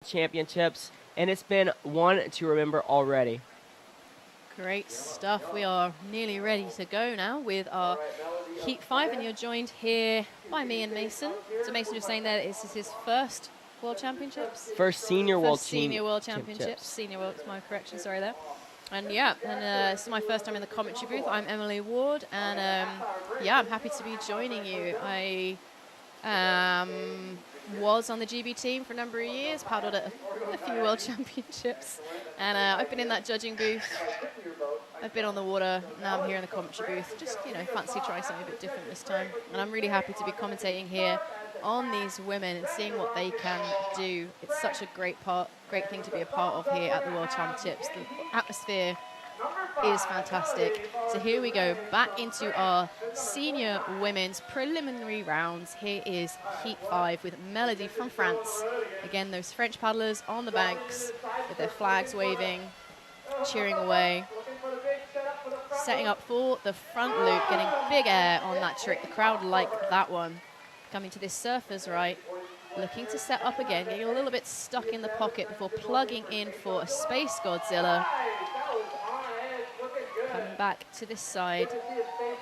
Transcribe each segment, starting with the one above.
Championships, and it's been one to remember already. Great stuff. We are nearly ready to go now with our Heat 5, and you're joined here by me and Mason. So Mason just saying that this is his first World Championships? First Senior World Championships. Senior World, my correction, sorry there. And yeah, this is my first time in the commentary booth. I'm Emily Ward, and yeah, I'm happy to be joining you. I was on the GB team for a number of years, paddled at a few World Championships, and I've been in that judging booth. I've been on the water, now I'm here in the commentary booth. Just, you know, fancy trying something a bit different this time. And I'm really happy to be commentating here on these women and seeing what they can do. It's such a great thing to be a part of here at the World Championships. The atmosphere is fantastic. So here we go, back into our senior women's preliminary rounds. Here is Heat 5 with Melody from France. Again, those French paddlers on the banks with their flags waving, cheering away. Setting up for the front loop, getting big air on that trick. The crowd liked that one. Coming to this surfer's right, looking to set up again, getting a little bit stuck in the pocket before plugging in for a Space Godzilla. Coming back to this side.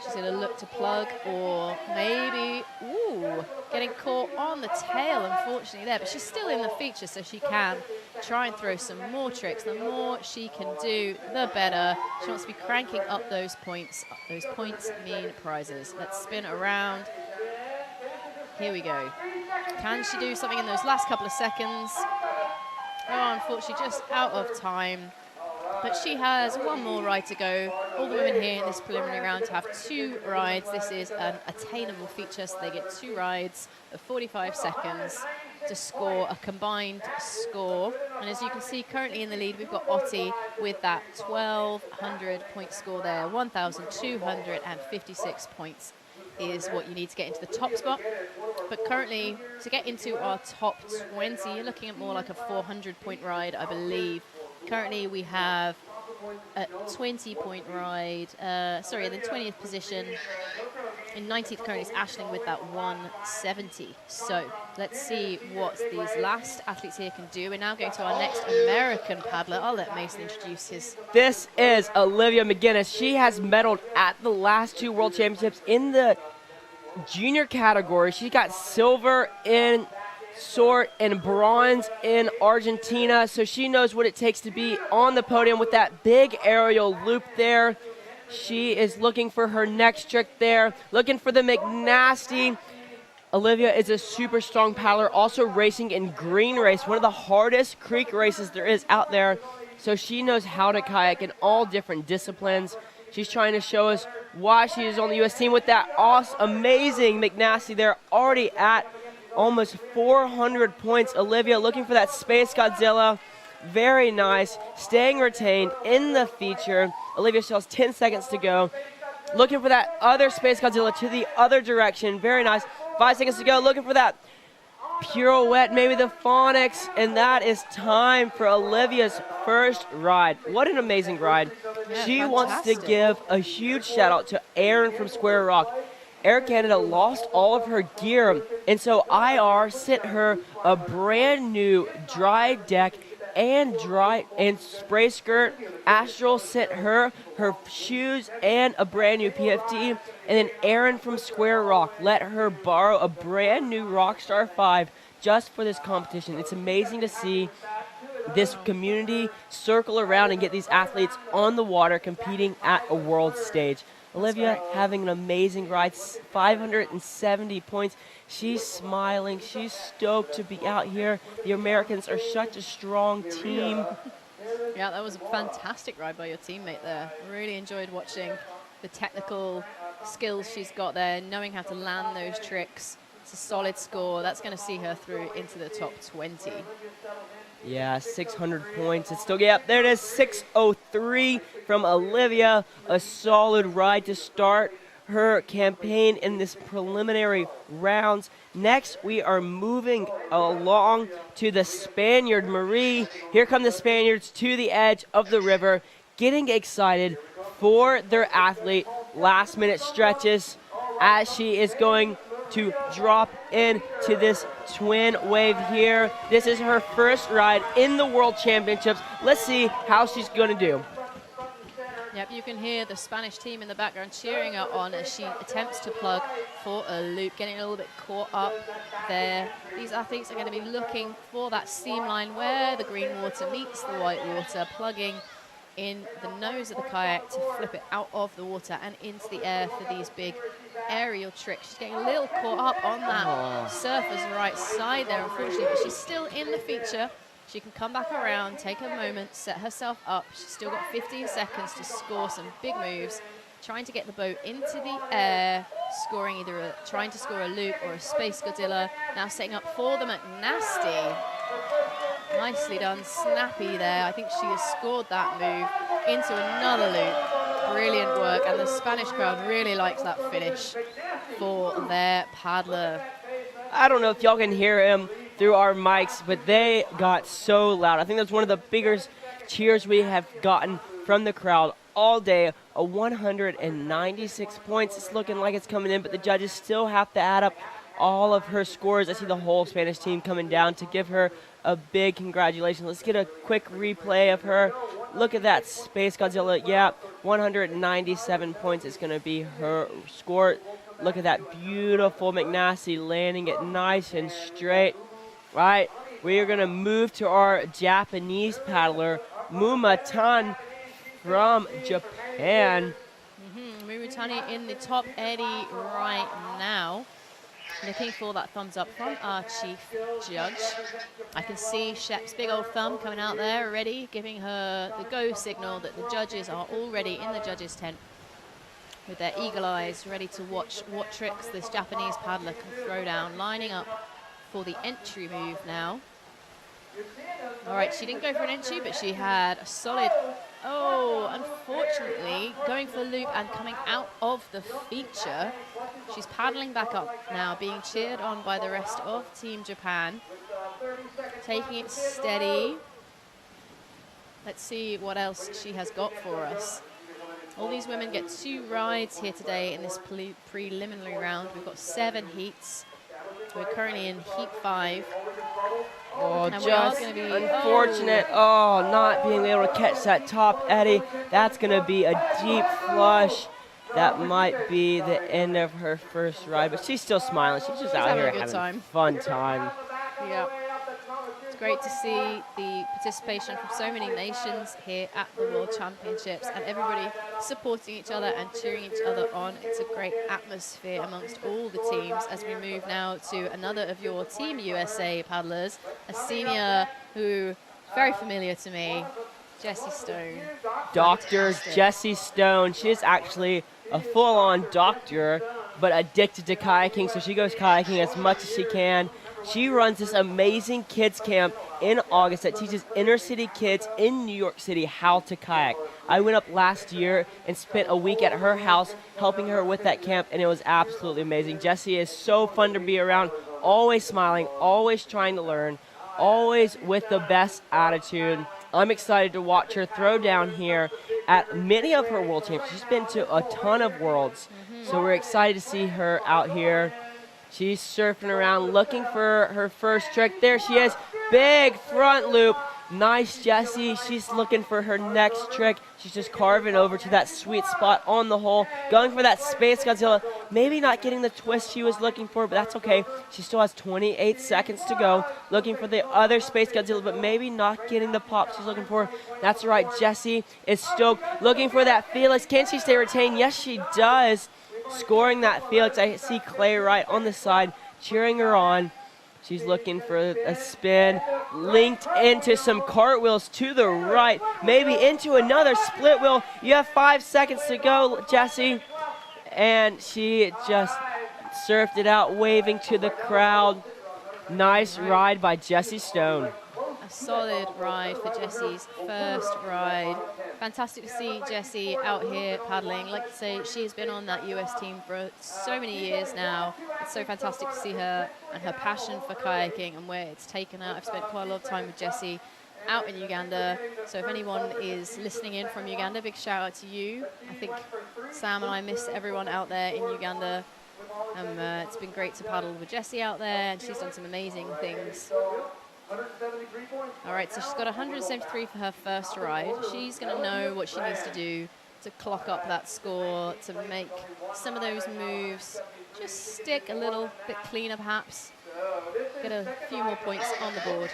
She's going to look to plug, or maybe, ooh, getting caught on the tail, unfortunately, there. But she's still in the feature, so she can try and throw some more tricks. The more she can do, the better. She wants to be cranking up those points. Those points mean prizes. Let's spin around. Here we go. Can she do something in those last couple of seconds? Oh, unfortunately, just out of time. But she has one more ride to go. All the women here in this preliminary round have 2 rides. This is an attainable feature, so they get 2 rides of 45 seconds to score a combined score. And as you can see, currently in the lead, we've got Otti with that 1,200 point score there. 1,256 points is what you need to get into the top spot. But currently, to get into our top 20, you're looking at more like a 400 point ride, I believe. Currently, we have a 20-point ride, sorry, in the 20th position. In 19th currently is Aisling with that 170. So let's see what these last athletes here can do. We're now going to our next American paddler. I'll let Mason introduce his. This is Olivia McGinnis. She has medaled at the last 2 World Championships in the junior category. She got silver in sort and bronze in Argentina, so she knows what it takes to be on the podium with that big aerial loop there. She is looking for her next trick there, looking for the McNasty. Olivia is a super strong paddler, also racing in green race, one of the hardest creek races there is out there. So she knows how to kayak in all different disciplines. She's trying to show us why she is on the U.S. team with that amazing McNasty there, already at almost 400 points. Olivia looking for that Space Godzilla. Very nice. Staying retained in the feature. Olivia still has 10 seconds to go. Looking for that other Space Godzilla to the other direction. Very nice. 5 seconds to go. Looking for that pirouette, maybe the phonics. And that is time for Olivia's first ride. What an amazing ride. Yeah, she fantastic. wants to give a huge shout out to Aaron from Square Rock. Air Canada lost all of her gear, and so IR sent her a brand new dry deck and spray skirt. Astral sent her shoes and a brand new PFD, and then Aaron from Square Rock let her borrow a brand new Rockstar 5 just for this competition. It's amazing to see this community circle around and get these athletes on the water competing at a world stage. Olivia having an amazing ride, 570 points. She's smiling. She's stoked to be out here. The Americans are such a strong team. Yeah, that was a fantastic ride by your teammate there. I really enjoyed watching the technical skills she's got there, knowing how to land those tricks. It's a solid score. That's going to see her through into the top 20. Yeah, 600 points. It's still, yeah, there it is, 603 from Olivia. A solid ride to start her campaign in this preliminary rounds. Next, we are moving along to the Spaniard, Marie. Here come the Spaniards to the edge of the river, getting excited for their athlete. Last-minute stretches as she is going to drop into this twin wave here. This is her first ride in the World Championships. Let's see how she's going to do. Yep, you can hear the Spanish team in the background cheering her on as she attempts to plug for a loop, getting a little bit caught up there. These athletes are going to be looking for that seam line where the green water meets the white water, plugging in the nose of the kayak to flip it out of the water and into the air for these big aerial tricks. She's getting a little caught up on that surfer's right side there, unfortunately, but she's still in the feature. She can come back around, take a moment, set herself up. She's still got 15 seconds to score some big moves, trying to get the boat into the air, scoring either trying to score a loop or a space Godzilla. Now setting up for the McNasty. Nicely done, snappy there. I think she has scored that move into another loop. Brilliant work, and the Spanish crowd really likes that finish for their paddler. I don't know if y'all can hear him through our mics, but they got so loud. I think that's one of the biggest cheers we have gotten from the crowd all day. A 196 points. It's looking like it's coming in, but the judges still have to add up all of her scores. I see the whole Spanish team coming down to give her a big congratulations. Let's get a quick replay of her. Look at that Space Godzilla. Yeah, 197 points is going to be her score. Look at that beautiful McNasty landing it nice and straight. Right, we are going to move to our Japanese paddler, Mumatani from Japan. Mumatani in the top eddy right now. Looking for that thumbs up from our chief judge. I can see Shep's big old thumb coming out there already, giving her the go signal that the judges are already in the judges' tent with their eagle eyes ready to watch what tricks this Japanese paddler can throw down, lining up for the entry move now. All right, she didn't go for an entry, but she had a solid, unfortunately, going for a loop and coming out of the feature. She's paddling back up now, being cheered on by the rest of Team Japan. Taking it steady. Let's see what else she has got for us. All these women get 2 rides here today in this preliminary round. We've got 7 heats. We're currently in heat 5. Oh, and just unfortunate. Not being able to catch that top eddy. That's going to be a deep flush. That might be the end of her first ride, but she's still smiling. She's just out here having a fun time. Yeah. It's great to see the participation from so many nations here at the World Championships and everybody supporting each other and cheering each other on. It's a great atmosphere amongst all the teams as we move now to another of your Team USA paddlers, a senior who very familiar to me, Jessie Stone. Dr. Jessie Stone. She's actually a full-on doctor, but addicted to kayaking, so she goes kayaking as much as she can. She runs this amazing kids camp in August that teaches inner-city kids in New York City how to kayak. I went up last year and spent a week at her house helping her with that camp, and it was absolutely amazing. Jessie is so fun to be around, always smiling, always trying to learn, always with the best attitude. I'm excited to watch her throw down here at many of her world championships. She's been to a ton of worlds, so we're excited to see her out here. She's surfing around looking for her first trick. There she is. Big front loop. Nice, Jessie. She's looking for her next trick. She's just carving over to that sweet spot on the hole. Going for that Space Godzilla. Maybe not getting the twist she was looking for, but that's okay. She still has 28 seconds to go. Looking for the other Space Godzilla, but maybe not getting the pop she's looking for. That's right. Jessie is stoked. Looking for that Felix. Can she stay retained? Yes, she does. Scoring that Felix. I see Clay right on the side cheering her on. She's looking for a spin, linked into some cartwheels to the right, maybe into another split wheel. You have 5 seconds to go, Jessie. And she just surfed it out, waving to the crowd. Nice ride by Jessie Stone. A solid ride for Jessie's first ride. Fantastic to see Jessie out here paddling. Like I say, she's been on that US team for so many years now. It's so fantastic to see her and her passion for kayaking and where it's taken her. I've spent quite a lot of time with Jessie out in Uganda. So if anyone is listening in from Uganda, big shout out to you. I think Sam and I miss everyone out there in Uganda It's been great to paddle with Jessie out there, and she's done some amazing things. All right, so she's got 173 for her first ride. She's going to know what she needs to do to clock up that score, to make some of those moves, just stick a little bit cleaner perhaps, get a few more points on the board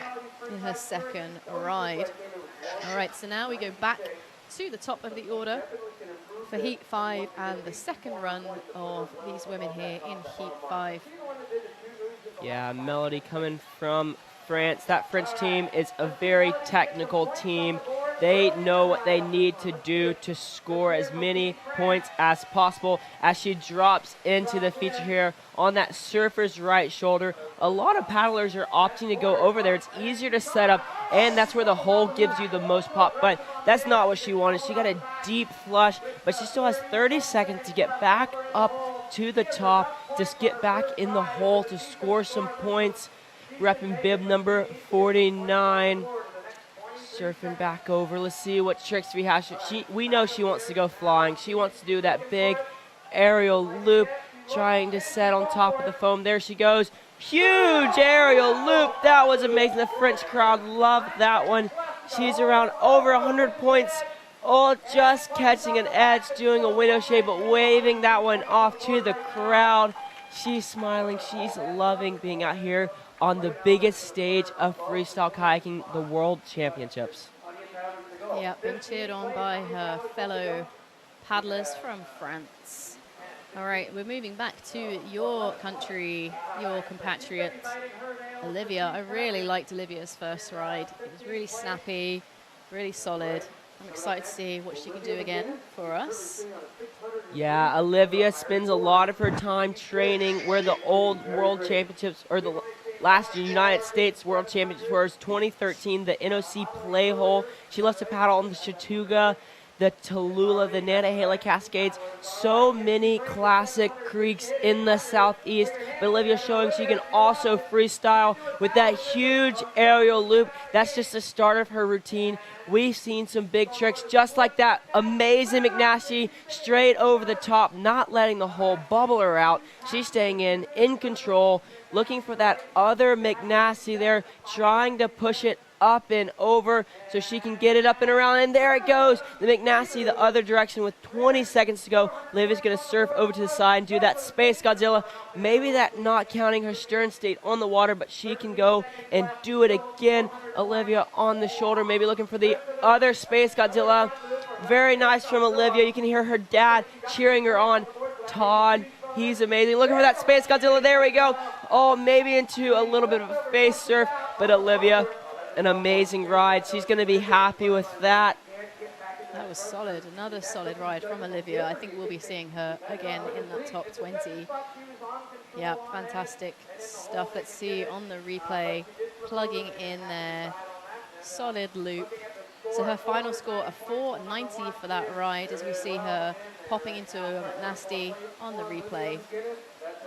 in her second ride. All right, so now we go back to the top of the order for Heat 5 and the second run of these women here in Heat 5. Yeah, Melody coming from France. That French team is a very technical team. They know what they need to do to score as many points as possible. As she drops into the feature here on that surfer's right shoulder, a lot of paddlers are opting to go over there. It's easier to set up, and that's where the hole gives you the most pop. But that's not what she wanted. She got a deep flush, but she still has 30 seconds to get back up to the top, just get back in the hole to score some points. Repping bib number 49. Surfing back over. Let's see what tricks we have. We know she wants to go flying. She wants to do that big aerial loop, trying to set on top of the foam. There she goes. Huge aerial loop. That was amazing. The French crowd loved that one. She's around over 100 points. Oh, just catching an edge, doing a window shade, but waving that one off to the crowd. She's smiling. She's loving being out here on the biggest stage of freestyle kayaking, the World Championships. Yeah, being cheered on by her fellow paddlers from France. All right, we're moving back to your country, your compatriot, Olivia. I really liked Olivia's first ride. It was really snappy, really solid. I'm excited to see what she can do again for us. Yeah, Olivia spends a lot of her time training where the old World Championships, or the last United States World Championships was 2013, the NOC play hole. She loves to paddle on the Chattooga, the Tallulah, the Nantahala Cascades. So many classic creeks in the southeast. But Olivia showing she can also freestyle with that huge aerial loop. That's just the start of her routine. We've seen some big tricks just like that. Amazing McNasty, straight over the top, not letting the whole bubble her out. She's staying in control, looking for that other McNasty there, trying to push it up and over so she can get it up and around, and there it goes. The McNasty the other direction with 20 seconds to go. Livia's going to surf over to the side and do that Space Godzilla. Maybe that not counting her stern state on the water, but she can go and do it again. Olivia on the shoulder, maybe looking for the other Space Godzilla. Very nice from Olivia. You can hear her dad cheering her on. Todd, he's amazing. Looking for that Space Godzilla. There we go. Oh, maybe into a little bit of a face surf, but Olivia, an amazing ride. She's going to be happy with that. That was solid. Another solid ride from Olivia. I think we'll be seeing her again in the top 20. Yeah, fantastic stuff. Let's see on the replay, plugging in there. Solid loop. So her final score, a 490 for that ride, as we see her popping into a nasty on the replay.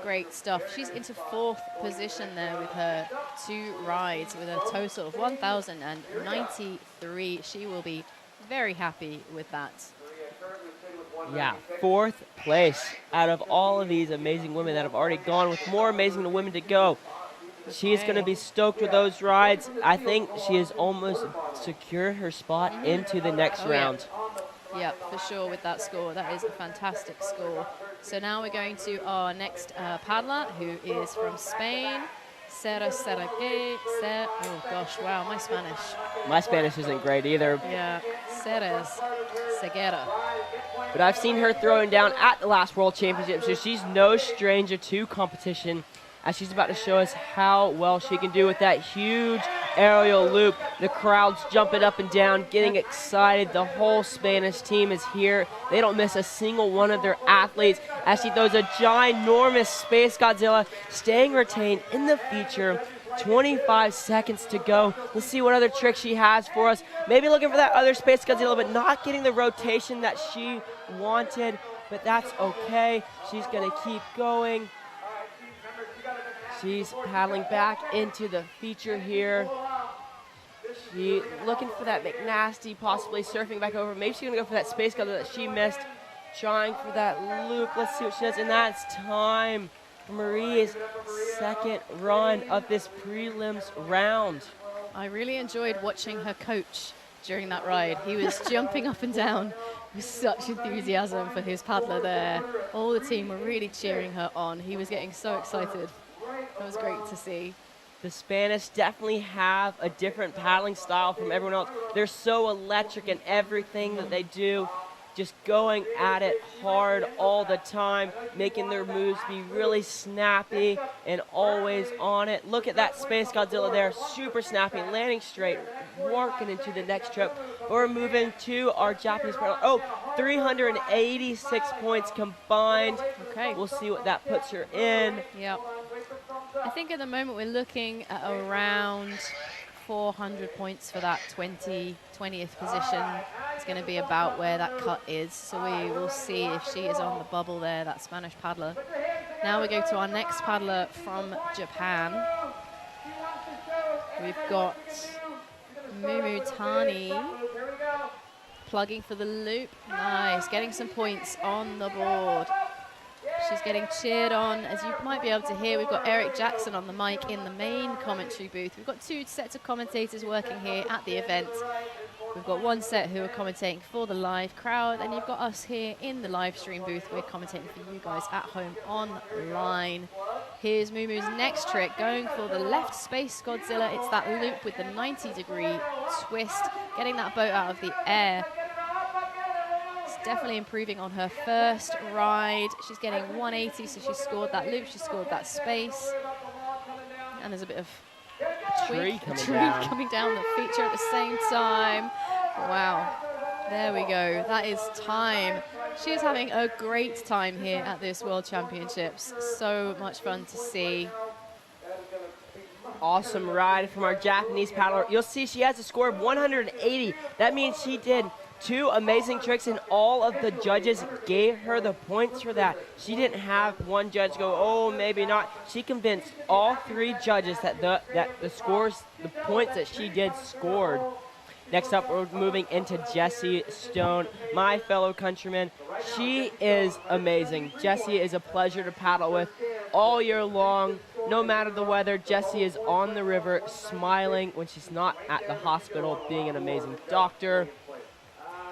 Great stuff. She's into 4th position there with her 2 rides with a total of 1,093. She will be very happy with that. Yeah, 4th place out of all of these amazing women that have already gone, with more amazing women to go. She's going to be stoked with those rides. I think she has almost secured her spot into the next round. Yeah, for sure with that score. That is a fantastic score. So now we're going to our next paddler, who is from Spain. Oh gosh, wow, my Spanish. My Spanish isn't great either. Yeah, Ceres Seguera. But I've seen her throwing down at the last World Championship, so she's no stranger to competition, as she's about to show us how well she can do with that huge aerial loop. The crowd's jumping up and down, getting excited. The whole Spanish team is here. They don't miss a single one of their athletes as she throws a ginormous Space Godzilla, staying retained in the feature. 25 seconds to go. Let's see what other trick she has for us. Maybe looking for that other Space Godzilla, but not getting the rotation that she wanted. But that's okay. She's going to keep going. She's paddling back into the feature here. She looking for that McNasty, possibly surfing back over. Maybe she's going to go for that Space Godzilla that she missed. Trying for that loop. Let's see what she does. And that's time. Marie's second run of this prelims round. I really enjoyed watching her coach during that ride. He was jumping up and down with such enthusiasm for his paddler there. All the team were really cheering her on. He was getting so excited. That was great to see. The Spanish definitely have a different paddling style from everyone else. They're so electric in everything that they do, just going at it hard all the time, making their moves be really snappy and always on it. Look at that Space Godzilla there, super snappy, landing straight, working into the next trip. We're moving to our Japanese paddler. Oh, 386 points combined. Okay. We'll see what that puts her in. Yep. I think at the moment we're looking at around 400 points for that 20th position. It's going to be about where that cut is. So we will see if she is on the bubble there, that Spanish paddler. Now we go to our next paddler from Japan. We've got Mumu Tani plugging for the loop. Nice, getting some points on the board. She's getting cheered on, as you might be able to hear. We've got Eric Jackson on the mic in the main commentary booth. We've got two sets of commentators working here at the event. We've got one set who are commentating for the live crowd, and you've got us here in the live stream booth. We're commentating for you guys at home online. Here's Mumu's next trick, going for the left Space Godzilla. It's that loop with the 90-degree twist, getting that boat out of the air. Definitely improving on her first ride. She's getting 180, so she scored that loop, she scored that space. And there's a bit of a tree coming down the feature at the same time. Wow, there we go. That is time. She is having a great time here at this World Championships. So much fun to see. Awesome ride from our Japanese paddler. You'll see she has a score of 180. That means she did 2 amazing tricks, and all of the judges gave her the points for that. She didn't have one judge go, oh, maybe not. She convinced all 3 judges that the points that she did scored. Next up, we're moving into Jessie Stone, my fellow countryman. She is amazing. Jessie is a pleasure to paddle with all year long. No matter the weather, Jessie is on the river smiling when she's not at the hospital, being an amazing doctor.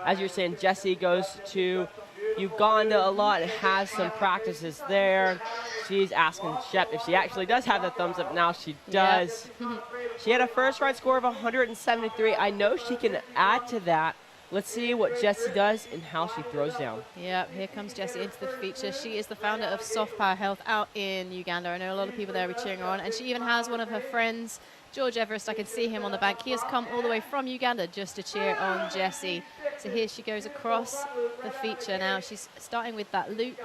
As you're saying, Jessie goes to Uganda a lot and has some practices there. She's asking Shep if she actually does have the thumbs up. Now she does. Yep. She had a first ride score of 173. I know she can add to that. Let's see what Jessie does and how she throws down. Yep, here comes Jessie into the feature. She is the founder of Soft Power Health out in Uganda. I know a lot of people there are cheering her on, and she even has one of her friends, George Everest. I can see him on the bank. He has come all the way from Uganda just to cheer on Jessie. So here she goes across the feature now. She's starting with that loop.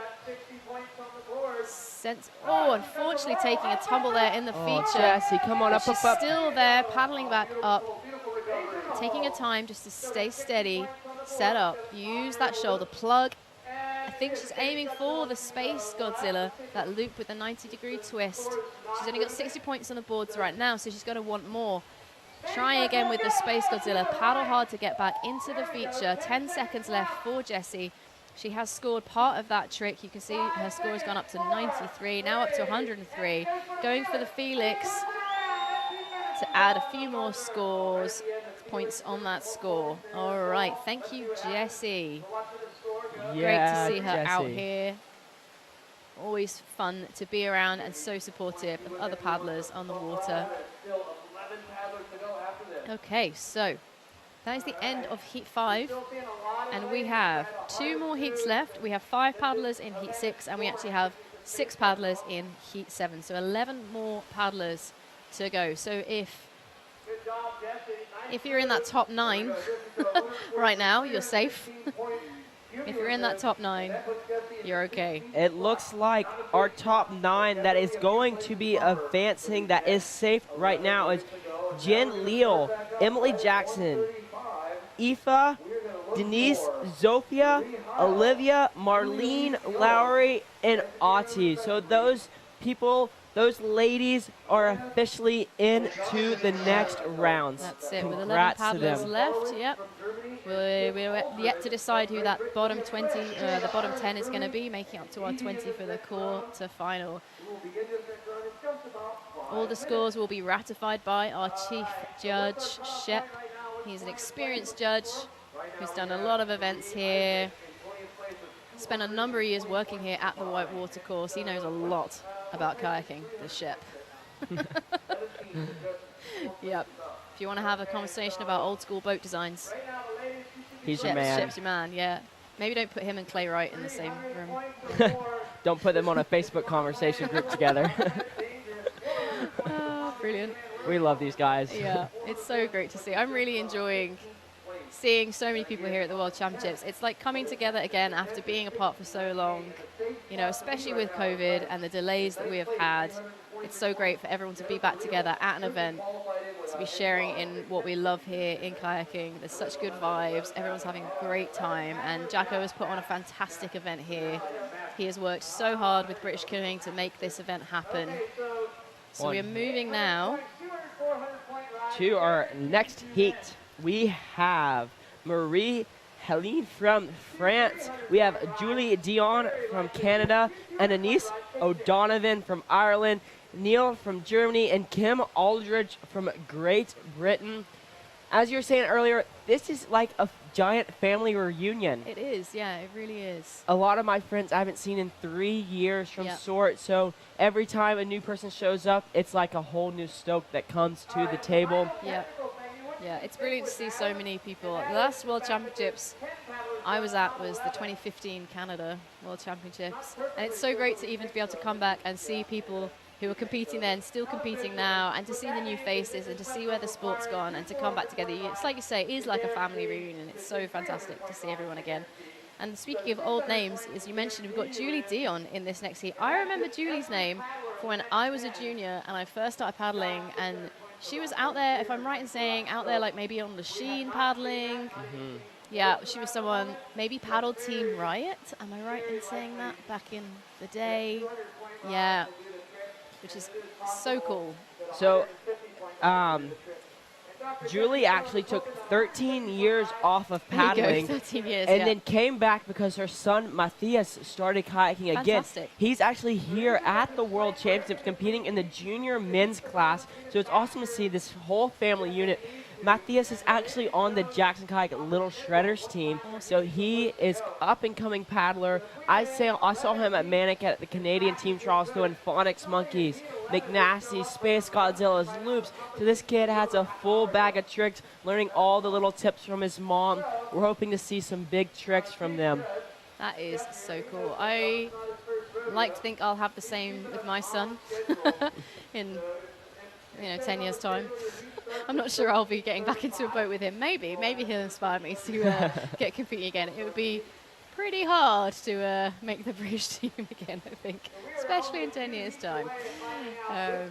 Unfortunately taking a tumble there in the feature. Jessie, come on, up, she's up. Still there, paddling back up. Taking her time just to stay steady, set up, use that shoulder plug. I think she's aiming for the Space Godzilla, that loop with the 90-degree twist. She's only got 60 points on the boards right now, so she's going to want more. Try again with the Space Godzilla. Paddle hard to get back into the feature. 10 seconds left for Jessie. She has scored part of that trick. You can see her score has gone up to 93, now up to 103. Going for the Felix to add a few more points on that score. All right, thank you, Jessie. Yeah, great to see her Jessie out here. Always fun to be around and so supportive of other paddlers on the water. Okay, so that is the end of Heat 5. And we have 2 more heats left. We have 5 paddlers in Heat 6, and we actually have 6 paddlers in Heat 7. So 11 more paddlers to go. So if you're in that top 9 right now, you're safe. If you're in that top 9, you're okay. It looks like our top 9 that is going to be advancing, that is safe right now, is Jen Leal, Emily Jackson, Aoife, Denise, Zofia, Olivia, Marlene, Lowry, and Ati. So those those ladies are officially into the next rounds. That's it. With 11 Congrats to paddlers them. left. Yep. We're yet to decide who that bottom 20, the bottom 10 is going to be, making up to our 20 for the quarter final. All the scores will be ratified by our chief judge, Shep. He's an experienced judge who's done a lot of events here. Spent a number of years working here at the White Water Course. He knows a lot about kayaking, the Shep. Yep. If you want to have a conversation about old school boat designs, He's your man. Shep's your man, yeah. Maybe don't put him and Clay Wright in the same room. Don't put them on a Facebook conversation group together. Oh, brilliant. We love these guys. Yeah, it's so great to see. I'm really enjoying seeing so many people here at the World Championships. It's like coming together again after being apart for so long, you know, especially with COVID and the delays that we have had. It's so great for everyone to be back together at an event, to be sharing in what we love here in kayaking. There's such good vibes. Everyone's having a great time. And Jacko has put on a fantastic event here. He has worked so hard with British Canoeing to make this event happen. So we are moving now to our next heat. We have Marie Helene from France. We have Julie Dion from Canada, and Aeneas O'Donovan from Ireland, Neil from Germany, and Kim Aldridge from Great Britain. As you were saying earlier, this is like a giant family reunion. It is, yeah, it really is. A lot of my friends I haven't seen in 3 years from SORT, so every time a new person shows up, it's like a whole new stoke that comes to the table. Yeah. Yeah, it's brilliant to see so many people. The last World Championships I was at was the 2015 Canada World Championships. And it's so great to even be able to come back and see people who were competing then, still competing now, and to see the new faces and to see where the sport's gone and to come back together. It's like you say, it is like a family reunion. It's so fantastic to see everyone again. And speaking of old names, as you mentioned, we've got Julie Dion in this next heat. I remember Julie's name for when I was a junior and I first started paddling, and she was out there, if I'm right in saying, out there like maybe on the Sheen paddling. Mm-hmm. Yeah, she was someone, maybe paddled Team Riot. Am I right in saying that back in the day? Yeah, which is so cool. So, Julie actually took 13 years off of paddling 13 years, and then came back because her son Matthias started kayaking again. Fantastic. He's actually here at the World Championships competing in the junior men's class, so it's awesome to see this whole family unit. Matthias is actually on the Jackson Kayak Little Shredders team, so he is up-and-coming paddler. I saw him at Manic at the Canadian team trials doing phonics monkeys, McNasty, Space Godzillas, loops. So this kid has a full bag of tricks, learning all the little tips from his mom. We're hoping to see some big tricks from them. That is so cool. I like to think I'll have the same with my son in 10 years' time. I'm not sure I'll be getting back into a boat with him. Maybe he'll inspire me to get competing again. It would be pretty hard to make the British team again, I think, especially in 10 years' time.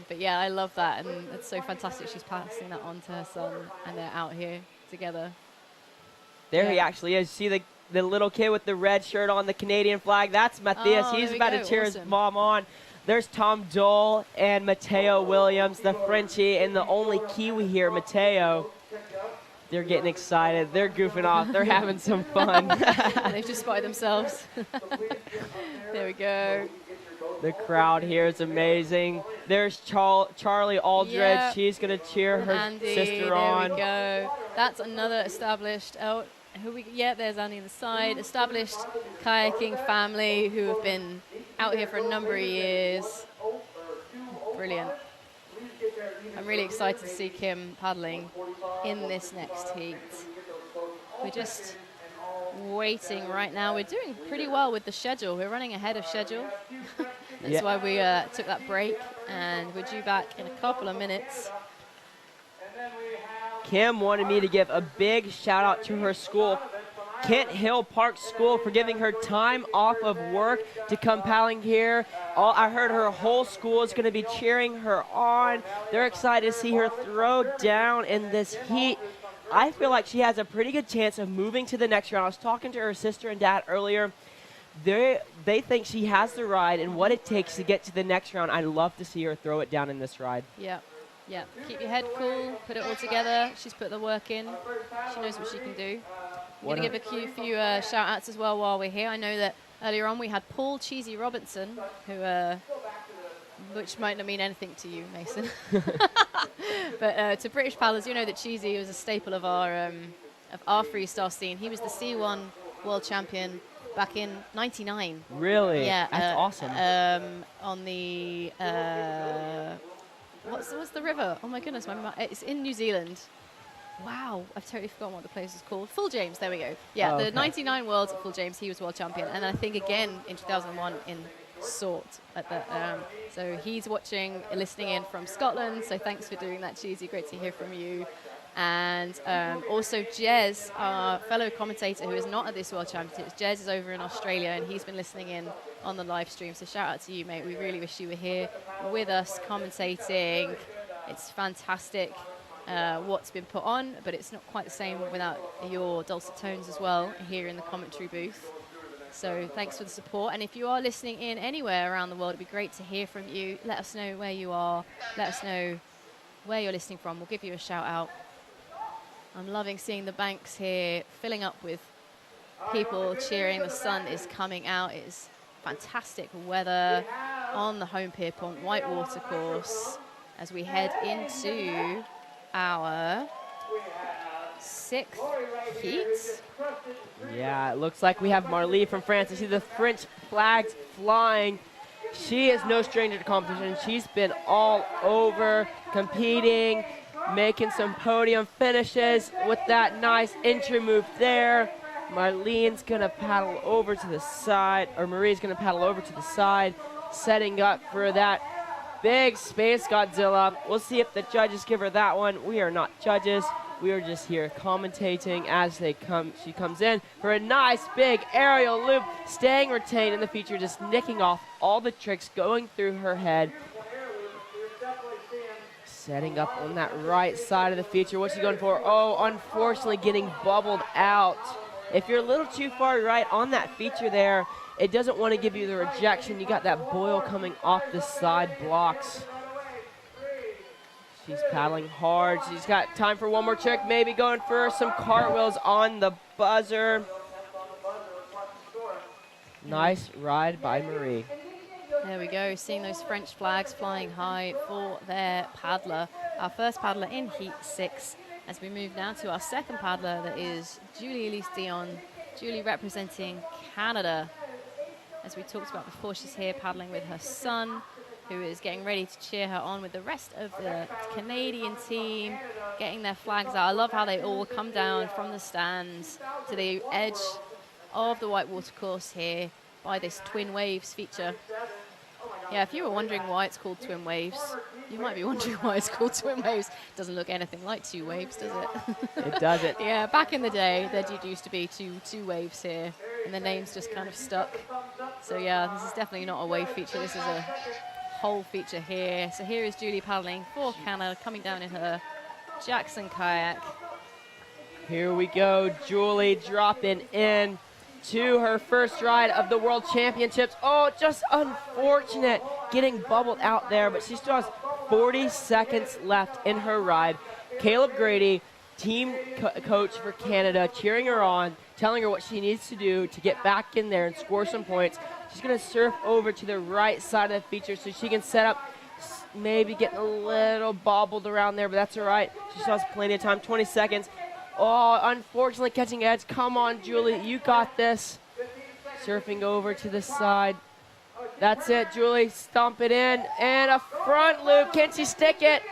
But yeah, I love that, and it's so fantastic she's passing that on to her son, and they're out here together. There he actually is. See the little kid with the red shirt on, the Canadian flag? That's Matthias. He's about to cheer his mom on. There's Tom Dole and Mateo Williams, the Frenchie, and the only Kiwi here, Mateo. They're getting excited. They're goofing off. They're having some fun. They've just spotted themselves. There we go. The crowd here is amazing. There's Charlie Aldridge. Yep. She's going to cheer her Andy, sister on. There we go. That's another established... there's Andy on the side. Established kayaking family who have been out here for a number of years. Brilliant. I'm really excited to see Kim paddling in this next heat. We're just waiting right now. We're doing pretty well with the schedule. We're running ahead of schedule. That's why we took that break, and we're due back in a couple of minutes. Kim wanted me to give a big shout out to her school, Kent Hill Park School, for giving her time off of work to come paddling here. I heard her whole school is going to be cheering her on. They're excited to see her throw down in this heat. I feel like she has a pretty good chance of moving to the next round. I was talking to her sister and dad earlier. they think she has the ride and what it takes to get to the next round. I'd love to see her throw it down in this ride. Yeah. Yeah, keep your head cool, put it all together. She's put the work in. She knows what she can do. I'm going to give a few shout-outs as well while we're here. I know that earlier on we had Paul Cheesy Robinson, which might not mean anything to you, Mason. But to British paddlers, you know that Cheesy was a staple of our freestyle scene. He was the C1 world champion back in '99. Really? Yeah. That's awesome. On the... What's the river? Oh my goodness, it's in New Zealand. Wow, I've totally forgotten what the place is called. Full James, there we go. Yeah, the 99 Worlds at Full James, he was world champion. And I think again in 2001 in Sort. So he's watching, listening in from Scotland. So thanks for doing that, Cheesy. Great to hear from you. And also Jez, our fellow commentator who is not at this World Championships. Jez is over in Australia and he's been listening in on the live stream. So shout out to you, mate. We really wish you were here with us commentating. It's fantastic what's been put on, but it's not quite the same without your dulcet tones as well here in the commentary booth. So thanks for the support. And if you are listening in anywhere around the world, it'd be great to hear from you. Let us know where you are. Let us know where you're listening from. We'll give you a shout out. I'm loving seeing the banks here filling up with people cheering. The sun is coming out. It's fantastic weather on the home pier pond whitewater course as we head into our 6th heat. Yeah, it looks like we have Marlee from France. You see the French flags flying. She is no stranger to competition. She's been all over competing, making some podium finishes with that nice entry move there. Marlene's gonna paddle over to the side, or Marie's gonna paddle over to the side, setting up for that big Space Godzilla. We'll see if the judges give her that one. We are not judges. We are just here commentating as she comes in for a nice big aerial loop, staying retained in the feature, just nicking off all the tricks going through her head. Setting up on that right side of the feature. What's she going for? Oh, unfortunately getting bubbled out. If you're a little too far right on that feature there, it doesn't want to give you the rejection. You got that boil coming off the side blocks. She's paddling hard. She's got time for one more trick, maybe going for some cartwheels on the buzzer. Nice ride by Marie. There we go, seeing those French flags flying high for their paddler. Our first paddler in Heat 6. As we move now to our second paddler, that is Julie Elise Dion. Julie representing Canada. As we talked about before, she's here paddling with her son, who is getting ready to cheer her on with the rest of the Canadian team, getting their flags out. I love how they all come down from the stands to the edge of the whitewater course here by this Twin Waves feature. Yeah, if you were wondering why it's called Twin Waves, you might be wondering why it's called Twin Waves. Doesn't look anything like two waves, does it? It doesn't. Yeah, back in the day, there did used to be two waves here, and the names just kind of stuck. So yeah, this is definitely not a wave feature. This is a whole feature here. So here is Julie paddling for Canada, coming down in her Jackson kayak. Here we go, Julie dropping in to her first ride of the World Championships. Oh, just unfortunate getting bubbled out there, but she still has 40 seconds left in her ride. Caleb Grady, team coach for Canada, cheering her on, telling her what she needs to do to get back in there and score some points. She's going to surf over to the right side of the feature so she can set up, maybe getting a little bobbled around there, but that's all right. She still has plenty of time, 20 seconds. Oh, unfortunately catching edge. Come on, Julie, you got this. Surfing over to the side. That's it, Julie. Stomp it in. And a front loop. Can she stick it?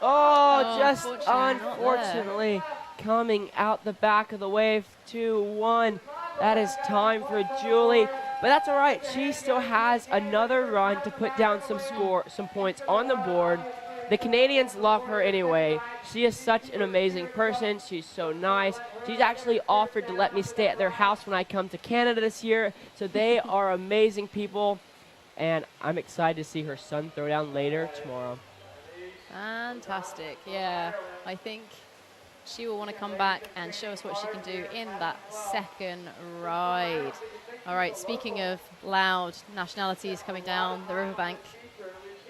Oh, just unfortunately coming out the back of the wave. 2-1. That is time for Julie. But that's all right. She still has another run to put down some points on the board. The Canadians love her anyway. She is such an amazing person. She's so nice. She's actually offered to let me stay at their house when I come to Canada this year. So they are amazing people. And I'm excited to see her son throw down later tomorrow. Fantastic. Yeah, I think she will want to come back and show us what she can do in that second ride. All right, speaking of loud nationalities coming down the riverbank,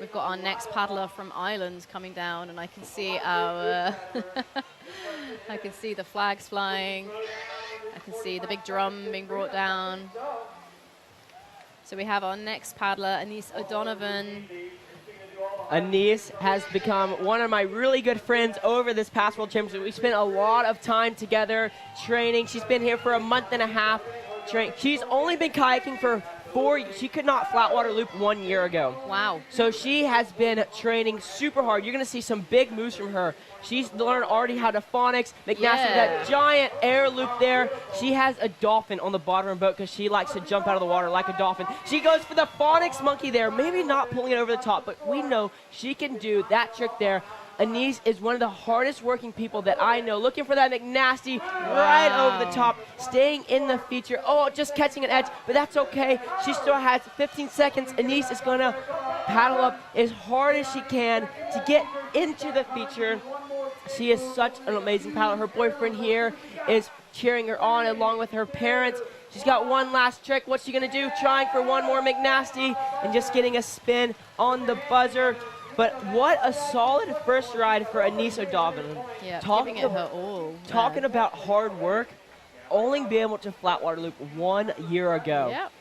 we've got our next paddler from Ireland coming down, and I can see our I can see the flags flying. I can see the big drum being brought down. So we have our next paddler, Aeneas O'Donovan. Aeneas has become one of my really good friends over this past World Championship. We spent a lot of time together training. She's been here for a month and a half. She's only been kayaking for 4 years. She could not flatwater loop 1 year ago. Wow. So she has been training super hard. You're going to see some big moves from her. She's learned already how to phonics. McNasty, that giant air loop there. She has a dolphin on the bottom of her boat because she likes to jump out of the water like a dolphin. She goes for the phonics monkey there, maybe not pulling it over the top, but we know she can do that trick there. Aeneas is one of the hardest working people that I know. Looking for that McNasty right over the top, staying in the feature. Oh, just catching an edge, but that's okay. She still has 15 seconds. Aeneas is going to paddle up as hard as she can to get into the feature. She is such an amazing paddler. Her boyfriend here is cheering her on along with her parents. She's got one last trick. What's she going to do? Trying for one more McNasty and just getting a spin on the buzzer. But what a solid first ride for Aeneas O'Donovan. Yeah, Talking giving it her all. Talking about hard work, only being able to flatwater loop 1 year ago. Yep.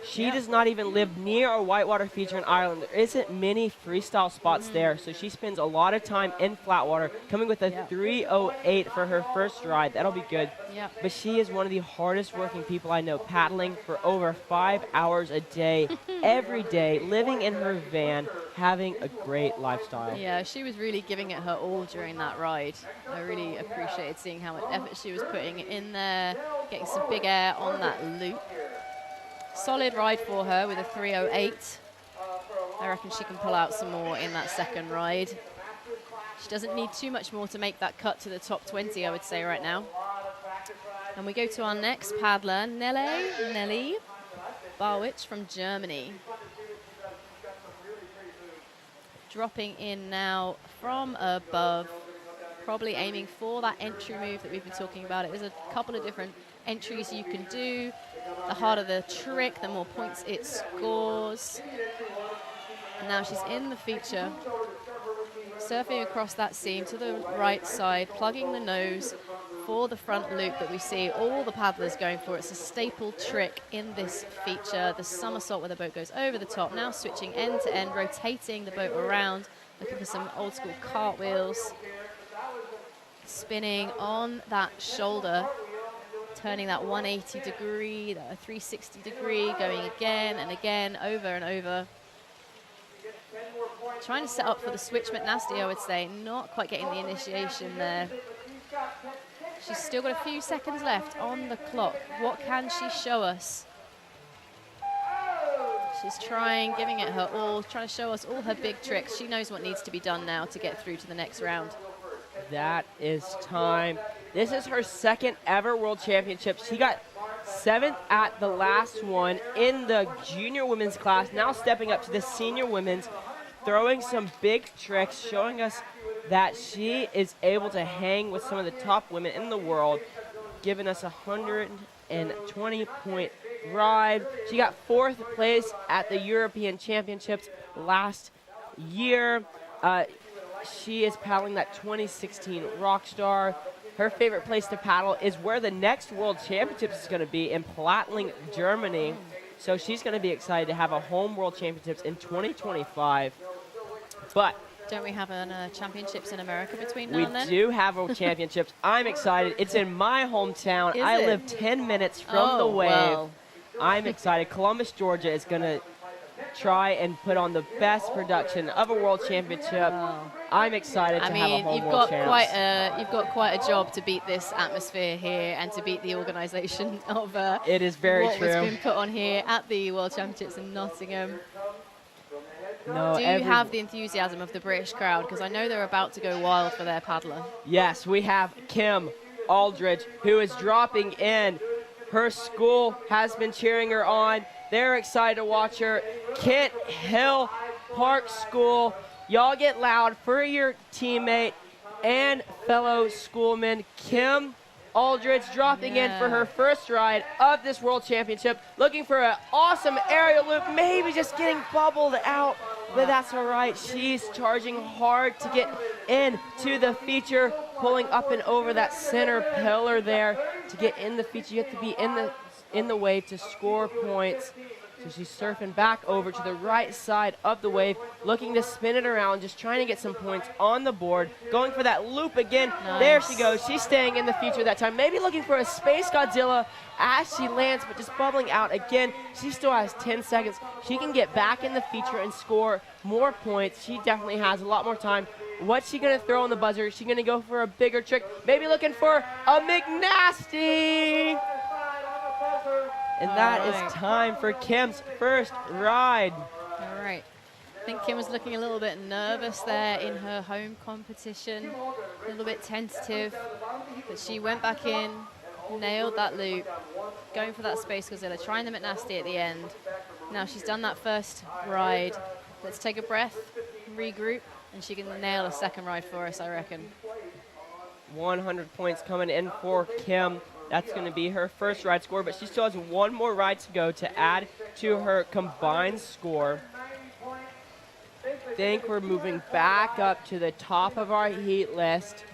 She does not even live near a whitewater feature in Ireland. There isn't many freestyle spots there, so she spends a lot of time in flatwater, coming with a 3:08 for her first ride. That'll be good. Yep. But she is one of the hardest working people I know, paddling for over 5 hours a day, every day, living in her van, having a great lifestyle. Yeah, she was really giving it her all during that ride. I really appreciated seeing how much effort she was putting in there, getting some big air on that loop. Solid ride for her with a 3:08. I reckon she can pull out some more in that second ride. She doesn't need too much more to make that cut to the top 20, I would say, right now. And we go to our next paddler, Nelly Barwich from Germany. Dropping in now from above, probably aiming for that entry move that we've been talking about. There's a couple of different entries you can do. The harder the trick, the more points it scores. And now she's in the feature, surfing across that seam to the right side, plugging the nose for the front loop that we see all the paddlers going for. It's a staple trick in this feature, the somersault where the boat goes over the top. Now switching end to end, rotating the boat around, looking for some old school cartwheels. Spinning on that shoulder, turning that 180 degree, that 360 degree, going again and again, over and over. Trying to set up for the switch McNasty, I would say. Not quite getting the initiation there. She's still got a few seconds left on the clock. What can she show us? She's trying, giving it her all, trying to show us all her big tricks. She knows what needs to be done now to get through to the next round. That is time. This is her second ever World Championship. She got 7th at the last one in the junior women's class, now stepping up to the senior women's, throwing some big tricks, showing us that she is able to hang with some of the top women in the world, giving us a 120-point ride. She got 4th place at the European Championships last year. She is paddling that 2016 Rockstar. Her favorite place to paddle is where the next World Championships is going to be, in Plattling, Germany. So she's going to be excited to have a home World Championships in 2025. But don't we have a championships in America between now and then? We do have World Championships. I'm excited. It's in my hometown. I live 10 minutes from the wave. Well. I'm excited. Columbus, Georgia is going to try and put on the best production of a World Championship. Oh. I'm excited to have a home World Champs. You've got quite a job to beat this atmosphere here and to beat the organisation of it is very what true. was been put on here at the World Championships in Nottingham. No, Do you have the enthusiasm of the British crowd? Because I know they're about to go wild for their paddler. Yes, we have Kim Aldridge, who is dropping in. Her school has been cheering her on. They're excited to watch her. Kent Hill Park School, y'all get loud for your teammate, and fellow schoolman Kim Aldridge dropping in for her first ride of this World Championship, looking for an awesome aerial loop, maybe just getting bubbled out, but that's all right. She's charging hard to get into the feature, pulling up and over that center pillar there to get in the feature. You have to be in the wave to score points. So she's surfing back over to the right side of the wave, looking to spin it around, just trying to get some points on the board. Going for that loop again. Nice. There she goes. She's staying in the feature that time. Maybe looking for a Space Godzilla as she lands, but just bubbling out again. She still has 10 seconds. She can get back in the feature and score more points. She definitely has a lot more time. What's she going to throw on the buzzer? Is she going to go for a bigger trick? Maybe looking for a McNasty. And that is time for Kim's first ride. All right. I think Kim was looking a little bit nervous there in her home competition, a little bit tentative, but she went back in, nailed that loop, going for that Space Godzilla, trying the McNasty at the end. Now she's done that first ride. Let's take a breath, regroup, and she can nail a second ride for us, I reckon. 100 points coming in for Kim. That's going to be her first ride score, but she still has one more ride to go to add to her combined score. I think we're moving back up to the top of our heat list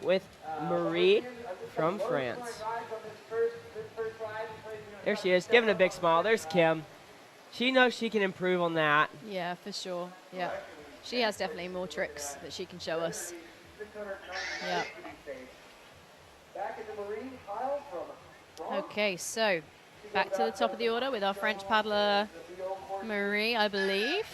with Marie from France. There she is, giving a big smile. There's Kim. She knows she can improve on that. Yeah, for sure. Yeah. She has definitely more tricks that she can show us. Yeah. Okay, so back to the top of the order with our French paddler Marie, I believe.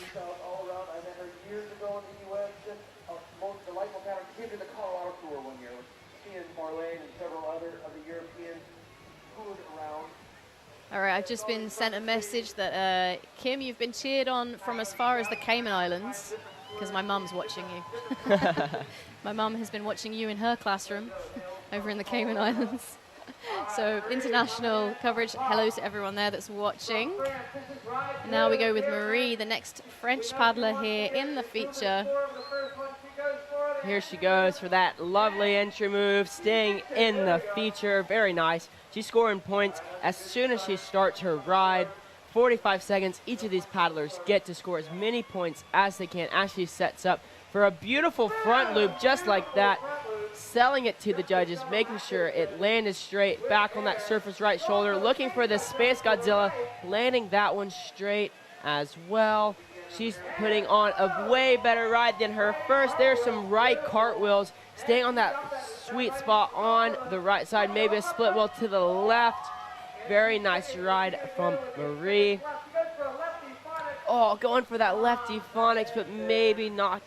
All right, I've just been sent a message that, Kim, you've been cheered on from as far as the Cayman Islands, because my mum's watching you. My mum has been watching you in her classroom over in the Cayman Islands. So international coverage. Hello to everyone there that's watching. And now we go with Marie, the next French paddler here in the feature. Here she goes for that lovely entry move, staying in the feature. Very nice. She's scoring points as soon as she starts her ride. 45 seconds. Each of these paddlers get to score as many points as they can as she sets up for a beautiful front loop just like that. Selling it to the judges, making sure it landed straight back on that surface right shoulder, looking for the Space Godzilla, landing that one straight as well. She's putting on a way better ride than her first. There's some right cartwheels, staying on that sweet spot on the right side, maybe a split wheel to the left. Very nice ride from Marie. Oh, going for that lefty phonics, but maybe not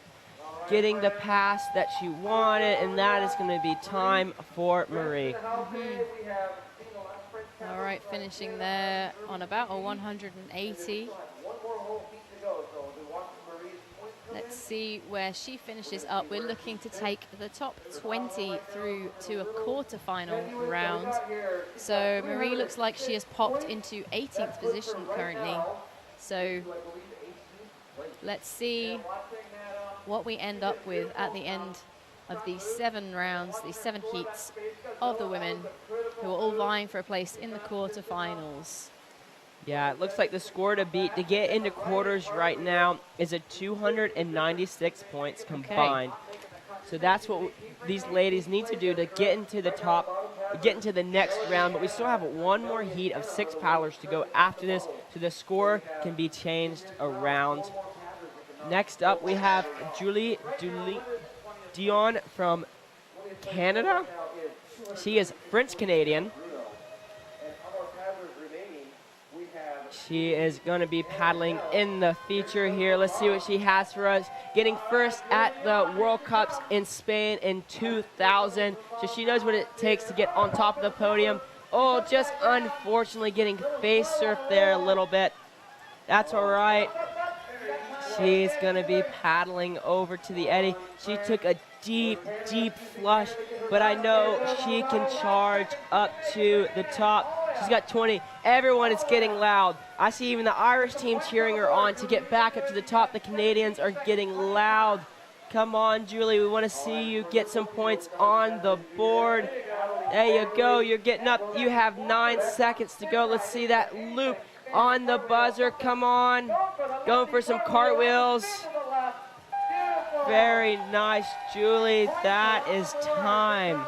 getting the pass that she wanted, and that is going to be time for Marie. All right, finishing there on about a 180. Let's see where she finishes up. We're looking to take the top 20 through to a quarterfinal round. So Marie looks like she has popped into 18th position currently. So let's see what we end up with at the end of these 7 rounds, these 7 heats of the women who are all vying for a place in the quarterfinals. Yeah, it looks like the score to beat to get into quarters right now is a 296 points combined. Okay. So that's what these ladies need to do to get into the top, get into the next round. But we still have one more heat of 6 paddlers to go after this, so the score can be changed around. Next up, we have Dion from Canada. She is French-Canadian. She is going to be paddling in the feature here. Let's see what she has for us. Getting first at the World Cups in Spain in 2000. So she knows what it takes to get on top of the podium. Oh, just unfortunately getting face surfed there a little bit. That's all right. She's going to be paddling over to the eddy. She took a deep, deep flush, but I know she can charge up to the top. She's got 20. Everyone is getting loud. I see even the Irish team cheering her on to get back up to the top. The Canadians are getting loud Come on, Julie. We want to see you get some points on the board. There you go. You're getting up. You have 9 seconds to go. Let's see that loop on the buzzer. Come on. Going for some cartwheels. Very nice, Julie. That is time.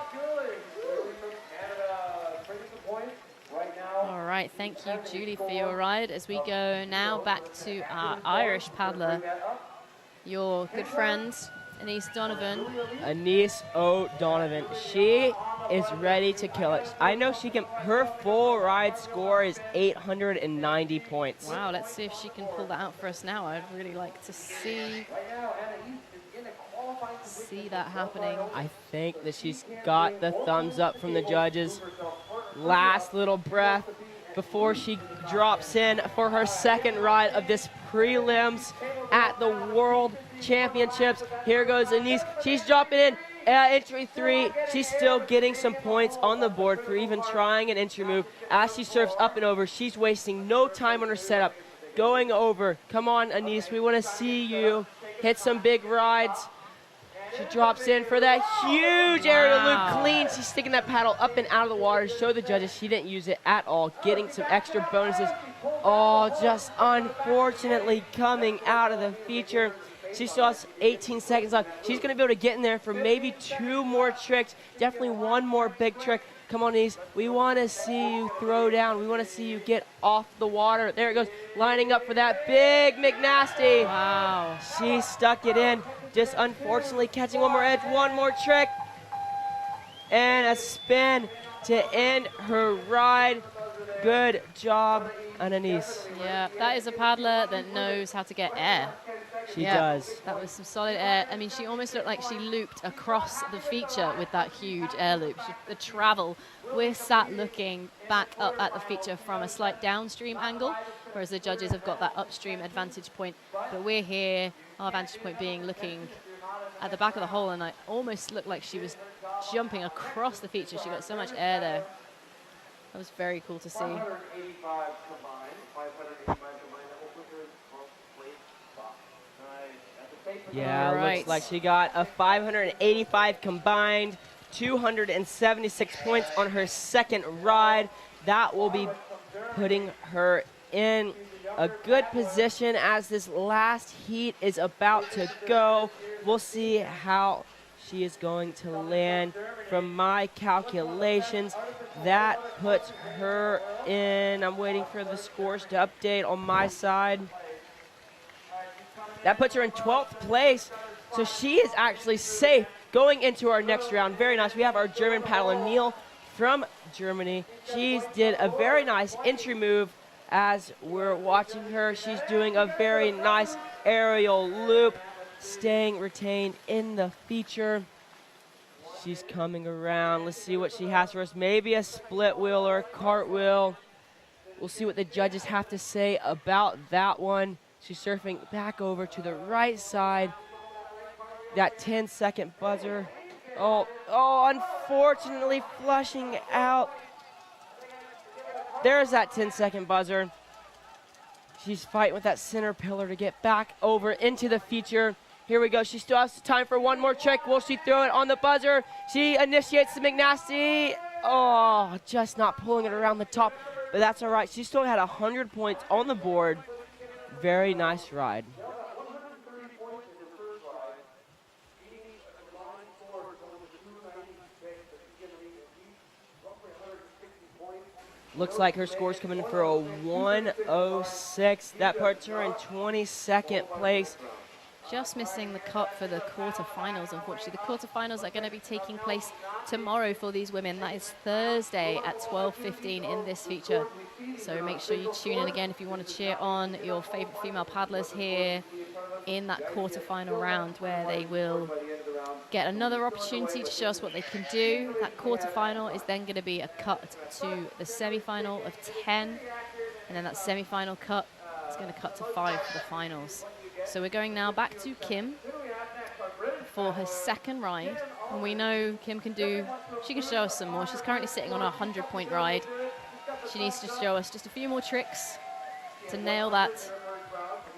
All right, thank you, Julie, for your ride. As we go now back to our Irish paddler, your good friend, Aeneas O'Donovan. Aeneas O'Donovan. She is ready to kill it. I know she can. Her full ride score is 890 points. Wow, let's see if she can pull that out for us now. I'd really like to see that happening. I think that she's got the thumbs up from the judges. Last little breath before she drops in for her second ride of this prelims at the World Championships. Here goes Aeneas. She's dropping in entry 3. She's still getting some points on the board for even trying an entry move. As she surfs up and over, she's wasting no time on her setup. Going over. Come on, Aeneas. We want to see you hit some big rides. She drops in for that huge aerial loop clean. She's sticking that paddle up and out of the water to show the judges she didn't use it at all, getting some extra bonuses. Oh, just unfortunately coming out of the feature. She still has 18 seconds left. She's going to be able to get in there for maybe 2 more tricks, definitely 1 more big trick. Come on, Yves. We want to see you throw down. We want to see you get off the water. There it goes, lining up for that big McNasty. Wow. She stuck it in. Just unfortunately catching 1 more edge, 1 more trick. And a spin to end her ride. Good job, Aeneas. Yeah, that is a paddler that knows how to get air. She does. That was some solid air. I mean, she almost looked like she looped across the feature with that huge air loop. The travel, we're sat looking back up at the feature from a slight downstream angle, whereas the judges have got that upstream advantage point. But we're here, our vantage point being looking at the back of the hole, and I almost looked like she was jumping across the feature. She got so much air there. That was very cool to see. Yeah, looks like she got a 585 combined, 276 points on her second ride. That will be putting her in a good position as this last heat is about to go. We'll see how she is going to land. From my calculations, that puts her in, I'm waiting for the scores to update on my side. That puts her in 12th place, so she is actually safe going into our next round. Very nice. We have our German paddler, Neil, from Germany. She did a very nice entry move as we're watching her. She's doing a very nice aerial loop, staying retained in the feature. She's coming around. Let's see what she has for us. Maybe a split wheel or a cartwheel. We'll see what the judges have to say about that one. She's surfing back over to the right side. That 10-second buzzer. Oh, unfortunately flushing out. There's that 10-second buzzer. She's fighting with that center pillar to get back over into the feature. Here we go. She still has time for 1 more trick. Will she throw it on the buzzer? She initiates the McNasty. Oh, just not pulling it around the top, but that's all right. She still had 100 points on the board. Very nice ride. Looks like her score's coming in for a 106. That puts her in 22nd place. Just missing the cut for the quarterfinals, unfortunately. The quarterfinals are going to be taking place tomorrow for these women. That is Thursday at 12:15 in this feature. So make sure you tune in again if you want to cheer on your favorite female paddlers here in that quarterfinal round, where they will get another opportunity to show us what they can do. That quarterfinal is then going to be a cut to the semi-final of 10, and then that semi-final cut is going to cut to 5 for the finals. So we're going now back to Kim for her second ride. And we know Kim can she can show us some more. She's currently sitting on a 100-point ride. She needs to show us just a few more tricks to nail that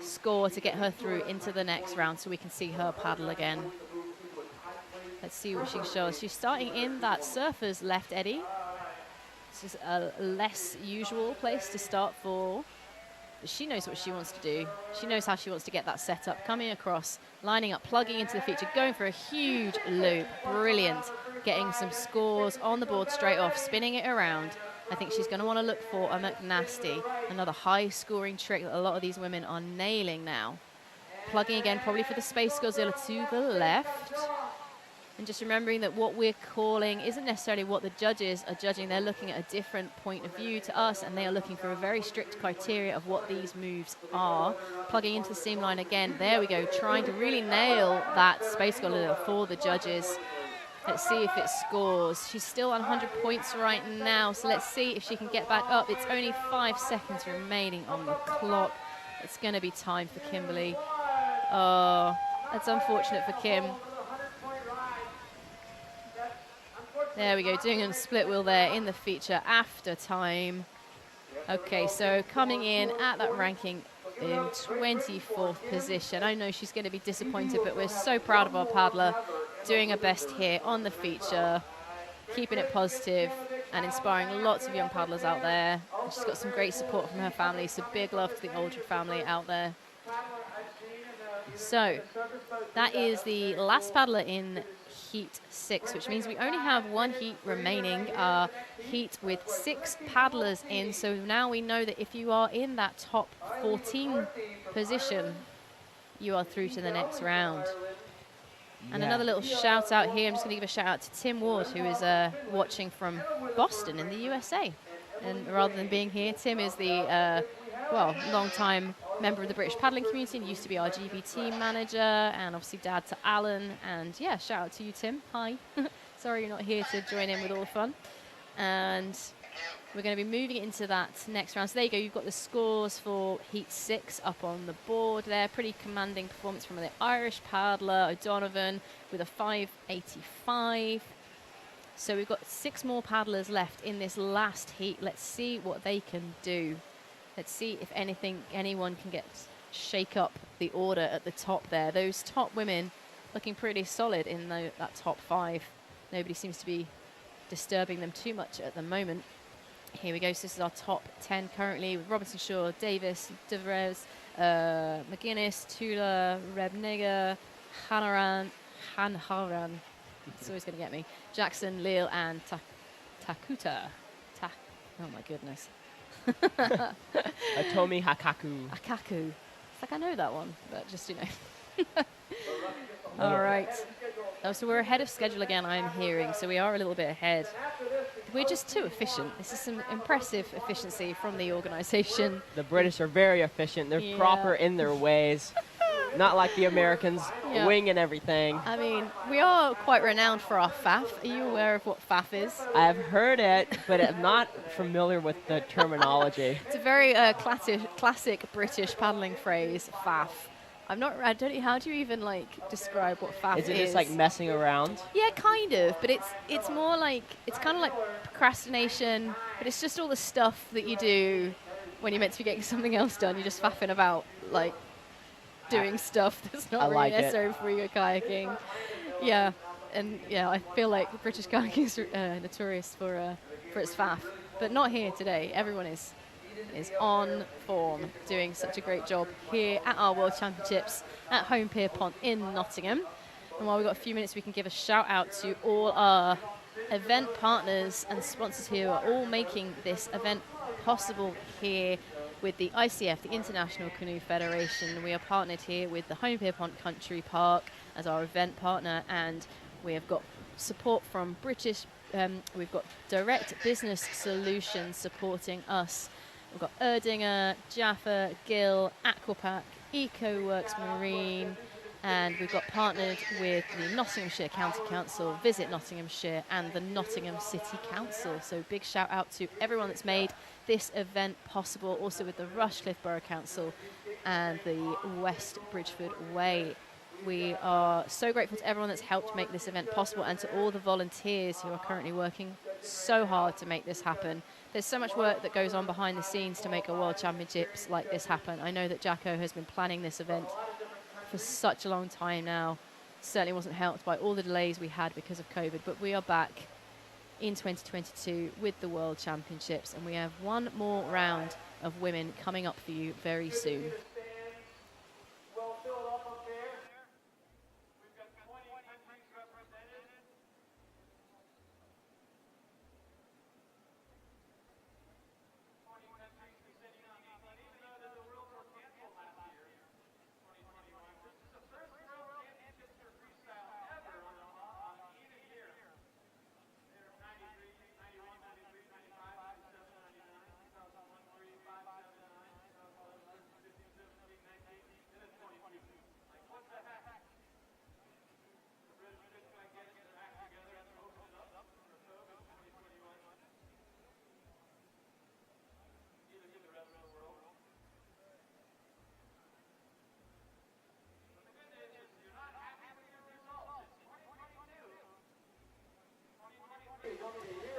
score to get her through into the next round so we can see her paddle again. Let's see what she shows. She's starting in that surfer's left eddy. This is a less usual place to start for. But she knows what she wants to do. She knows how she wants to get that set up. Coming across, lining up, plugging into the feature, going for a huge loop. Brilliant. Getting some scores on the board straight off, spinning it around. I think she's going to want to look for a McNasty, another high-scoring trick that a lot of these women are nailing now. Plugging again, probably for the Space Godzilla to the left. And just remembering that what we're calling isn't necessarily what the judges are judging. They're looking at a different point of view to us, and they are looking for a very strict criteria of what these moves are. Plugging into the seam line again. There we go, trying to really nail that Space Godzilla for the judges. Let's see if it scores. She's still on 100 points right now, so let's see if she can get back up. It's only 5 seconds remaining on the clock. It's going to be time for Kimberly. Oh, that's unfortunate for Kim. There we go, doing a split wheel there in the feature after time. Okay, so coming in at that ranking in 24th position. I know she's going to be disappointed, but we're so proud of our paddler doing her best here on the feature, keeping it positive and inspiring lots of young paddlers out there. And she's got some great support from her family, so big love to the Aldridge family out there. So that is the last paddler in Heat 6, which means we only have one heat remaining, heat with 6 paddlers in. So now we know that if you are in that top 14 position, you are through to the next round. And another little shout out here, I'm just going to give a shout out to Tim Ward, who is watching from Boston in the USA. And rather than being here, Tim is the, long-time member of the British paddling community and used to be our GBT manager, and obviously dad to Alan. And yeah, shout out to you, Tim. Hi. Sorry you're not here to join in with all the fun. And we're going to be moving into that next round. So there you go, you've got the scores for Heat 6 up on the board there. Pretty commanding performance from the Irish paddler, O'Donovan, with a 5.85. So we've got 6 more paddlers left in this last heat. Let's see what they can do. Let's see if anyone can shake up the order at the top there. Those top women looking pretty solid in that top 5. Nobody seems to be disturbing them too much at the moment. Here we go. So this is our top 10 currently with Robinson Shaw, Davis, DeVries, McGinnis, Tula, Rebnega, Hanharan. It's always going to get me. Jackson, Leal, and Takuta. Oh my goodness. Atomi Hakaku. Akaku. It's like I know that one, but just, All right. Oh, so we're ahead of schedule again, I'm hearing. So we are a little bit ahead. We're just too efficient. This is some impressive efficiency from the organisation. The British are very efficient. They're proper in their ways. Not like the Americans winging everything. I mean, we are quite renowned for our faff. Are you aware of what faff is? I've heard it, but I'm not familiar with the terminology. It's a very classic British paddling phrase, faff. I don't know, how do you even describe what faff is? Is it just like messing around? Yeah, kind of, but it's more like, it's kind of like procrastination, but it's just all the stuff that you do when you're meant to be getting something else done. You're just faffing about, doing stuff that's not really necessary before you go kayaking. Yeah, and I feel like British kayaking is notorious for its faff, but not here today. Everyone is on form, doing such a great job here at our World Championships at Home Pierpont in Nottingham. And while we've got a few minutes, we can give a shout out to all our event partners and sponsors here who are all making this event possible here with the ICF, the International Canoe Federation. We are partnered here with the Home Pierpont Country Park as our event partner, and we have got support from British, we've got Direct Business Solutions supporting us. We've got Erdinger, Jaffa, Gill, Aquapack, EcoWorks Marine, and we've got partnered with the Nottinghamshire County Council, Visit Nottinghamshire, and the Nottingham City Council. So big shout out to everyone that's made this event possible, also with the Rushcliffe Borough Council and the West Bridgeford Way. We are so grateful to everyone that's helped make this event possible and to all the volunteers who are currently working so hard to make this happen. There's so much work that goes on behind the scenes to make a World Championships like this happen. I know that Jacko has been planning this event for such a long time now. Certainly wasn't helped by all the delays we had because of COVID, but we are back in 2022 with the World Championships, and we have one more round of women coming up for you very soon.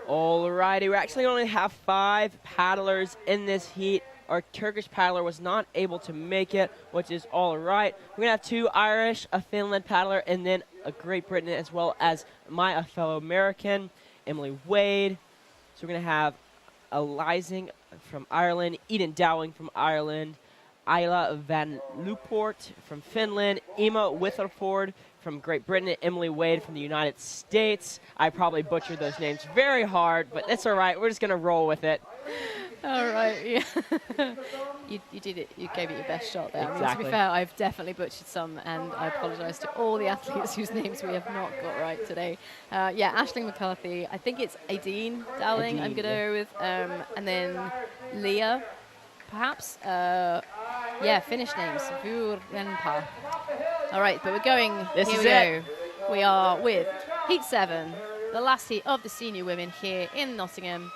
Alrighty, we actually only have 5 paddlers in this heat. Our Turkish paddler was not able to make it, which is all right. We're going to have 2 Irish, a Finland paddler, and then a Great Britain, as well as my fellow American, Emily Wade. So we're going to have Elizing from Ireland, Eden Dowling from Ireland, Ayla van Luport from Finland, Emma Witherford from Great Britain, and Emily Wade from the United States. I probably butchered those names very hard, but it's all right. We're just going to roll with it. All right, yeah. you did it. You gave it your best shot there. Exactly. I mean, to be fair, I've definitely butchered some, and I apologise to all the athletes whose names we have not got right today. Yeah, Aisling McCarthy. I think it's Aideen Dowling I'm going to go with. And then Leah, perhaps. Yeah, Finnish names. Vuorenpa. All right, but we're going. This here is we it. go. We are with Heat 7, the last heat of the senior women here in Nottingham,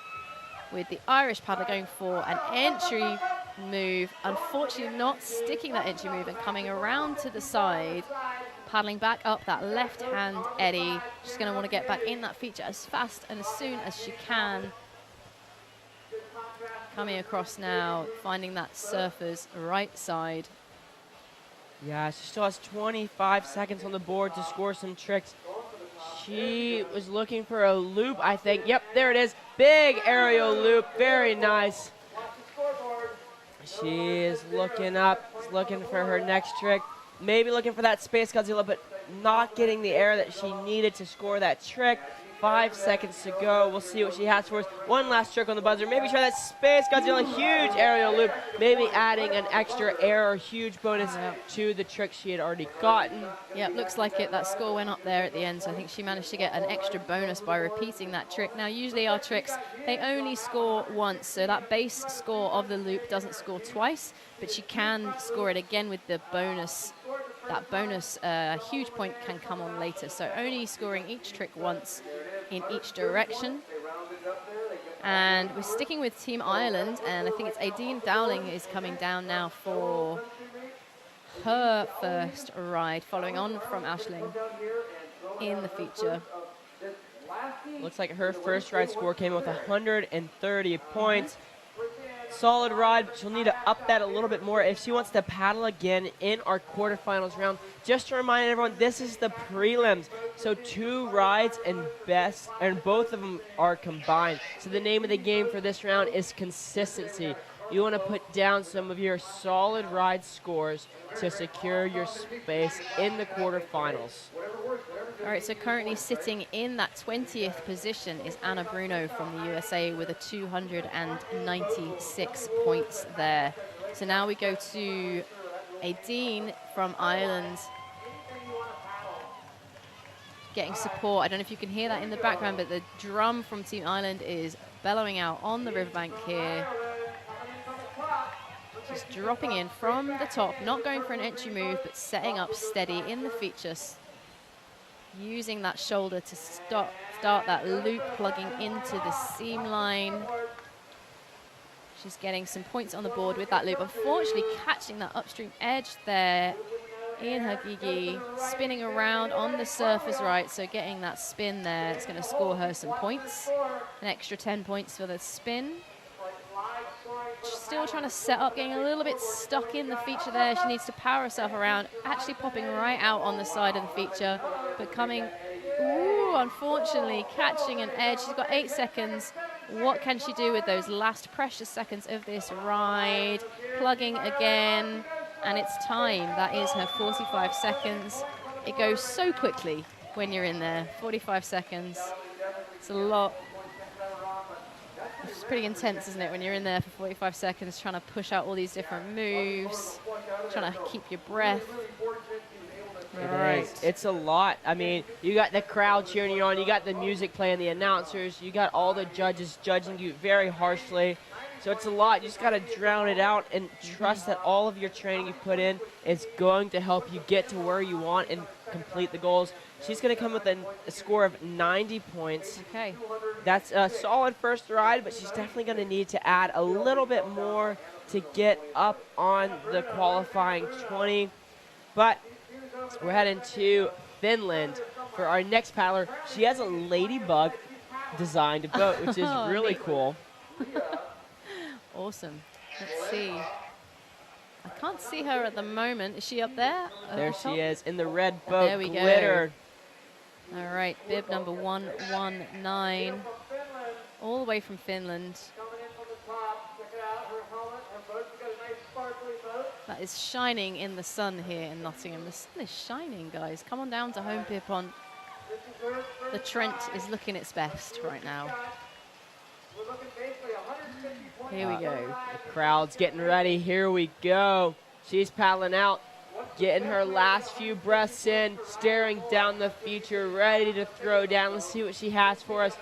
with the Irish paddler going for an entry move. Unfortunately, not sticking that entry move and coming around to the side, paddling back up that left-hand eddy. She's going to want to get back in that feature as fast and as soon as she can. Coming across now, finding that surfer's right side. Yeah, she still has 25 seconds on the board to score some tricks. She was looking for a loop, I think. Yep, there it is. Big aerial loop. Very nice. She is looking up, looking for her next trick. Maybe looking for that Space Godzilla, but not getting the air that she needed to score that trick. 5 seconds to go. We'll see what she has for us. One last trick on the buzzer. Maybe try that Space Godzilla huge aerial loop. Maybe adding an extra air or huge bonus to the trick she had already gotten. Yeah, it looks like it. That score went up there at the end, so I think she managed to get an extra bonus by repeating that trick. Now, usually our tricks, they only score once, so that base score of the loop doesn't score twice, but she can score it again with the bonus. That bonus huge point can come on later, so only scoring each trick once in each direction. And we're sticking with Team Ireland, and I think it's Aideen Dowling is coming down now for her first ride, following on from Aisling in the feature. Looks like her first ride score came with 130 points. Solid ride, but she'll need to up that a little bit more if she wants to paddle again in our quarterfinals round. Just to remind everyone, this is the prelims, so 2 rides and both of them are combined. So the name of the game for this round is consistency. You want to put down some of your solid ride scores to secure your space in the quarterfinals. All right, so currently sitting in that 20th position is Anna Bruno from the USA with a 296 points there. So now we go to Aideen from Ireland, getting support. I don't know if you can hear that in the background, but the drum from Team Ireland is bellowing out on the riverbank here. She's dropping in from the top, not going for an entry move, but setting up steady in the features, using that shoulder to start that loop, plugging into the seam line. She's getting some points on the board with that loop. Unfortunately, catching that upstream edge there in her gigi, spinning around on the surface right, so getting that spin there, it's going to score her some points. An extra 10 points for the spin. She's still trying to set up, getting a little bit stuck in the feature there. She needs to power herself around, actually popping right out on the side of the feature, but coming, ooh, unfortunately, catching an edge. She's got 8 seconds. What can she do with those last precious seconds of this ride? Plugging again, and it's time. That is her 45 seconds. It goes so quickly when you're in there. 45 seconds. It's a lot. It's pretty intense, isn't it, when you're in there for 45 seconds trying to push out all these different moves, trying to keep your breath. It's a lot. I mean, you got the crowd cheering you on, you got the music playing, the announcers, you got all the judges judging you very harshly. So it's a lot. You just got to drown it out and trust that all of your training you put in is going to help you get to where you want and complete the goals. She's going to come with a score of 90 points. Okay. That's a solid first ride, but she's definitely going to need to add a little bit more to get up on the qualifying 20. But we're heading to Finland for our next paddler. She has a ladybug designed boat, which is really cool. Awesome. Let's see. I can't see her at the moment. Is she up there? There she is in the red boat. There we Glitter. Go. All right, bib number 119, all the way from Finland. That is shining in the sun here in Nottingham. The sun is shining, guys. Come on down to Home Pierpont. The Trent is looking its best right now. Here we go. The crowd's getting ready. Here we go. She's paddling out, getting her last few breaths in, staring down the feature, ready to throw down. Let's see what she has for us.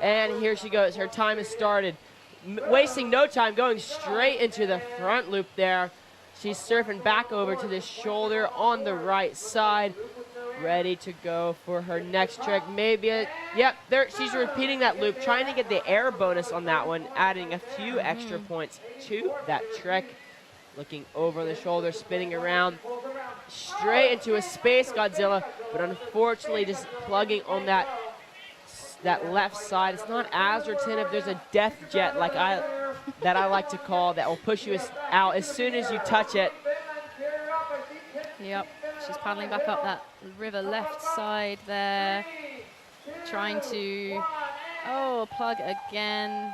And here she goes. Her time has started. Wasting no time, going straight into the front loop there. She's surfing back over to the shoulder on the right side, ready to go for her next trick. Maybe yep, there she's repeating that loop, trying to get the air bonus on that one, adding a few extra points to that trick. Looking over the shoulder, spinning around, straight into a Space Godzilla, but unfortunately just plugging on that left side. It's not as retentive. There's a death jet that I like to call that will push you out as soon as you touch it. Yep, she's paddling back up that river left side there, trying to, plug again.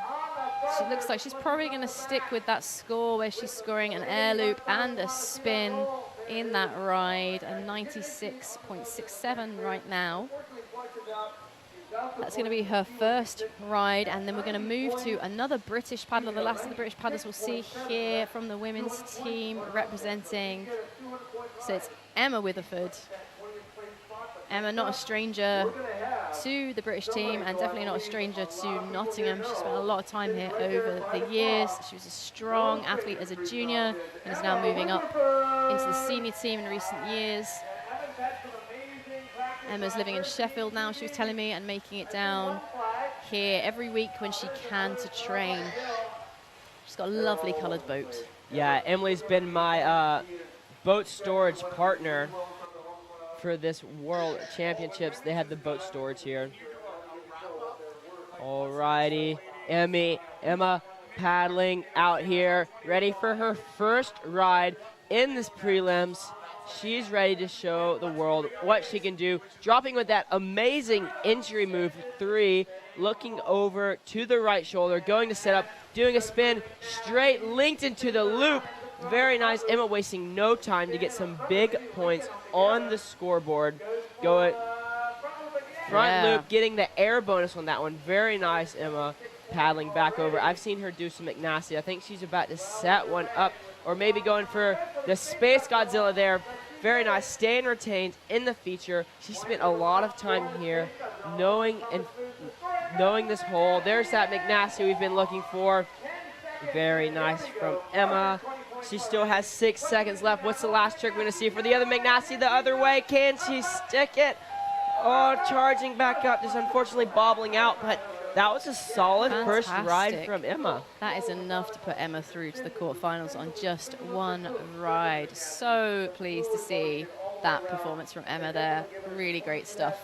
She looks like she's probably going to stick with that score where she's scoring an air loop and a spin in that ride, a 96.67 right now. That's going to be her first ride, and then we're going to move to another British paddler. The last of the British paddlers we'll see here from the women's team representing, so it's Emma Witherford. Emma, not a stranger to the British team and definitely not a stranger to Nottingham. She spent a lot of time here over the years. She was a strong athlete as a junior and is now moving up into the senior team in recent years. Emma's living in Sheffield now, she was telling me, and making it down here every week when she can to train. She's got a lovely coloured boat. Yeah, Emily's been my boat storage partner for this World Championships. They had the boat storage here. Alrighty, Emma paddling out here, ready for her first ride in this prelims. She's ready to show the world what she can do. Dropping with that amazing entry move 3, looking over to the right shoulder, going to set up, doing a spin, straight linked into the loop. Very nice. Emma wasting no time to get some big points on the scoreboard. Going front loop, getting the air bonus on that one. Very nice, Emma, paddling back over. I've seen her do some McNasty. I think she's about to set one up, or maybe going for the Space Godzilla there. Very nice, staying retained in the feature. She spent a lot of time here knowing this hole. There's that McNasty we've been looking for. Very nice from Emma. She still has 6 seconds left. What's the last trick we're gonna see for the other McNasty the other way? Can she stick it? Oh, charging back up, just unfortunately bobbling out, but That was a solid first ride Fantastic. from Emma. That is enough to put Emma through to the quarterfinals on just one ride. So pleased to see that performance from Emma there. Really great stuff.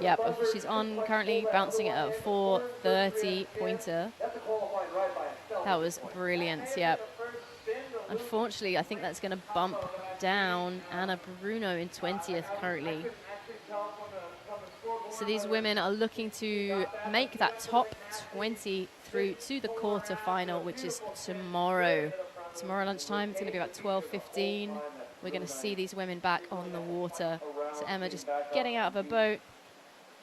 Yep, she's on currently bouncing at a 4:30 pointer. That was brilliant, yep. Unfortunately, I think that's going to bump down Anna Bruno in 20th currently. So these women are looking to make that top 20 through to the quarterfinal, which is tomorrow. Tomorrow lunchtime, it's going to be about 12:15. We're going to see these women back on the water. So Emma just getting out of her boat,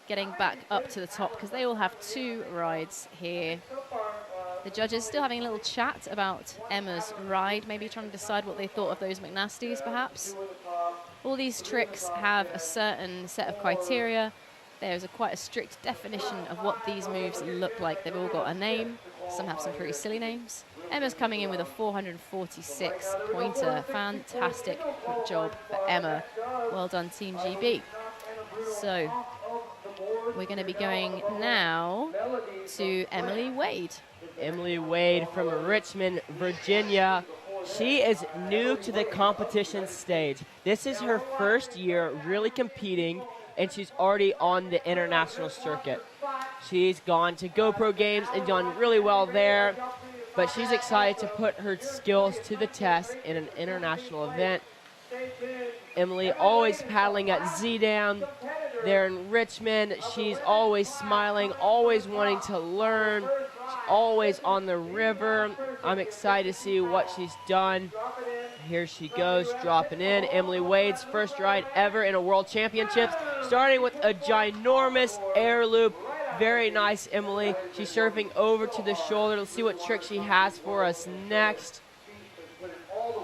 getting back up to the top, because they all have 2 rides here. The judges still having a little chat about Emma's ride, maybe trying to decide what they thought of those McNasties, perhaps. All these tricks have a certain set of criteria. There's quite a strict definition of what these moves look like. They've all got a name. Some have some pretty silly names. Emma's coming in with a 446 pointer. Fantastic job for Emma. Well done, Team GB. So we're going to be going now to Emily Wade. Emily Wade from Richmond, Virginia. She is new to the competition stage. This is her first year really competing, and she's already on the international circuit. She's gone to GoPro Games and done really well there, but she's excited to put her skills to the test in an international event. Emily always paddling at Z-Dam there in Richmond. She's always smiling, always wanting to learn. She's always on the river. I'm excited to see what she's done. Here she goes, dropping in. Emily Wade's first ride ever in a World Championships, starting with a ginormous air loop. Very nice, Emily. She's surfing over to the shoulder. Let's see what trick she has for us next.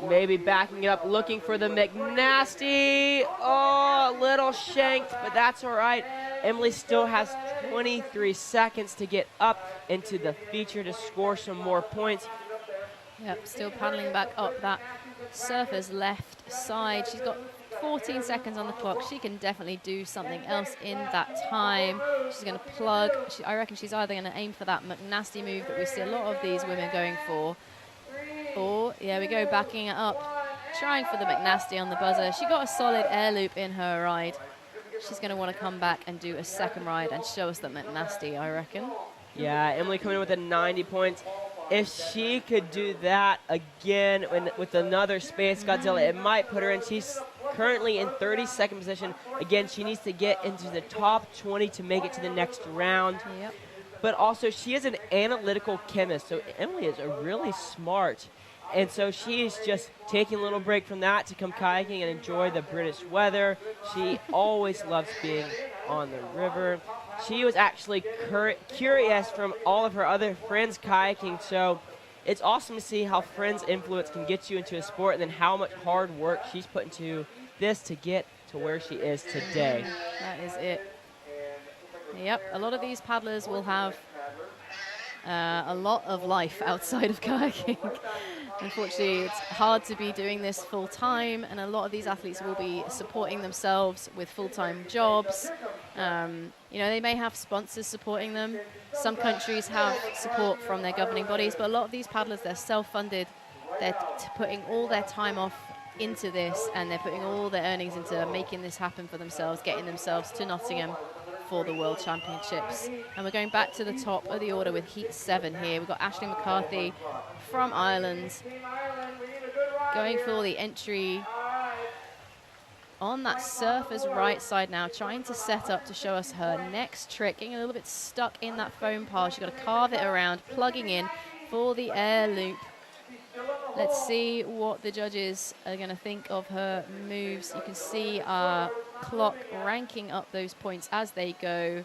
Maybe backing it up, looking for the McNasty. Oh, a little shanked, but that's all right. Emily still has 23 seconds to get up into the feature to score some more points. Yep, still paddling back up that surfer's left side. She's got 14 seconds on the clock. She can definitely do something else in that time. She's going to plug. I reckon she's either going to aim for that McNasty move that we see a lot of these women going for. Or, yeah, we go backing it up, trying for the McNasty on the buzzer. She got a solid air loop in her ride. She's going to want to come back and do a second ride and show us the McNasty, I reckon. Yeah, Emily coming in with a 90 points. If she could do that again with another Space Godzilla, it might put her in. She's currently in 32nd position. Again, she needs to get into the top 20 to make it to the next round. Yep. But also, she is an analytical chemist, so Emily is really smart. And so she's just taking a little break from that to come kayaking and enjoy the British weather. She always loves being on the river. She was actually curious from all of her other friends kayaking, so it's awesome to see how friends' influence can get you into a sport and then how much hard work she's put into this to get to where she is today. That is it. Yep, a lot of these paddlers will have a lot of life outside of kayaking. Unfortunately, it's hard to be doing this full time, and a lot of these athletes will be supporting themselves with full-time jobs. You know, they may have sponsors supporting them. Some countries have support from their governing bodies, but a lot of these paddlers, they're self-funded. They're putting all their time off into this, and they're putting all their earnings into making this happen for themselves, getting themselves to Nottingham for the World Championships. And we're going back to the top of the order with Heat 7 here. We've got Ashley McCarthy from Ireland going for the entry on that surfer's right side now, trying to set up to show us her next trick, getting a little bit stuck in that foam pile. She's got to carve it around, plugging in for the air loop. Let's see what the judges are going to think of her moves. You can see our clock ranking up those points as they go.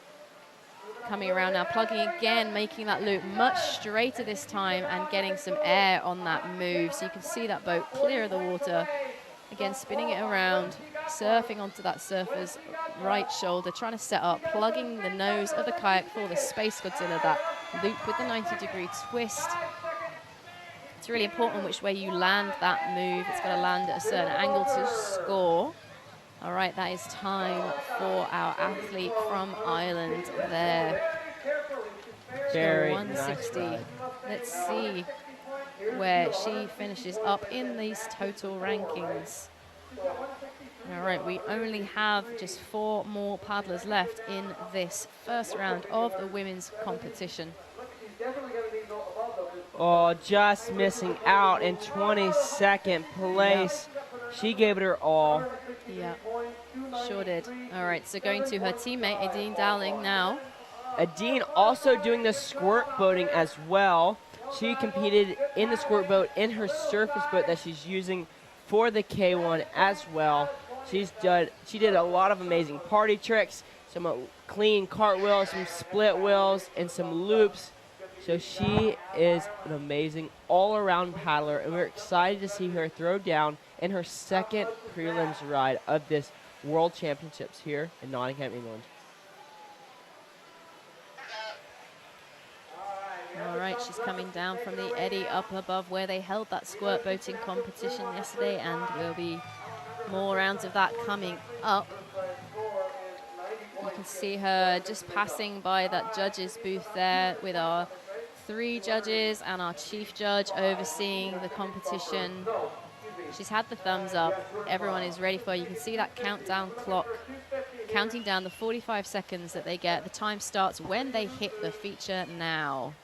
Coming around now, plugging again, making that loop much straighter this time and getting some air on that move. So you can see that boat clear of the water. Again, spinning it around, surfing onto that surfer's right shoulder, trying to set up, plugging the nose of the kayak for the Space Godzilla, that loop with the 90-degree twist. It's really important which way you land that move. It's got to land at a certain angle to score. All right, that is time for our athlete from Ireland there. Very 160. nice. Let's see where she finishes up in these total rankings. All right, we only have just 4 more paddlers left in this first round of the women's competition. Oh, just missing out in 22nd place. Yep. She gave it her all. Yeah, sure did. All right, so going to her teammate, Adine Dowling now. Adine also doing the squirt boating as well. She competed in the squirt boat in her surface boat that she's using for the K1 as well. She did a lot of amazing party tricks, some clean cartwheels, some split wheels, and some loops. So she is an amazing all-around paddler, and we're excited to see her throw down in her second prelims ride of this World Championships here in Nottingham, England. All right, she's coming down from the eddy up above where they held that squirt boating competition yesterday, and there'll be more rounds of that coming up. You can see her just passing by that judges booth there with our 3 judges and our chief judge overseeing the competition. She's had the thumbs up. Everyone is ready for her. You can see that countdown clock counting down the 45 seconds that they get. The time starts when they hit the feature now.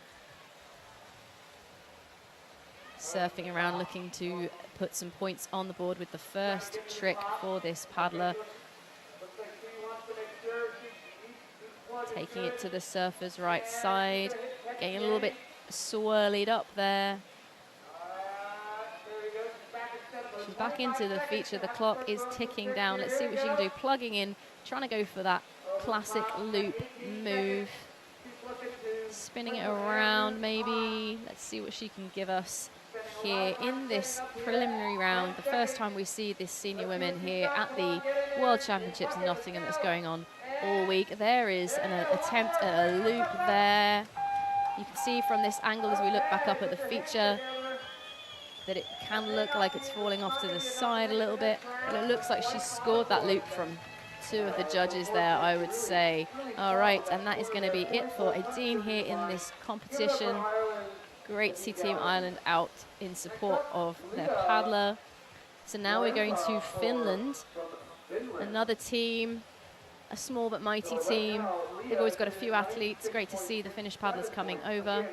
Surfing around, looking to put some points on the board with the first trick for this paddler. Taking it to the surfer's right side, getting a little bit swirlied up there. She's back into the feature. The clock is ticking down. Let's see what she can do. Plugging in, trying to go for that classic loop move. Spinning it around maybe. Let's see what she can give us here in this preliminary round. The first time we see this senior women here at the World Championships in Nottingham that's going on all week. There is an attempt at a loop there. You can see from this angle as we look back up at the feature that it can look like it's falling off to the side a little bit, but it looks like she scored that loop from 2 of the judges there, I would say. All right, and that is going to be it for Adine here in this competition. Great to see Team Ireland out in support of their paddler. So now we're going to Finland, another team, a small but mighty team. They've always got a few athletes. Great to see the Finnish paddlers coming over.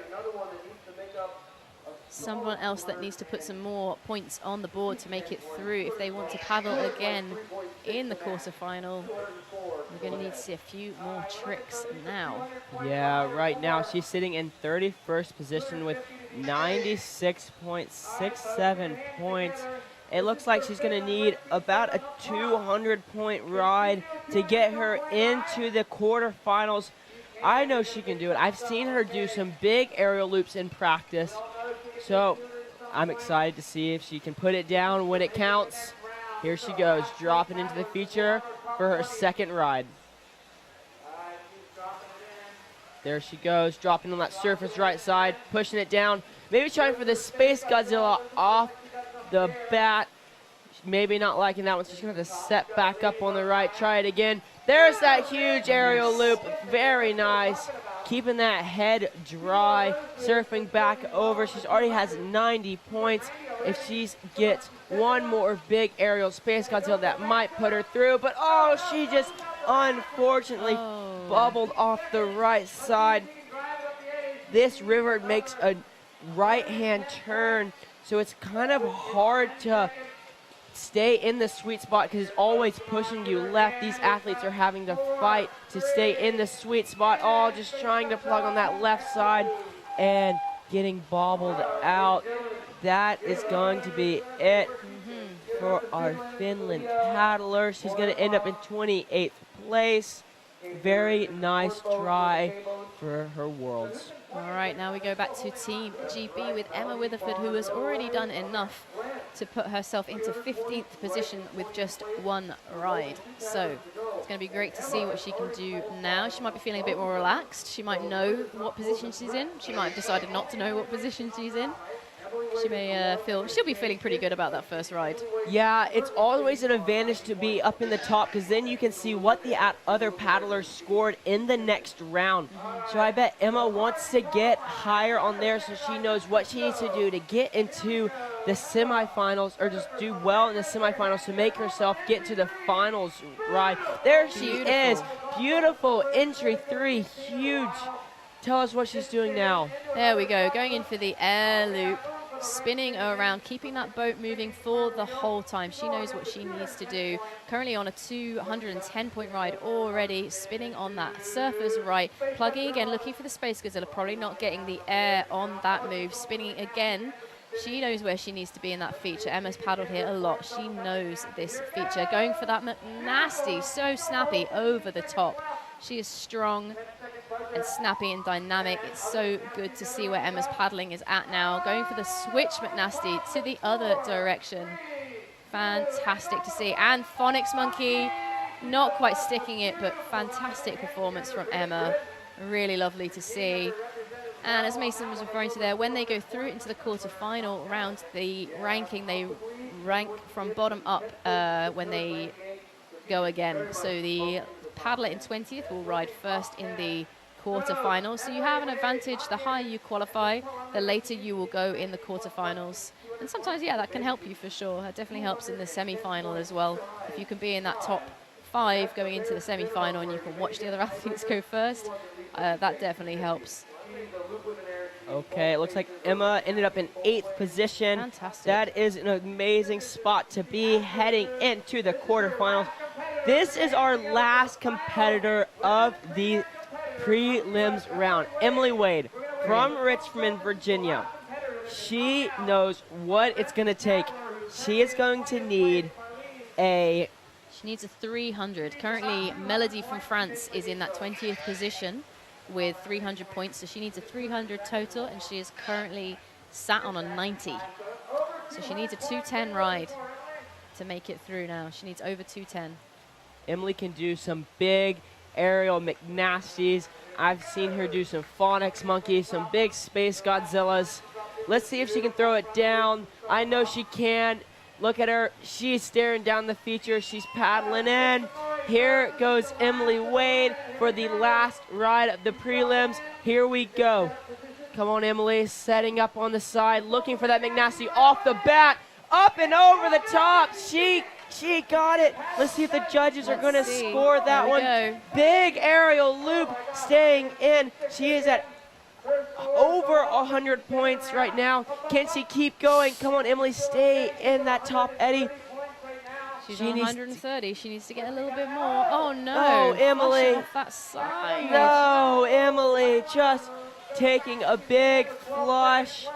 Someone else that needs to put some more points on the board to make it through if they want to paddle again in the quarterfinal. We're going to need to see a few more tricks now. Yeah, right now she's sitting in 31st position with 96.67 points. It looks like she's going to need about a 200-point ride to get her into the quarterfinals. I know she can do it. I've seen her do some big aerial loops in practice. So I'm excited to see if she can put it down when it counts. Here she goes, dropping into the feature for her second ride. There she goes, dropping on that surface right side, pushing it down. Maybe trying for the Space Godzilla off the bat. Maybe not liking that one, so she's going to have to set back up on the right. Try it again. There's that huge aerial loop. Very nice. Keeping that head dry, surfing back over. She already has 90 points. If she gets one more big aerial Space Godzilla, that might put her through. But, oh, she just unfortunately bubbled off the right side. This river makes a right-hand turn, so it's kind of hard to stay in the sweet spot because it's always pushing you left. These athletes are having to fight to stay in the sweet spot, all just trying to plug on that left side and getting bobbled out. That is going to be it for our Finland paddler. She's going to end up in 28th place. Very nice try for her worlds. All right, now we go back to Team GB with Emma Witherford, who has already done enough to put herself into 15th position with just one ride. So it's going to be great to see what she can do now. She might be feeling a bit more relaxed. She might know what position she's in. She might have decided not to know what position she's in. she'll be feeling pretty good about that first ride. Yeah, it's always an advantage to be up in the top because then you can see what the other paddlers scored in the next round. So I bet Emma wants to get higher on there so she knows what she needs to do to get into the semifinals or just do well in the semifinals to make herself get to the finals ride. There she is. Beautiful entry 3, huge. Tell us what she's doing now. There we go, going in for the air loop, spinning around, keeping that boat moving for the whole time. She knows what she needs to do. Currently on a 210-point ride already, spinning on that surfer's right, plugging again, looking for the Space Gazella, probably not getting the air on that move, spinning again. She knows where she needs to be in that feature. Emma's paddled here a lot. She knows this feature. Going for that nasty, so snappy over the top. She is strong and snappy and dynamic. It's so good to see where Emma's paddling is at now. Going for the switch McNasty to the other direction. Fantastic to see. And Phonics Monkey, not quite sticking it, but fantastic performance from Emma. Really lovely to see. And as Mason was referring to there, when they go through into the quarterfinal round, the ranking, they rank from bottom up when they go again. So the paddler in 20th will ride first in the quarterfinals. So you have an advantage. The higher you qualify, the later you will go in the quarterfinals. And sometimes, yeah, that can help you for sure. That definitely helps in the semi-final as well. If you can be in that top 5 going into the semi-final and you can watch the other athletes go first, that definitely helps. Okay, it looks like Emma ended up in 8th position. Fantastic. That is an amazing spot to be heading into the quarterfinals. This is our last competitor of the prelims round, Emily Wade from Richmond, Virginia. She knows what it's going to take. She is going to need She needs a 300. Currently, Melody from France is in that 20th position with 300 points, so she needs a 300 total, and she is currently sat on a 90. So she needs a 210 ride to make it through now. She needs over 210. Emily can do some big aerial McNasties. I've seen her do some Phonics Monkeys, some big Space Godzillas. Let's see if she can throw it down. I know she can. Look at her. She's staring down the feature. She's paddling in. Here goes Emily Wade for the last ride of the prelims. Here we go. Come on, Emily. Setting up on the side, looking for that McNasty off the bat. Up and over the top. She got it. Let's see if the judges are going to score that one. Go. Big aerial loop staying in. She is at over 100 points right now. Can she keep going? Come on, Emily, stay in that top eddy. She's on 130. She needs to get a little bit more. Oh, no. Oh, Emily. Off that side. No, Emily just taking a big flush.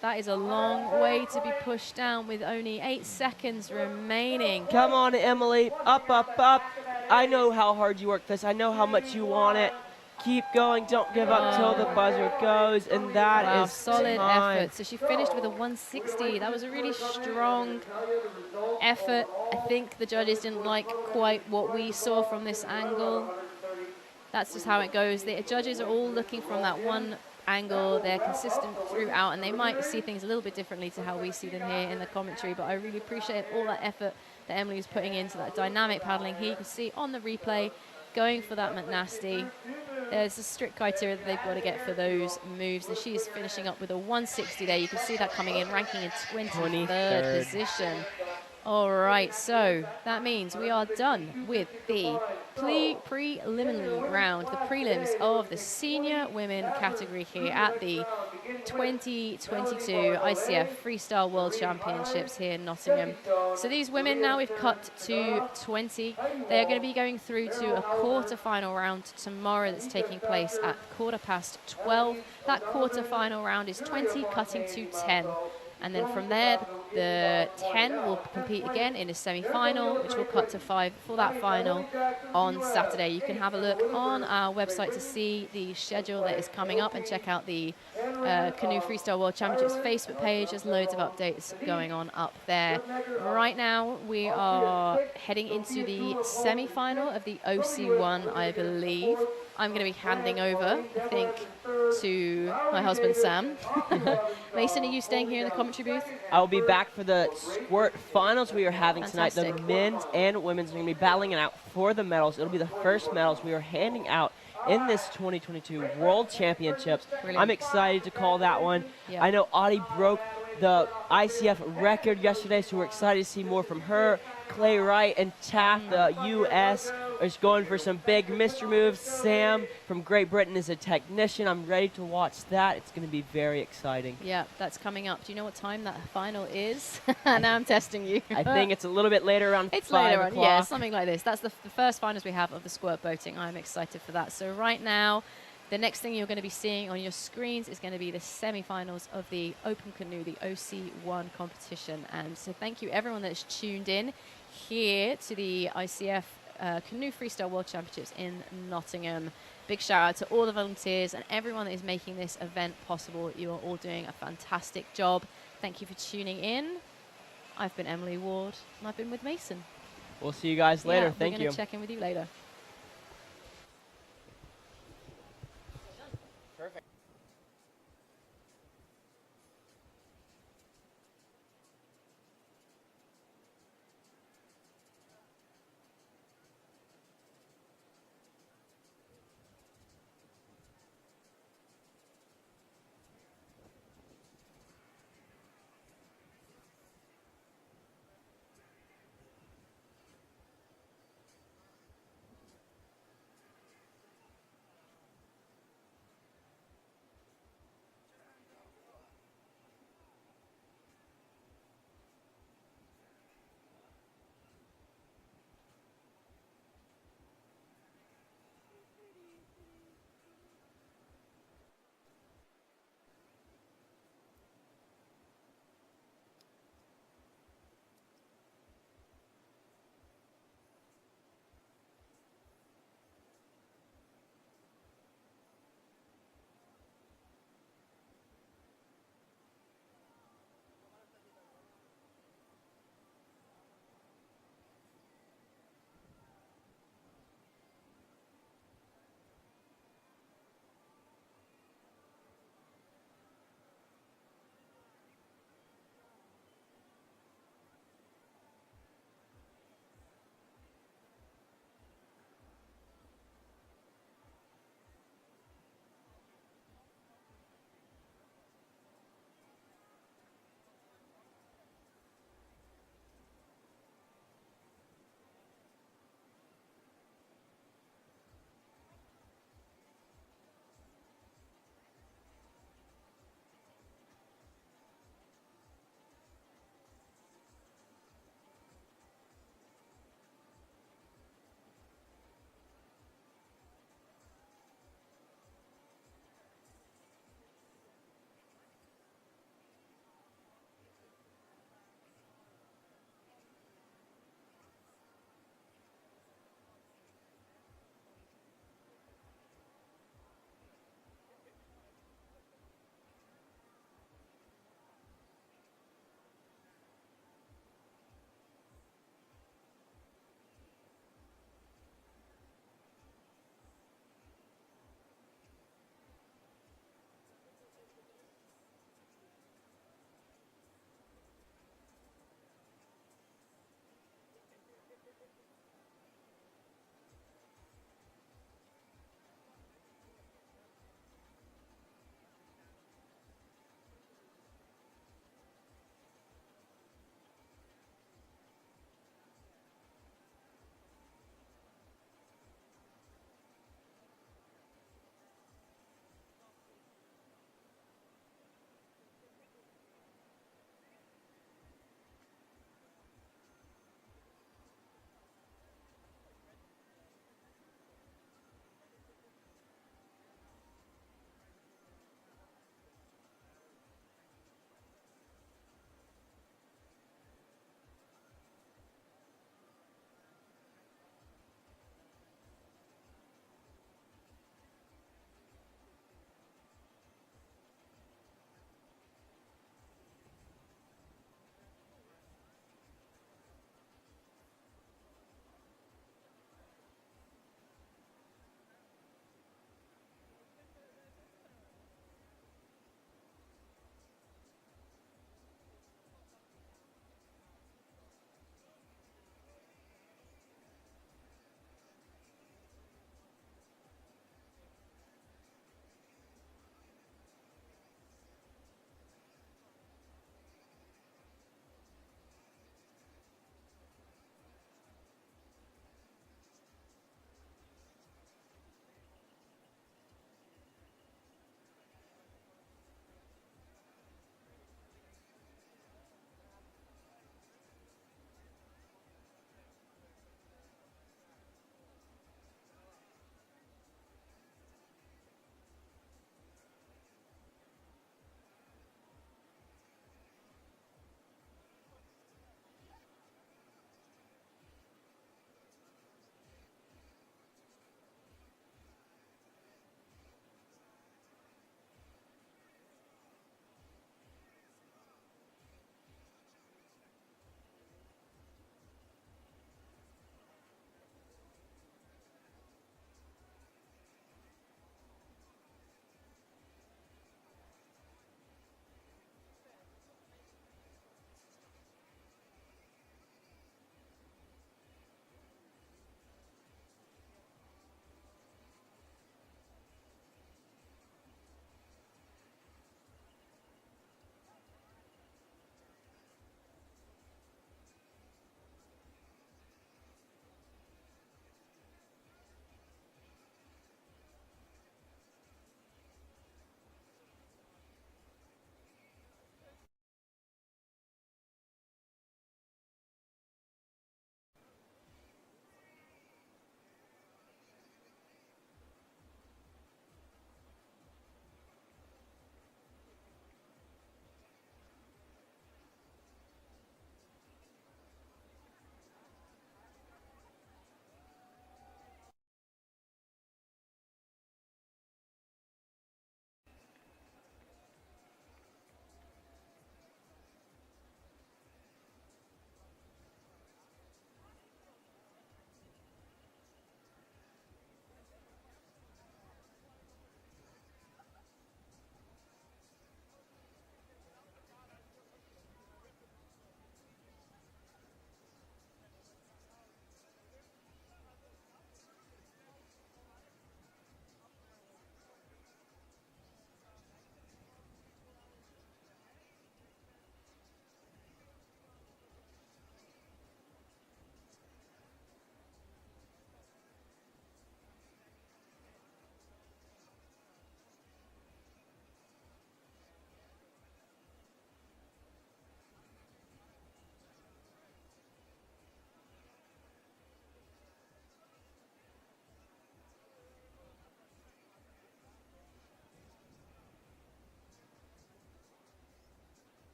That is a long way to be pushed down with only 8 seconds remaining. Come on, Emily. Up, up, up. I know how hard you work this. I know how much you want it. Keep going. Don't give up till the buzzer goes. And that is solid time. effort. So she finished with a 160. That was a really strong effort. I think the judges didn't like quite what we saw from this angle. That's just how it goes. The judges are all looking from that one angle. They're consistent throughout, and they might see things a little bit differently to how we see them here in the commentary, but I really appreciate all that effort that Emily's putting into that dynamic paddling here. You can see on the replay, going for that McNasty. There's a strict criteria that they've got to get for those moves, and she is finishing up with a 160 there. You can see that coming in, ranking in 23rd position. All right, so that means we are done with the preliminary round, the prelims of the senior women category here at the 2022 ICF Freestyle World Championships here in Nottingham. So these women now we've cut to 20. They're going to be going through to a quarter-final round tomorrow that's taking place at 12:15. That quarter-final round is 20 cutting to 10. And then from there, the 10 will compete again in a semi-final, which will cut to 5 for that final on Saturday. You can have a look on our website to see the schedule that is coming up and check out the Canoe Freestyle World Championships Facebook page. There's loads of updates going on up there. Right now, we are heading into the semi-final of the OC1, I believe. I'm going to be handing over, I think, to my husband, Sam. Mason, are you staying here in the commentary booth? I will be back for the squirt finals we are having tonight. The Fantastic. men's and women's are going to be battling it out for the medals. It'll be the first medals we are handing out in this 2022 World Championships. Brilliant. I'm excited to call that one. Yep. I know Audie broke the ICF record yesterday, so we're excited to see more from her. Clay Wright and Taft, the U.S., is going for some big Mr. moves. Sam from Great Britain is a technician. I'm ready to watch that. It's going to be very exciting. Yeah, that's coming up. Do you know what time that final is? Now I'm testing you. I think it's a little bit later, around 5 It's later on, o'clock. yeah, something like this. That's the first finals we have of the squirt boating. I'm excited for that. So right now, the next thing you're going to be seeing on your screens is going to be the semi-finals of the Open Canoe, the OC1 competition. And so thank you everyone that's tuned in here to the ICF Canoe Freestyle World Championships in Nottingham. Big shout out to all the volunteers and everyone that is making this event possible. You are all doing a fantastic job. Thank you for tuning in. I've been Emily Ward and I've been with Mason. We'll see you guys later. Yeah, Thank we're you. going to check in with you later.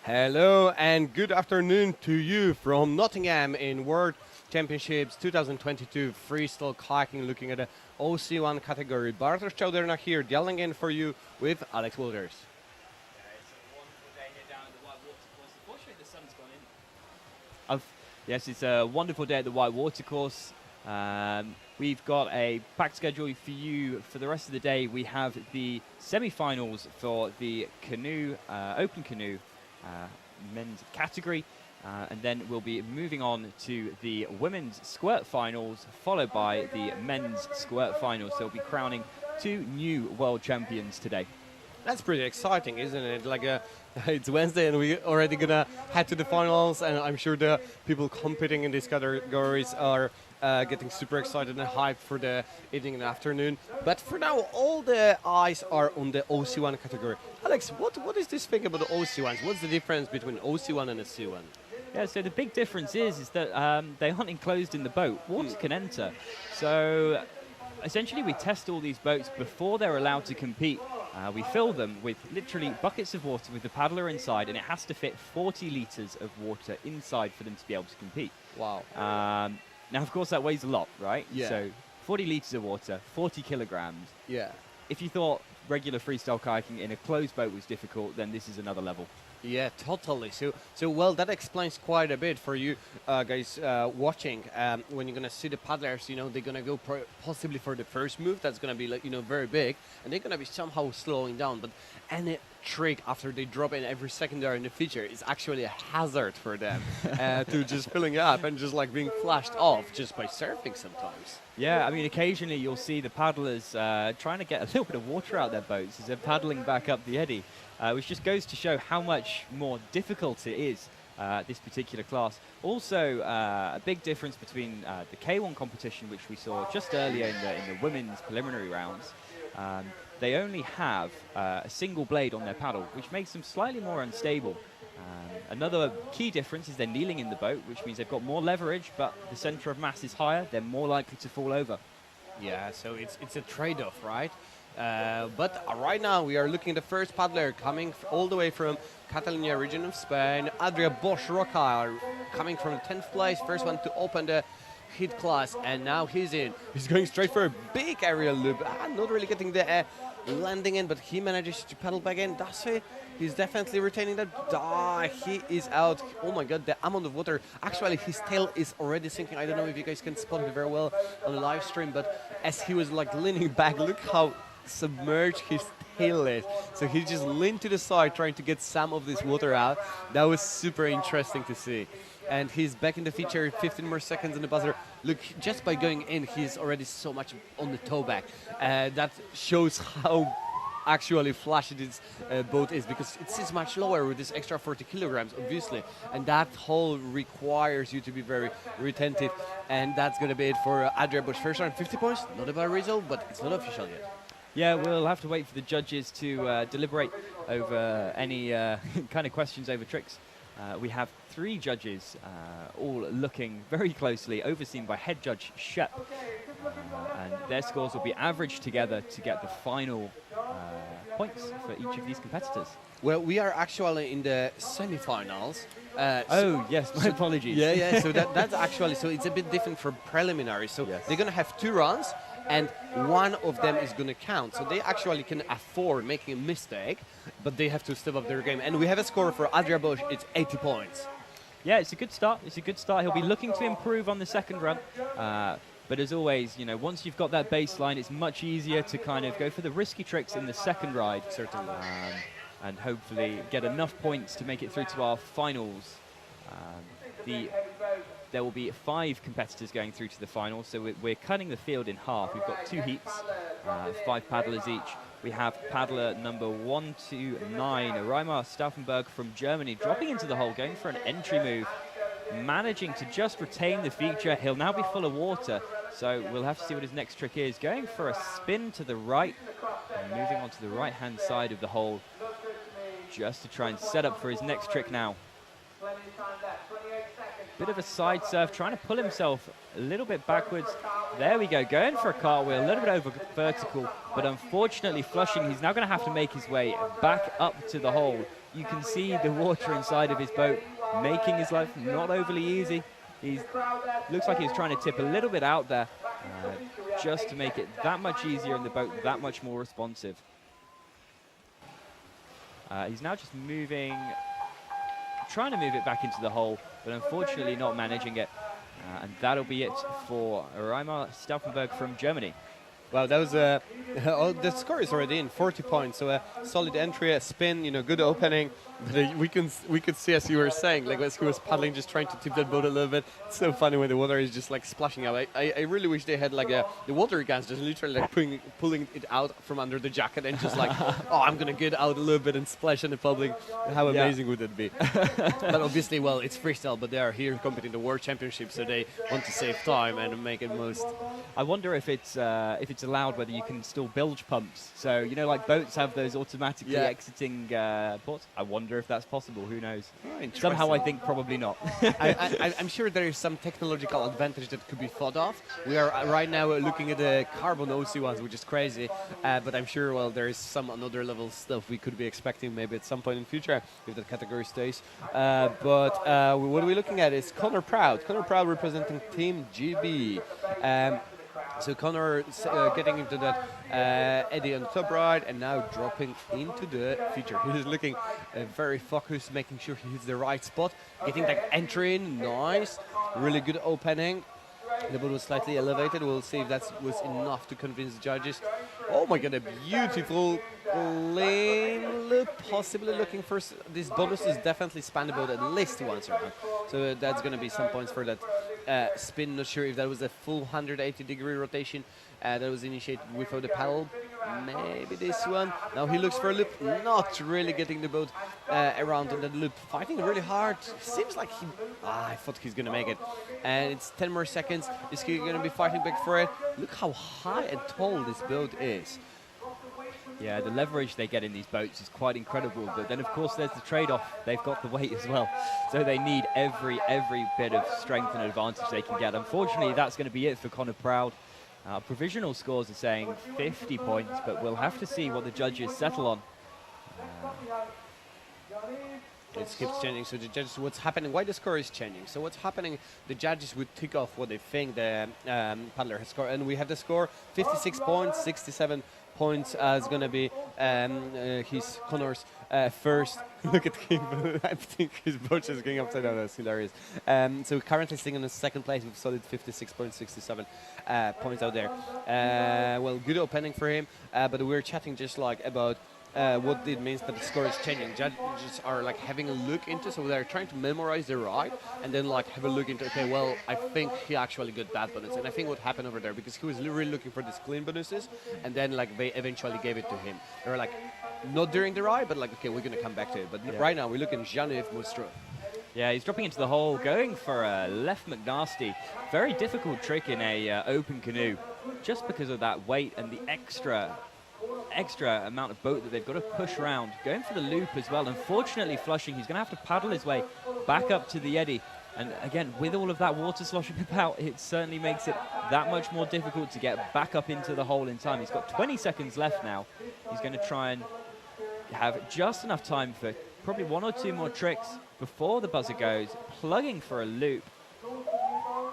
Hello and good afternoon to you from Nottingham in World Championships 2022 Freestyle Kayaking, looking at the OC1 category. Bartosz Czauderna here, dialing in for you with Alex Walters. Yes, it's a wonderful day at the White Water Course. We've got a packed schedule for you for the rest of the day. We have the semi-finals for the canoe, open canoe men's category, and then we'll be moving on to the women's squirt finals, followed by the men's squirt finals. So we'll be crowning 2 new world champions today. That's pretty exciting, isn't it? It's Wednesday and we're already gonna head to the finals, and I'm sure the people competing in these categories are getting super excited and hyped for the evening and afternoon. But for now, all the eyes are on the OC1 category. Alex, what is this thing about the OC1s? What's the difference between OC1 and a C1? Yeah, so the big difference is that they aren't enclosed in the boat. Water can enter. So essentially we test all these boats before they're allowed to compete. We fill them with literally buckets of water with the paddler inside, and it has to fit 40 litres of water inside for them to be able to compete. Wow. Now, of course, that weighs a lot, right? Yeah. So 40 litres of water, 40 kilograms. Yeah. If you thought regular freestyle kayaking in a closed boat was difficult, then this is another level. Yeah, totally. So well, that explains quite a bit for you guys watching. When you're gonna see the paddlers, they're gonna go possibly for the first move. That's gonna be very big, and they're gonna be somehow slowing down. But any trick after they drop in every second they're in the feature is actually a hazard for them to just filling up and just being flashed off just by surfing sometimes. Yeah, I mean, occasionally you'll see the paddlers trying to get a little bit of water out their boats as they're paddling back up the eddy, which just goes to show how much more difficult it is, this particular class. Also, a big difference between the K1 competition, which we saw just earlier in the women's preliminary rounds. They only have a single blade on their paddle, which makes them slightly more unstable. Another key difference is they're kneeling in the boat, which means they've got more leverage, but the center of mass is higher. They're more likely to fall over. Yeah, so it's a trade-off, right? But right now we are looking at the first paddler coming all the way from Catalonia region of Spain, Adria Bosch coming from the 10th place, first one to open the hit class, and now he's in. He's going straight for a big aerial loop. Not really getting the landing in, but he manages to paddle back in. Does he? He's definitely retaining that. He is out. Oh my god, the amount of water. Actually, his tail is already sinking. I don't know if you guys can spot it very well on the live stream, but as he was leaning back, look how submerged his tail is. So he just leaned to the side trying to get some of this water out. That was super interesting to see. And he's back in the feature, 15 more seconds on the buzzer. Look, just by going in, he's already so much on the toe back. That shows how actually flashy this boat is, because it sits much lower with this extra 40 kilograms, obviously. And that hole requires you to be very retentive. And that's going to be it for Adria Bosch. First round, 50 points. Not a bad result, but it's not official yet. Yeah, we'll have to wait for the judges to deliberate over any kind of questions over tricks. We have 3 judges all looking very closely, overseen by head judge Shep. And their scores will be averaged together to get the final points for each of these competitors. Well, we are actually in the semi-finals. Yes, my apologies. Yeah, so that's actually, so it's a bit different from preliminary. So yes, they're going to have 2 runs, and one of them is going to count. So they actually can afford making a mistake, but they have to step up their game. And we have a score for Adria Bosch. It's 80 points. Yeah, it's a good start. He'll be looking to improve on the second run. But as always, once you've got that baseline, it's much easier to kind of go for the risky tricks in the second ride. Certainly. And hopefully get enough points to make it through to our finals. There will be 5 competitors going through to the finals, so we're cutting the field in half. We've got 2 heats, 5 paddlers each. We have paddler number 129, Raimar Poffenberger from Germany, dropping into the hole, going for an entry move, managing to just retain the feature. He'll now be full of water, so we'll have to see what his next trick is. Going for a spin to the right, and moving on to the right-hand side of the hole, just to try and set up for his next trick now. Bit of a side surf, trying to pull himself a little bit backwards. There we go, going for a cartwheel, a little bit over vertical, but unfortunately flushing. He's now going to have to make his way back up to the hole you can see the water inside of his boat making his life not overly easy. Looks like he's trying to tip a little bit out there just to make it that much easier and the boat that much more responsive. He's now just trying to move it back into the hole, but unfortunately not managing it. And that'll be it for Raimar Stauffenberg from Germany. Well, that was the score is already in 40 points. So a solid entry, a spin, good opening. But we could see, as you were saying, like as he was paddling, just trying to tip that boat a little bit. It's so funny when the water is just like splashing out. I really wish they had like the water guns just literally like pulling it out from under the jacket and just like, oh, I'm gonna get out a little bit and splash in the public. How amazing would that be? But obviously, well, it's freestyle, but they are here competing in the World Championship, so they want to save time and make it most. I wonder if it's allowed, whether you can still bilge pumps. So like boats have those automatically exiting ports. I wonder if that's possible. Who knows? Oh, somehow I think probably not. I'm sure there is some technological advantage that could be thought of. We are right now looking at the carbon OC ones, which is crazy. But I'm sure, well, there is some another level stuff we could be expecting maybe at some point in future if that category stays. But what are we looking at is Connor Proud. Connor Proud representing Team GB. So Connor getting into that eddy on the top right and now dropping into the feature. He's looking very focused, making sure he hits the right spot, getting that entry in, nice, really good opening. The boat was slightly elevated. We'll see if that was enough to convince the judges. Oh my god, a beautiful lane loop, possibly looking for this bonus is definitely span the boat at least once around. So that's going to be some points for that spin. Not sure if that was a full 180-degree rotation that was initiated without the paddle. Maybe this one. Now he looks for a loop, not really getting the boat around in that loop. Fighting really hard. Seems like I thought he's going to make it. And it's 10 more seconds. Is he going to be fighting back for it? Look how high and tall this boat is. Yeah, the leverage they get in these boats is quite incredible. But then, of course, there's the trade-off. They've got the weight as well. So they need every bit of strength and advantage they can get. Unfortunately, that's going to be it for Connor Proud. Provisional scores are saying 50 points, but we'll have to see what the judges settle on. It keeps changing. So the judges, what's happening? Why the score is changing? So what's happening? The judges would tick off what they think the paddler has scored, and we have the score 56 points, 67 points is going to be Connor's first. Look at him. I think his boat is going upside down. That's hilarious. So currently sitting in the second place with solid 56.67 points out there. Well, good opening for him. But we're chatting just like about what it means that the score is changing. Judges are like having a look into, so they're trying to memorize the ride and then like have a look into, okay, well, I think he actually got that bonus. And I think what happened over there, because he was really looking for these clean bonuses, and then like they eventually gave it to him. They were like, not during the ride, but like, okay, we're going to come back to it. But right now we're looking at Yves Moustro. Yeah, he's dropping into the hole, going for a left McNasty. Very difficult trick in a open canoe, just because of that weight and the extra amount of boat that they've got to push around. Going for the loop as well. Unfortunately, flushing, he's going to have to paddle his way back up to the eddy. And again, with all of that water sloshing about, it certainly makes it that much more difficult to get back up into the hole in time. He's got 20 seconds left now. He's going to try and have just enough time for probably one or two more tricks before the buzzer goes, plugging for a loop.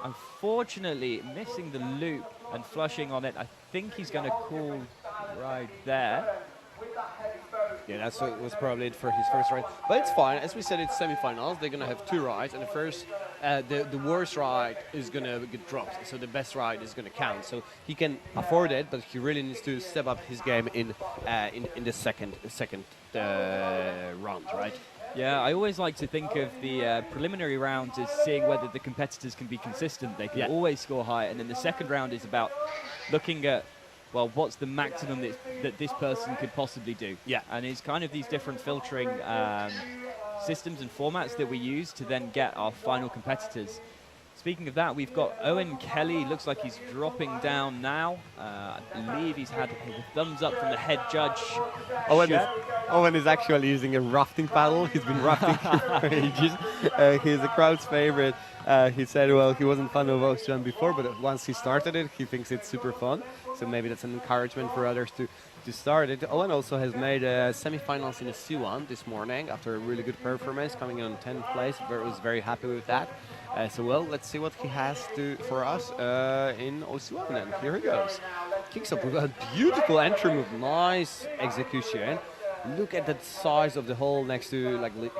Unfortunately, missing the loop and flushing on it. I think he's going to call right there. Yeah, that's what was probably it for his first ride. But it's fine. As we said, it's semifinals. They're going to have two rides. And the first, the worst ride is going to get dropped. So the best ride is going to count. So he can afford it, but he really needs to step up his game in the second round, right? Yeah, I always like to think of the preliminary rounds as seeing whether the competitors can be consistent. They can always score high. And then the second round is about looking at, well, what's the maximum that this person could possibly do? Yeah. And it's kind of these different filtering systems and formats that we use to then get our final competitors. Speaking of that, we've got Owen Kelly. Looks like he's dropping down now. I believe he's had a thumbs up from the head judge. Owen is actually using a rafting paddle. He's been rafting for ages. He's the crowd's favorite. He said, well, he wasn't fan of Austrian before, but once he started it, he thinks it's super fun. So maybe that's an encouragement for others to to start it. Owen also has made semi-finals in the C1 this morning after a really good performance, coming in on 10th place. Was very happy with that. So, well, let's see what he has for us in OC1 then. Here he goes. Kicks up with a beautiful entry move, nice execution. Look at the size of the hole next to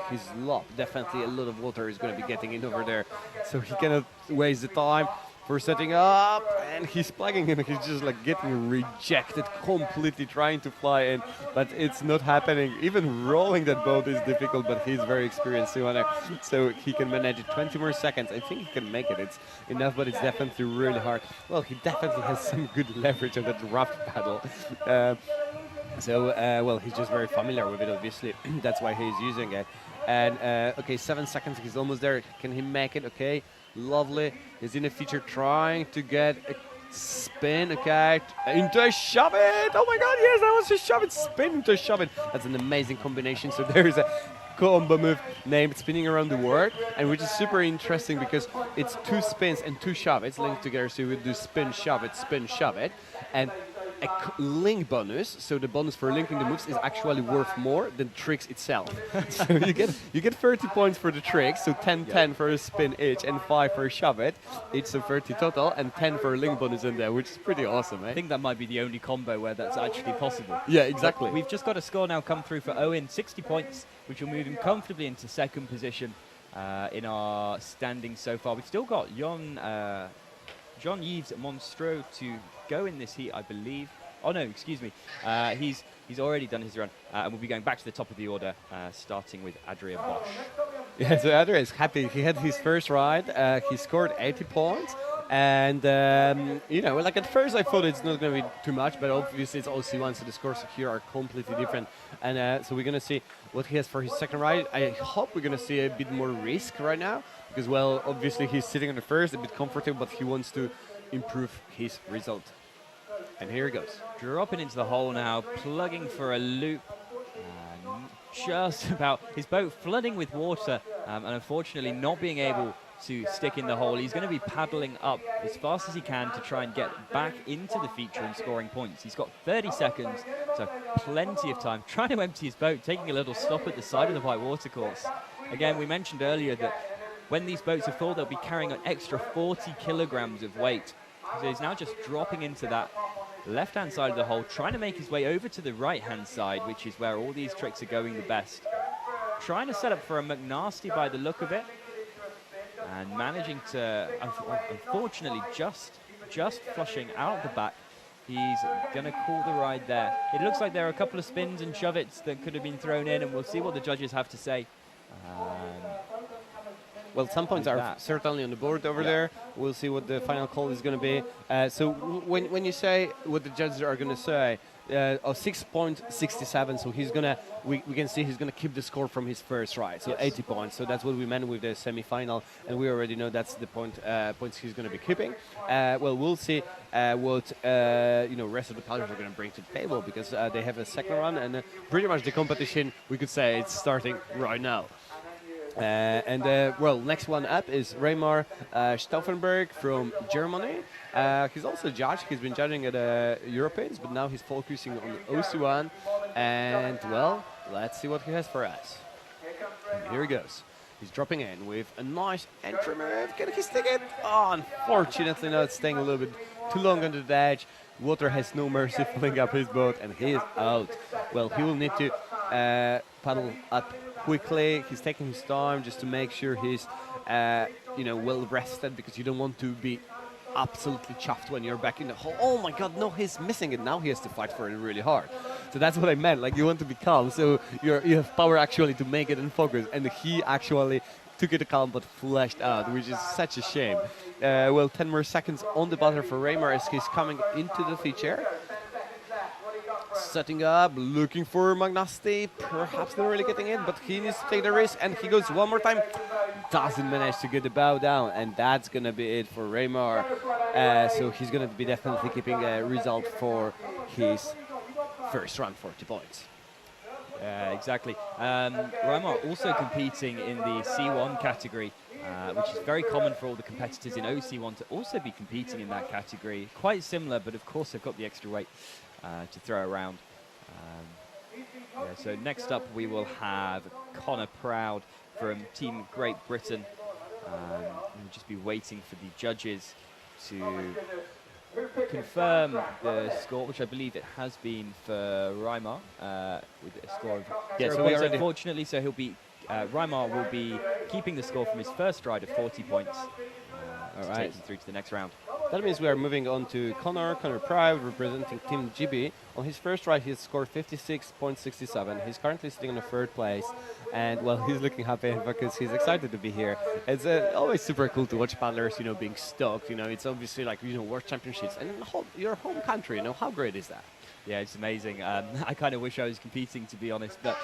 his lob. Definitely a lot of water is going to be getting in over there. So he cannot waste the time for setting up, and he's plugging in. He's just getting rejected completely, trying to fly in, but it's not happening. Even rolling that boat is difficult, but he's very experienced swimmer, so he can manage it. 20 more seconds. I think he can make it. It's enough, but it's definitely really hard. Well, he definitely has some good leverage on that rough paddle. Well, he's just very familiar with it, obviously. That's why he's using it. And, okay, 7 seconds. He's almost there. Can he make it? Okay, lovely. He's in the feature trying to get a spin, okay, into a shove it. Oh, my God, yes, that was a shove it. Spin into a shove it. That's an amazing combination. So there's a combo move named Spinning Around the World, and which is super interesting because it's 2 spins and 2 shove it's linked together. So you would do spin, shove it. And a link bonus, so the bonus for linking the moves is actually worth more than tricks itself. So you get 30 points for the tricks, so 10 for a spin each and 5 for a shove it, each, so 30 total, and 10 for a link bonus in there, which is pretty awesome, eh? I think that might be the only combo where that's actually possible. Yeah, exactly. But we've just got a score now come through for Owen, 60 points, which will move him comfortably into second position in our standings so far. We've still got Yves Monstro to go in this heat, I believe. Oh no, excuse me. He's already done his run, and we'll be going back to the top of the order, starting with Adria Bosch. Yeah, so Adria is happy. He had his first ride. He scored 80 points. And, at first I thought it's not going to be too much, but obviously it's OC1, so the scores here are completely different. And so we're going to see what he has for his second ride. I hope we're going to see a bit more risk right now, because, well, obviously he's sitting on the first, a bit comfortable, but he wants to improve his result. And here he goes. Dropping into the hole now, plugging for a loop. Just about his boat flooding with water, and unfortunately not being able to stick in the hole. He's going to be paddling up as fast as he can to try and get back into the feature and scoring points. He's got 30 seconds, so plenty of time. Trying to empty his boat, taking a little stop at the side of the white watercourse. Again, we mentioned earlier that when these boats are full, they'll be carrying an extra 40 kilograms of weight. So he's now just dropping into that left-hand side of the hole, trying to make his way over to the right-hand side, which is where all these tricks are going the best. Trying to set up for a McNasty by the look of it, and managing to, unfortunately, just flushing out the back. He's going to call the ride there. It looks like there are a couple of spins and shove-its that could have been thrown in, and we'll see what the judges have to say. Well, some points are certainly on the board over there. We'll see what the final call is going to be. So when you say what the judges are going to say, 6.67, so he's going to, we can see he's going to keep the score from his first ride, so 80 points. So that's what we meant with the semi-final, and we already know that's the points he's going to be keeping. Well, we'll see what rest of the paddlers are going to bring to the table, because they have a second run, and pretty much the competition, we could say, it's starting right now. Well, next one up is Raimar Stauffenberg from Germany. He's also a judge. He's been judging at Europeans, but now he's focusing on OC1. And, well, let's see what he has for us. And here he goes. He's dropping in with a nice entry move. Can he stick it? Oh, unfortunately not. Staying a little bit too long under the edge. Water has no mercy filling up his boat, and he is out. Well, he will need to paddle up quickly. He's taking his time just to make sure he's well rested, because you don't want to be absolutely chuffed when you're back in the hole. Oh my God, no, he's missing it. Now he has to fight for it really hard. So that's what I meant. Like, you want to be calm, so you have power actually to make it and focus. And he actually took it calm but flashed out, which is such a shame. Well, 10 more seconds on the buzzer for Raimar as he's coming into the feature. Setting up, looking for McNasty, perhaps not really getting in, but he needs to take the risk, and he goes one more time. Doesn't manage to get the bow down, and that's going to be it for Raimar. So he's going to be definitely keeping a result for his first run, 40 points. Yeah, exactly. Raimar also competing in the C1 category, which is very common for all the competitors in OC1 to also be competing in that category. Quite similar, but of course they've got the extra weight to throw around. Yeah, so next up we will have Connor Proud from Team Great Britain. We'll just be waiting for the judges to confirm the score, which I believe it has been for Raimar, with a score of 0 so points, unfortunately. So he'll be, Raimar will be keeping the score from his first ride of 40 points to take him through to the next round. That means we are moving on to Connor Proud, representing Team GB. On his first ride, he scored 56.67. He's currently sitting in the third place, and well, he's looking happy because he's excited to be here. It's always super cool to watch paddlers, being stoked. It's obviously like World Championships and in your home country. How great is that? Yeah, it's amazing. I kind of wish I was competing, to be honest, but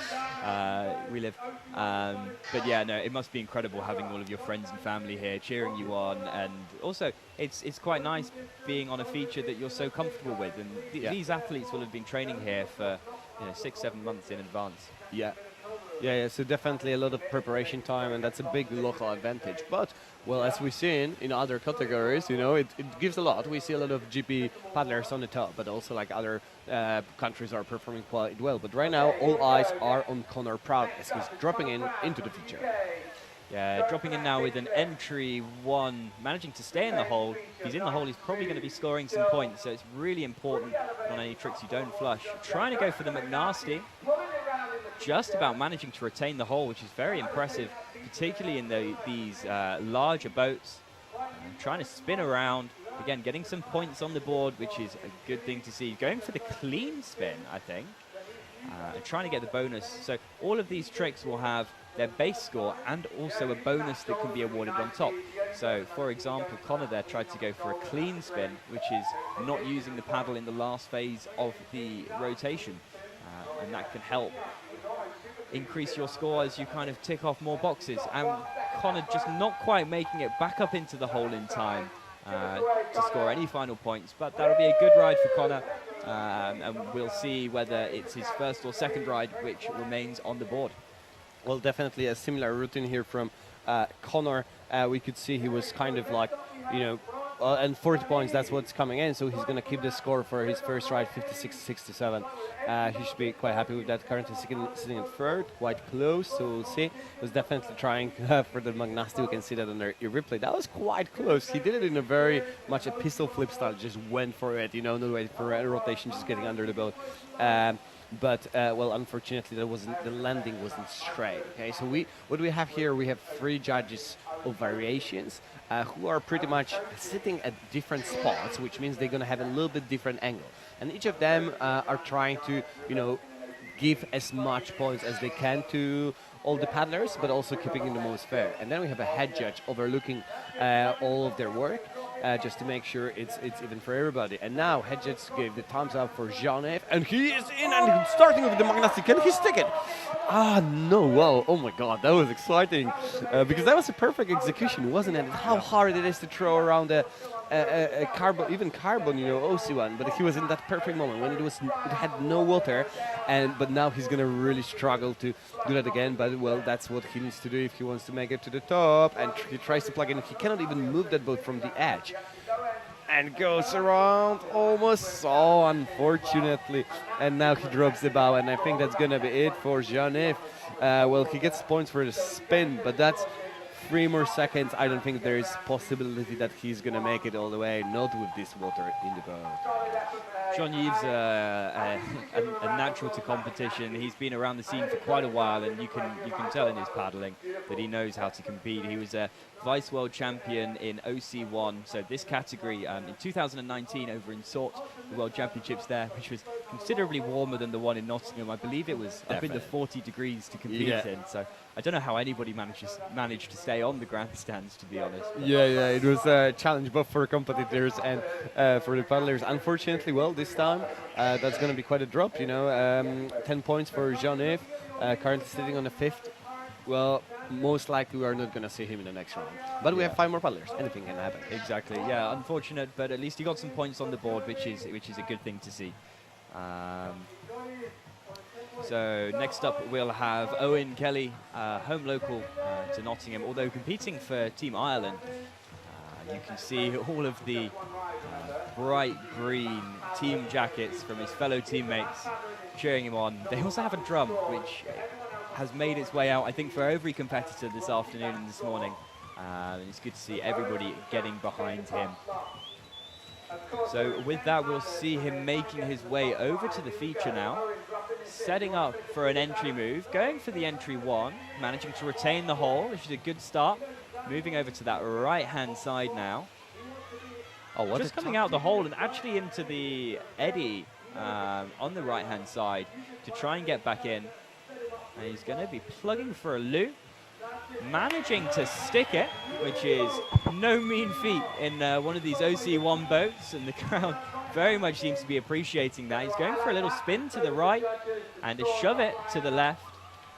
we live. But yeah, no, it must be incredible having all of your friends and family here cheering you on, and also it's quite nice being on a feature that you're so comfortable with. And these athletes will have been training here for 6-7 months in advance. Yeah, so definitely a lot of preparation time, and that's a big local advantage. But, well, as we've seen in other categories, it gives a lot. We see a lot of GP paddlers on the top, but also like other countries are performing quite well. But right now, all eyes are on Connor Proud as he's dropping into the feature. Yeah, dropping in now with an entry 1, managing to stay in the hole. If he's in the hole, he's probably going to be scoring some points, so it's really important on any tricks you don't flush. Trying to go for the McNasty. Just about managing to retain the hole, which is very impressive, particularly in these larger boats. Trying to spin around, again, getting some points on the board, which is a good thing to see. Going for the clean spin, I think, and trying to get the bonus. So all of these tricks will have their base score and also a bonus that can be awarded on top. So, for example, Connor there tried to go for a clean spin, which is not using the paddle in the last phase of the rotation, and that can help increase your score as you kind of tick off more boxes. And Connor just not quite making it back up into the hole in time to score any final points, but that'll be a good ride for Connor, and we'll see whether it's his first or second ride which remains on the board. Well, definitely a similar routine here from Connor. We could see he was kind of like, and 40 points, that's what's coming in. So he's going to keep the score for his first ride, 56-67. He should be quite happy with that. Currently sitting in third, quite close. So we'll see. He was definitely trying for the McNasty. We can see that on the replay. That was quite close. He did it in a very much a pistol flip style. Just went for it, no wait for a rotation, just getting under the boat. But well, unfortunately, the landing wasn't straight. Okay, so what we have here, we have 3 judges of variations who are pretty much sitting at different spots, which means they're going to have a little bit different angle, and each of them are trying to give as much points as they can to all the paddlers, but also keeping it the most fair. And then we have a head judge overlooking all of their work, just to make sure it's even for everybody. And now head judge gave the thumbs up for Jean-Yves, and he is in, and starting with the McNasty. Can he stick it? No, wow, oh my god, that was exciting, because that was a perfect execution, wasn't it? How hard it is to throw around a carbon, OC1, but he was in that perfect moment when it had no water, but now he's gonna really struggle to do that again. But well, that's what he needs to do if he wants to make it to the top, and he tries to plug in. He cannot even move that boat from the edge, and goes around almost, so unfortunately, and now he drops the bow, and I think that's gonna be it for Jean-Yves. Well, he gets points for the spin, but that's 3 more seconds. I don't think there is possibility that he's going to make it all the way, not with this water in the boat. Jean-Yves a natural to competition. He's been around the scene for quite a while, and you can tell in his paddling that he knows how to compete. He was a vice world champion in OC1, so this category in 2019 over in Sort, the World Championships there, which was considerably warmer than the one in Nottingham. I believe it was up in the 40 degrees to compete in, so I don't know how anybody managed to stay on the grandstands, to be honest. Yeah, it was a challenge both for competitors and for the paddlers. Unfortunately, well, this time that's going to be quite a drop, 10 points for Jean-Yves, currently sitting on the 5th. Well, most likely we are not going to see him in the next round. But we have 5 more paddlers. Anything can happen. Exactly. Yeah, unfortunate, but at least he got some points on the board, which is a good thing to see. So next up we'll have Owen Kelly, home local to Nottingham, although competing for Team Ireland. You can see all of the bright green team jackets from his fellow teammates. cheering him on. They also have a drum, which has made its way out, I think, for every competitor this afternoon and this morning. And it's good to see everybody getting behind him. So with that, we'll see him making his way over to the feature now, setting up for an entry move, going for the entry 1, managing to retain the hole, which is a good start. Moving over to that right-hand side now. Oh, what Just coming out the hole and actually into the eddy on the right-hand side to try and get back in. And he's going to be plugging for a loop, managing to stick it, which is no mean feat in one of these OC1 boats, and the crowd very much seems to be appreciating that. He's going for a little spin to the right and a shove it to the left,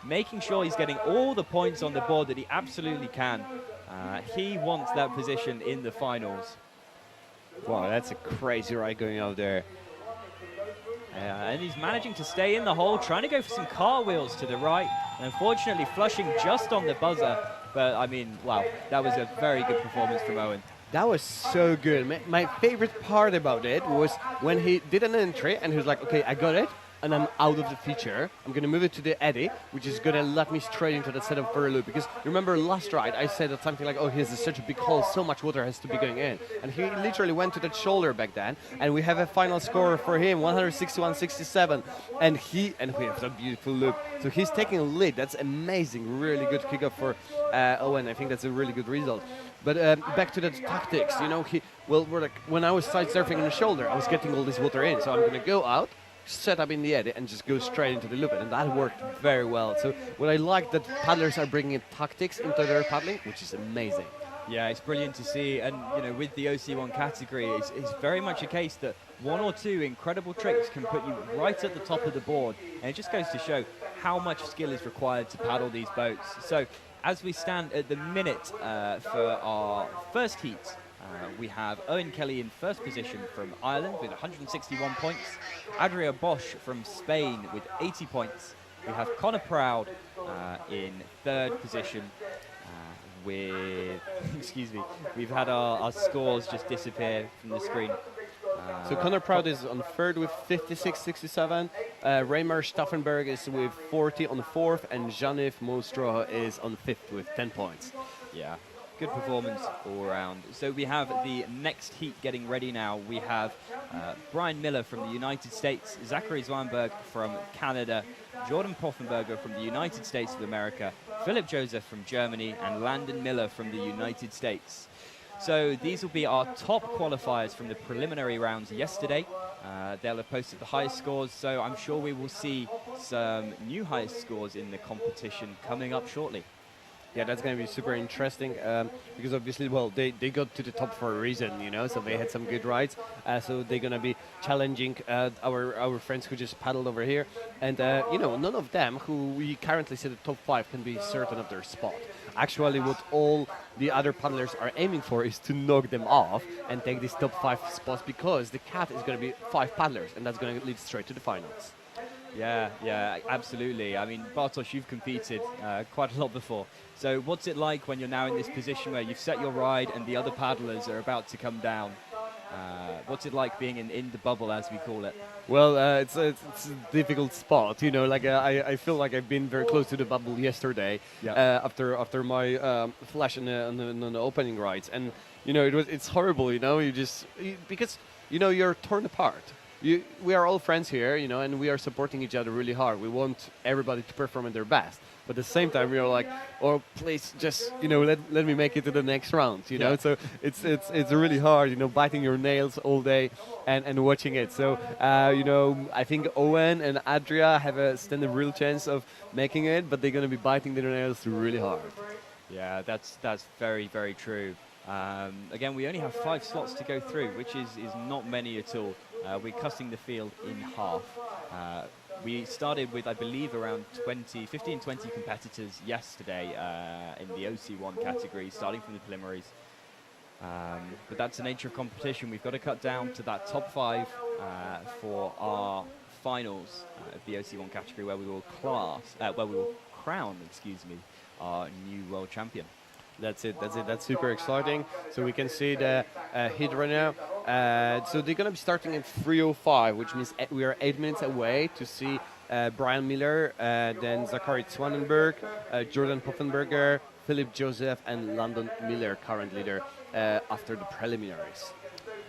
making sure he's getting all the points on the board that he absolutely can. He wants that position in the finals. Wow, that's a crazy ride going out there. And he's managing to stay in the hole, trying to go for some cartwheels to the right. Unfortunately, flushing just on the buzzer. But, I mean, wow, that was a very good performance from Owen. That was so good. My favorite part about it was when he did an entry and he was like, okay, I got it, and I'm out of the feature. I'm going to move it to the eddy, which is going to let me straight into the setup for a loop. Because remember last ride, I said that something like, oh, here's such a big hole, so much water has to be going in. And he literally went to that shoulder back then, and we have a final score for him, 161.67. And we have a beautiful loop. So he's taking a lead. That's amazing. Really good kickoff for Owen. I think that's a really good result. But back to the tactics, you know, when I was side surfing on the shoulder, I was getting all this water in. So I'm going to go out, set up in the eddy and just go straight into the loop, and that worked very well. So what I like that paddlers are bringing in tactics into their paddling, which is amazing. Yeah, it's brilliant to see, and you know, with the OC1 category, it's very much a case that one or two incredible tricks can put you right at the top of the board, and it just goes to show how much skill is required to paddle these boats. So as we stand at the minute for our first heat, we have Owen Kelly in first position from Ireland with 161 points. Adria Bosch from Spain with 80 points. We have Connor Proud in third position with, excuse me, we've had our scores just disappear from the screen. So Connor Proud is on third with 56.67. Raimar Poffenberger is with 40 on the fourth, and Jean-Yves Mostroh is on fifth with 10 points. Yeah. Good performance all around. So we have the next heat getting ready now. We have Brian Miller from the United States, Zachary Zwanberg from Canada, Jordan Poffenberger from the United States of America, Philip Joseph from Germany, and Landon Miller from the United States. So these will be our top qualifiers from the preliminary rounds yesterday. They'll have posted the highest scores, so I'm sure we will see some new highest scores in the competition coming up shortly. Yeah, that's going to be super interesting because obviously, well, they got to the top for a reason, you know, so they had some good rides. So they're going to be challenging our friends who just paddled over here. And, you know, none of them who we currently see the top 5 can be certain of their spot. Actually, what all the other paddlers are aiming for is to knock them off and take these top 5 spots, because the cat is going to be 5 paddlers, and that's going to lead straight to the finals. Yeah, absolutely. I mean, Bartosz, you've competed quite a lot before. So what's it like when you're now in this position where you've set your ride and the other paddlers are about to come down? What's it like being in the bubble, as we call it? Well, it's a difficult spot, you know. Like I feel like I've been very close to the bubble yesterday, after my flash on the opening rides, and you know it's horrible, you know. Because you know you're torn apart. We are all friends here, you know, and we are supporting each other really hard. We want everybody to perform at their best. But at the same time, we are like, oh, please just, you know, let me make it to the next round, you know. So it's really hard, you know, biting your nails all day and watching it. So, you know, I think Owen and Adria stand a real chance of making it, but they're going to be biting their nails really hard. Yeah, that's very, very true. Again, we only have 5 slots to go through, which is not many at all. We're cutting the field in half. We started with, I believe, around 15, 20 competitors yesterday in the OC1 category, starting from the preliminaries. But that's the nature of competition. We've got to cut down to that top 5 for our finals of the OC1 category, where we will crown, our new world champion. That's it. That's super exciting. So we can see the heat right now. So they're gonna be starting at 3:05, which means we are 8 minutes away to see Brian Miller, then Zachary Swanenberg, Jordan Poffenberger, Philip Joseph, and Landon Miller, current leader, after the preliminaries.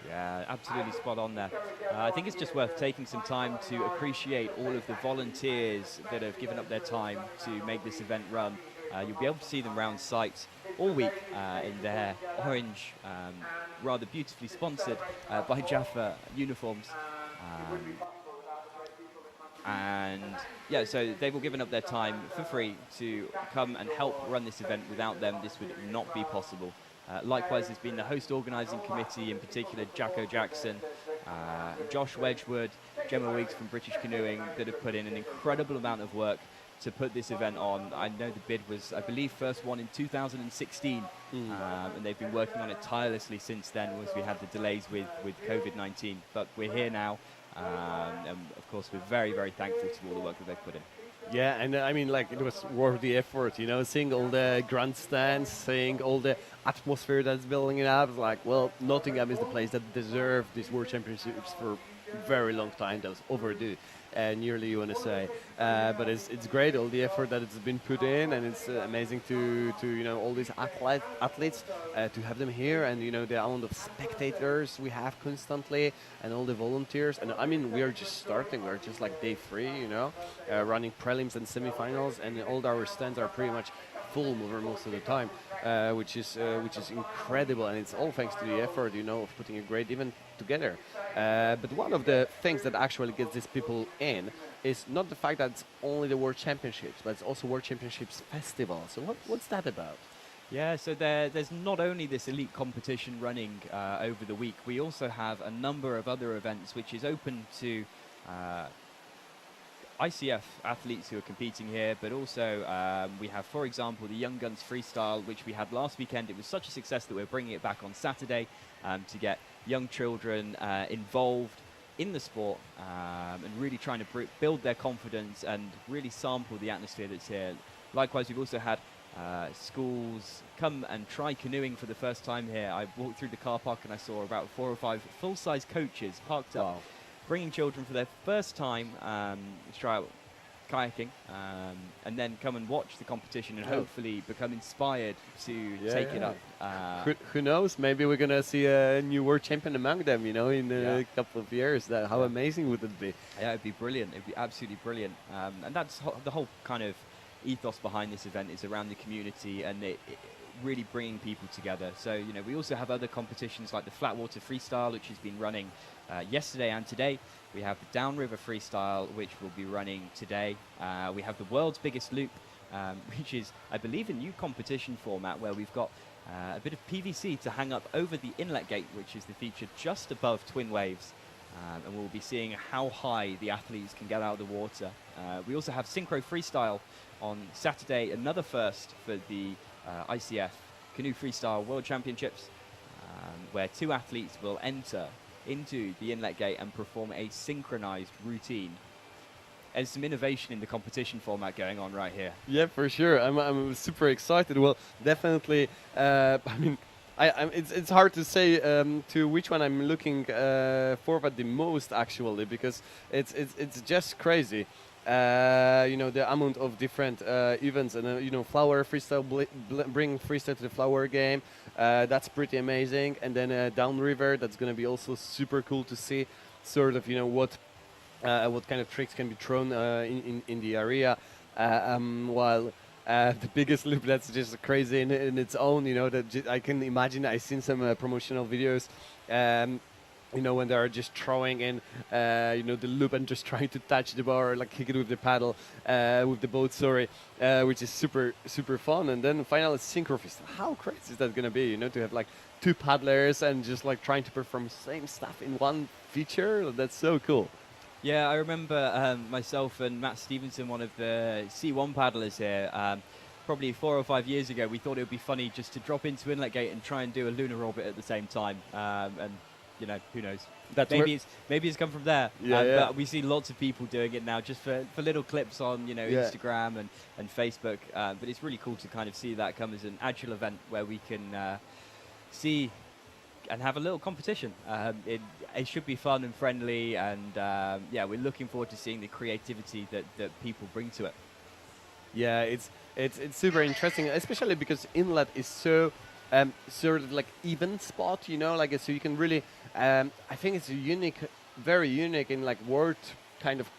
Yeah, absolutely spot on there. I think it's just worth taking some time to appreciate all of the volunteers that have given up their time to make this event run. You'll be able to see them round site all week in their orange, rather beautifully sponsored by Jaffa uniforms. And yeah, so they've all given up their time for free to come and help run this event. Without them, this would not be possible. Likewise, there's been the host organising committee, in particular Jacko Jackson, Josh Wedgwood, Gemma Wiggs from British Canoeing, that have put in an incredible amount of work to put this event on. I know the bid was, I believe, first one in 2016, and they've been working on it tirelessly since then, as we had the delays with COVID-19. But we're here now, and of course we're very, very thankful to all the work that they've put in. Yeah, and I mean, like, it was worth the effort, you know, seeing all the grandstands, seeing all the atmosphere that's building it up. It's like, well, Nottingham is the place that deserved these World Championships for a very long time. That was overdue, nearly, you want to say. But it's great, all the effort that it's been put in, and it's amazing to you know, all these athletes to have them here, and you know, the amount of spectators we have constantly, and all the volunteers. And I mean, we are just starting. We're just like day 3, you know, running prelims and semifinals, and all our stands are pretty much full over most of the time, which is incredible, and it's all thanks to the effort, you know, of putting a great event together. But one of the things that actually gets these people in is not the fact that it's only the World Championships, but it's also World Championships Festival. So what's that about? Yeah, so there's not only this elite competition running over the week, we also have a number of other events which is open to ICF athletes who are competing here, but also we have, for example, the Young Guns Freestyle, which we had last weekend. It was such a success that we're bringing it back on Saturday to get young children involved in the sport and really trying to build their confidence and really sample the atmosphere that's here. Likewise, we've also had schools come and try canoeing for the first time here. I walked through the car park and I saw about 4 or 5 full-size coaches parked up, bringing children for their first time to try out kayaking, and then come and watch the competition and hopefully become inspired to take it up. Who knows? Maybe we're gonna see a new world champion among them, you know, in a couple of years. How amazing would it be? Yeah, it'd be brilliant. It'd be absolutely brilliant. And that's the whole kind of ethos behind this event, is around the community and it really bringing people together. So, you know, we also have other competitions like the Flatwater Freestyle, which has been running yesterday and today. We have the Downriver Freestyle, which will be running today. We have the world's biggest loop, which is, I believe, a new competition format where we've got a bit of PVC to hang up over the inlet gate, which is the feature just above twin waves. And we'll be seeing how high the athletes can get out of the water. We also have Synchro Freestyle on Saturday, another first for the ICF Canoe Freestyle World Championships, where 2 athletes will enter into the inlet gate and perform a synchronized routine. There's some innovation in the competition format going on right here. Yeah, for sure. I'm super excited. Well, definitely. I mean, it's hard to say to which one I'm looking forward the most, actually, because it's just crazy. You know, the amount of different events, and you know, flower freestyle, bring freestyle to the flower game, that's pretty amazing. And then downriver, that's going to be also super cool to see, sort of, you know, what kind of tricks can be thrown in the area, while the biggest loop, that's just crazy in its own, you know, that I can imagine. I've seen some promotional videos, you know, when they are just throwing in, you know, the loop and just trying to touch the bar, or like kick it with the paddle, with the boat, which is super, super fun. And then finally, synchro freestyle. How crazy is that going to be, you know, to have like 2 paddlers and just like trying to perform same stuff in one feature? That's so cool. Yeah, I remember myself and Matt Stevenson, one of the C1 paddlers here, probably 4 or 5 years ago, we thought it would be funny just to drop into inlet gate and try and do a lunar orbit at the same time. And you know, who knows? That's Maybe it's come from there. But we see lots of people doing it now just for little clips on, you know, Instagram and Facebook. But it's really cool to kind of see that come as an actual event where we can see and have a little competition. It should be fun and friendly, and we're looking forward to seeing the creativity that people bring to it. Yeah, it's super interesting, especially because inlet is so sort of like even spot, you know, like so you can really. I think it's very unique in like kind of,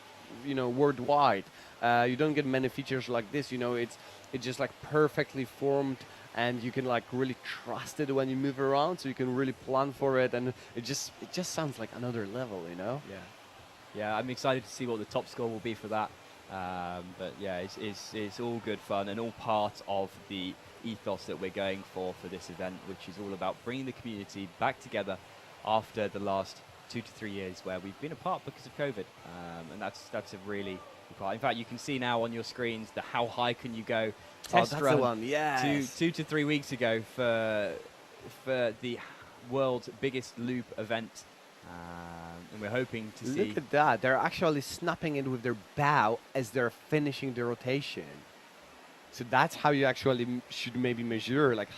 you know, worldwide. You don't get many features like this, you know. It's just like perfectly formed, and you can like really trust it when you move around, so you can really plan for it, and it just sounds like another level, you know. Yeah, I'm excited to see what the top score will be for that. But yeah, it's all good fun and all part of the ethos that we're going for this event, which is all about bringing the community back together after the last 2 to 3 years where we've been apart because of COVID, and that's a really good part. In fact, you can see now on your screens the how high can you go test that's run the one, yes. 2 to 3 weeks ago for the world's biggest loop event. And we're hoping to see. Look at that. They're actually snapping it with their bow as they're finishing the rotation. So that's how you actually should maybe measure, like,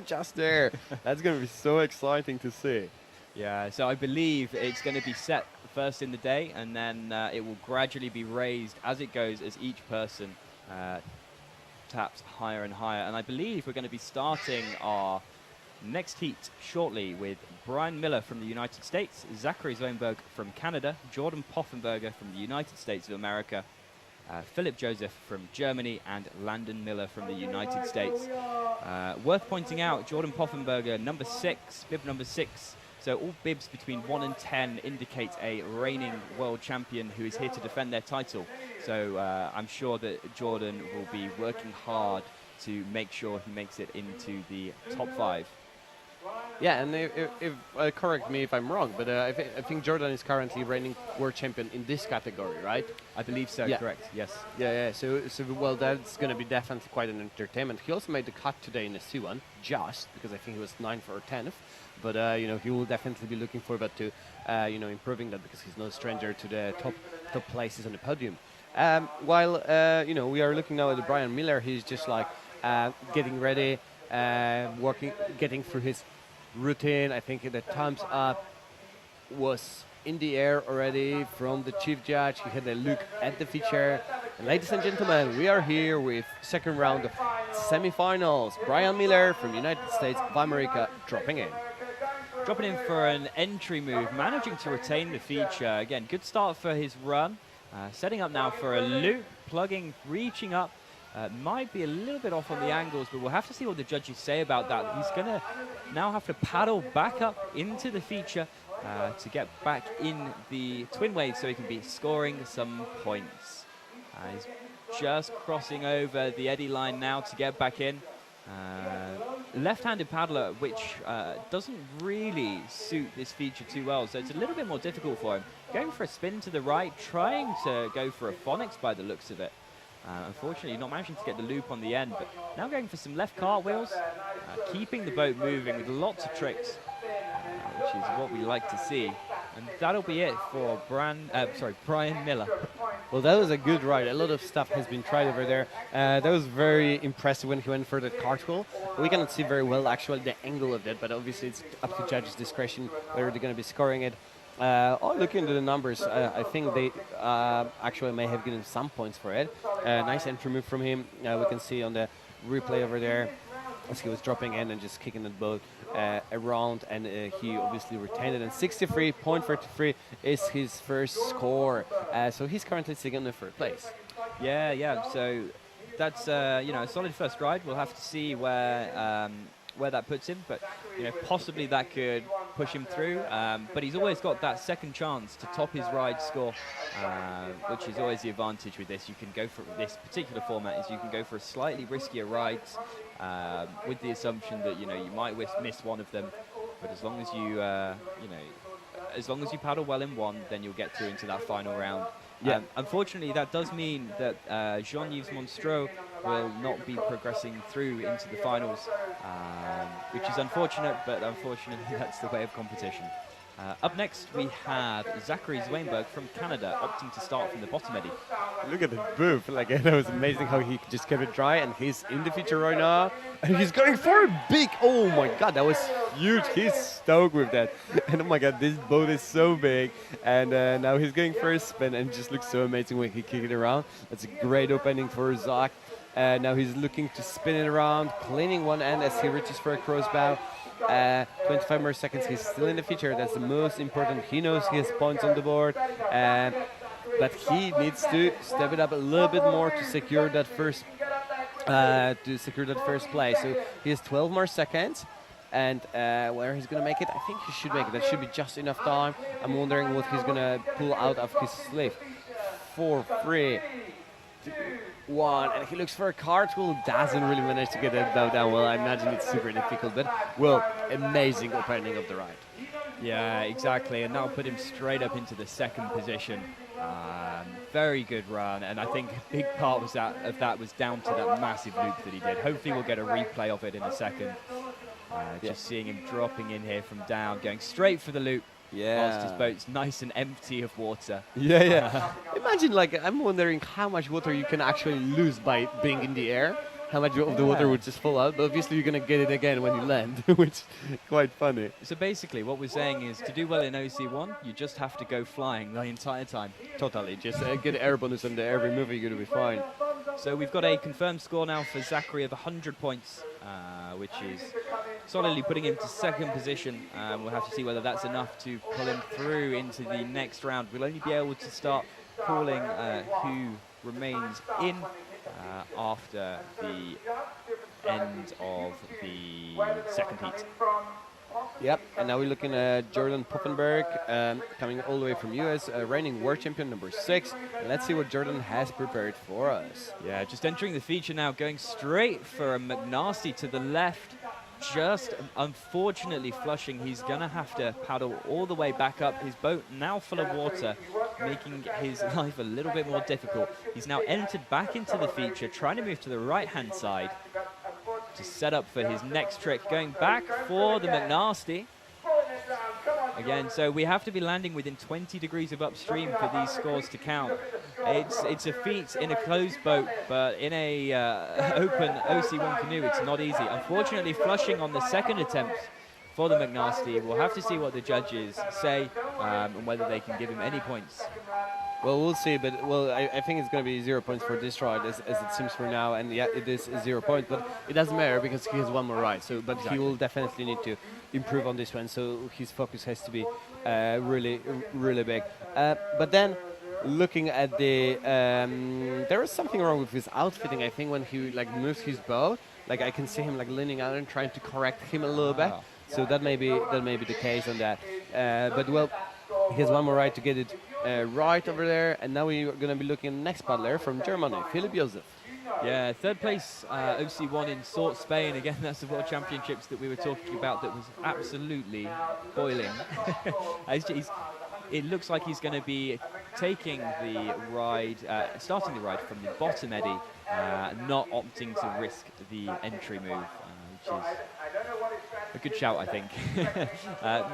just there. That's going to be so exciting to see. Yeah, so I believe it's going to be set first in the day, and then it will gradually be raised as it goes, as each person taps higher and higher. And I believe we're going to be starting our next heat shortly with Brian Miller from the United States, Zachary Zoenberg from Canada, Jordan Poffenberger from the United States of America, Philip Joseph from Germany, and Landon Miller from the United States. Worth pointing out, Jordan Poffenberger, bib number 6. So all bibs between 1 and 10 indicate a reigning world champion who is here to defend their title. So I'm sure that Jordan will be working hard to make sure he makes it into the top 5. Yeah, and if correct me if I'm wrong, but I think Jordan is currently reigning world champion in this category, right? I believe so, yeah. Correct, yes. Yeah. So well, that's going to be definitely quite an entertainment. He also made the cut today in the C1, just because I think he was 9th or 10th. But you know, he will definitely be looking forward to you know, improving that, because he's no stranger to the top places on the podium. While you know, we are looking now at Brian Miller. He's just like getting ready, getting through his routine. I think the thumbs up was in the air already from the chief judge. He had a look at the feature. And ladies and gentlemen, we are here with second round of semifinals. Brian Miller from United States of America dropping in. Dropping in for an entry move, managing to retain the feature. Again, good start for his run. Setting up now for a loop, reaching up. Might be a little bit off on the angles, but we'll have to see what the judges say about that. He's going to now have to paddle back up into the feature to get back in the twin wave so he can be scoring some points. He's just crossing over the eddy line now to get back in. Left-handed paddler, which doesn't really suit this feature too well, so it's a little bit more difficult for him. Going for a spin to the right, trying to go for a phonics by the looks of it. Unfortunately, not managing to get the loop on the end, but now going for some left cartwheels, keeping the boat moving with lots of tricks, which is what we like to see. And that'll be it for Brian Miller. Well, that was a good ride. A lot of stuff has been tried over there. That was very impressive when he went for the cartwheel. We cannot see very well actually the angle of it, but obviously it's up to judges' discretion whether they're going to be scoring it. Looking at the numbers, I think they actually may have given some points for it. Nice entry move from him. We can see on the replay over there as he was dropping in and just kicking the boat around, and he obviously retained it. And 63.33 is his first score. So he's currently sitting in the third place. Yeah. So that's you know, a solid first ride. We'll have to see where that puts him, but you know, possibly that could push him through. But he's always got that second chance to top his ride score, which is always the advantage with this. You can go for this particular format is you can go for a slightly riskier rides with the assumption that you know you might miss one of them, but as long as you as long as you paddle well in one, then you'll get through into that final round. Yeah. Unfortunately, that does mean that Jean-Yves Monstreau will not be progressing through into the finals, which is unfortunate, but unfortunately that's the way of competition. Up next, we have Zachary Zwainberg from Canada, opting to start from the bottom eddy. Look at the move. Like, that was amazing how he just kept it dry, and he's in the feature right now. And he's going for a big, oh my God, that was huge. He's stoked with that. And oh my God, this boat is so big. And now he's going for a spin, and it just looks so amazing when he kicks it around. That's a great opening for Zach. Now he's looking to spin it around, cleaning one end as he reaches for a crossbow. 25 more seconds, he's still in the feature. That's the most important. He knows he has points on the board, but he needs to step it up a little bit more to secure that first place. So he has 12 more seconds, and where he's gonna make it, I think he should make it. That should be just enough time. I'm wondering what he's gonna pull out of his sleeve. 4, 3, 2, 1, and he looks for a cartwheel. Doesn't really manage to get that bow down well. I imagine it's super difficult, but well, amazing opening of the ride. Yeah, exactly, and that'll put him straight up into the second position. Very good run, and I think a big part of that was down to that massive loop that he did. Hopefully we'll get a replay of it in a second. Just seeing him dropping in here from down, going straight for the loop. Yeah. Whilst his boat's nice and empty of water. Yeah. Imagine, like, I'm wondering how much water you can actually lose by being in the air. How much of the water would just fall out, but obviously you're going to get it again when you land, which is quite funny. So basically what we're saying is to do well in OC1, you just have to go flying the entire time. Totally. Just get an air bonus on every move, you're going to be fine. So we've got a confirmed score now for Zachary of 100 points, which is solidly putting him to second position. We'll have to see whether that's enough to pull him through into the next round. We'll only be able to start calling who remains in after the end of the second heat. Yep, and now we're looking at Jordan Poffenberger, coming all the way from US, reigning world champion number 6. And let's see what Jordan has prepared for us. Yeah, just entering the feature now, going straight for a McNasty to the left. Just unfortunately flushing. He's going to have to paddle all the way back up. His boat now full of water, making his life a little bit more difficult. He's now entered back into the feature, trying to move to the right-hand side to set up for his next trick. Going back for the McNasty. Again, so we have to be landing within 20 degrees of upstream for these scores to count. It's a feat in a closed boat, but in a open OC1 canoe, it's not easy. Unfortunately, flushing on the second attempt for the McNasty. We'll have to see what the judges say and whether they can give him any points. Well, we'll see, but well, I think it's going to be 0 points for this ride, as it seems for now, and yeah, it is 0 points, but it doesn't matter because he has one more ride. So, but exactly. He will definitely need to improve on this one. So his focus has to be really, really big. But then, looking at the, there is something wrong with his outfitting. I think when he like moves his boat, like I can see him like leaning out and trying to correct him a little bit. So that may be the case on that. But well, he has one more ride to get it right over there, and now we're going to be looking at the next paddler from Germany, Philipp Josef. Yeah, third place OC1 in Sort, Spain. Again, that's the World Championships that we were talking about that was absolutely boiling. It looks like he's going to be taking the ride, starting the ride from the bottom eddy, not opting to risk the entry move, which is a good shout, I think.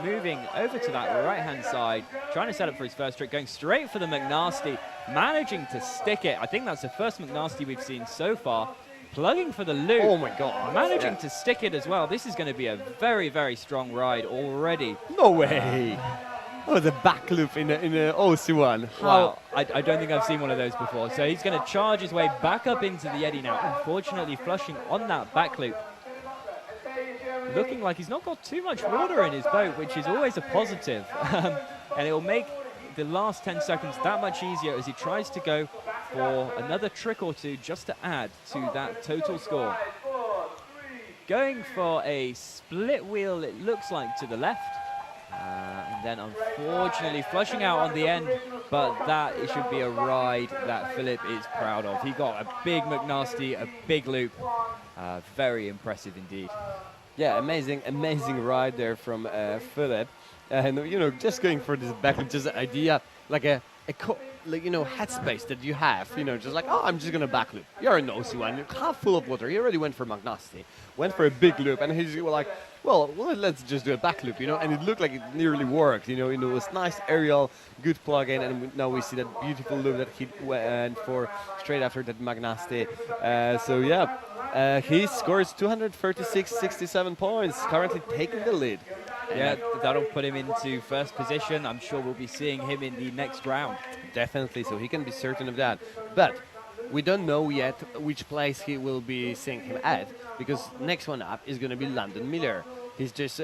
Moving over to that right-hand side, trying to set up for his first trick, going straight for the McNasty, managing to stick it. I think that's the first McNasty we've seen so far. Plugging for the loop. Oh my God. Managing to stick it as well. This is going to be a very, very strong ride already. No way. Oh, the back loop in the OC1. Wow, I don't think I've seen one of those before. So he's going to charge his way back up into the eddy now. Unfortunately, flushing on that back loop. Looking like he's not got too much water in his boat, which is always a positive. And it will make the last 10 seconds that much easier as he tries to go for another trick or two just to add to that total score. Going for a split wheel, it looks like, to the left. And then unfortunately flushing out on the end, but that it should be a ride that Philipp is proud of. He got a big McNasty, a big loop. Very impressive indeed. Yeah, amazing ride there from Philipp. And you know, just going for this back loop, just an idea, like like, headspace that you have, just like, oh, I'm just gonna back loop. You're in OC1, you're half full of water. He already went for McNasty, went for a big loop, and he's like, well, let's just do a back loop, and it looked like it nearly worked. It was nice aerial, good plug-in, and now we see that beautiful loop that he went for straight after that McNasty. He scores 236.67 points, currently taking the lead. Yeah, that'll put him into first position. I'm sure we'll be seeing him in the next round. Definitely, so he can be certain of that. But we don't know yet which place he will be seeing him at, because next one up is going to be Landon Miller. He's just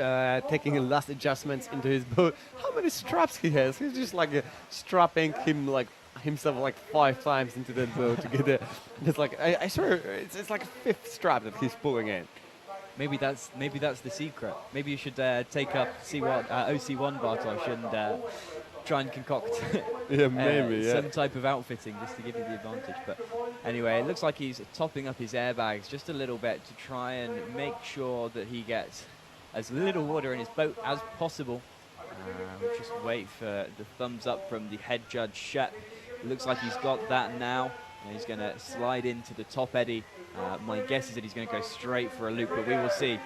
taking the last adjustments into his boat. How many straps he has? He's just like strapping himself 5 times into that boat to get it. It's like, I swear, it's like a 5th strap that he's pulling in. Maybe that's the secret. Maybe you should take up OC1 Bartosz and try and concoct some type of outfitting just to give you the advantage. But anyway, it looks like he's topping up his airbags just a little bit to try and make sure that he gets as little water in his boat as possible. We'll just wait for the thumbs up from the head judge, Shep. It looks like he's got that now. And he's going to slide into the top eddy. My guess is that he's going to go straight for a loop, but we will see.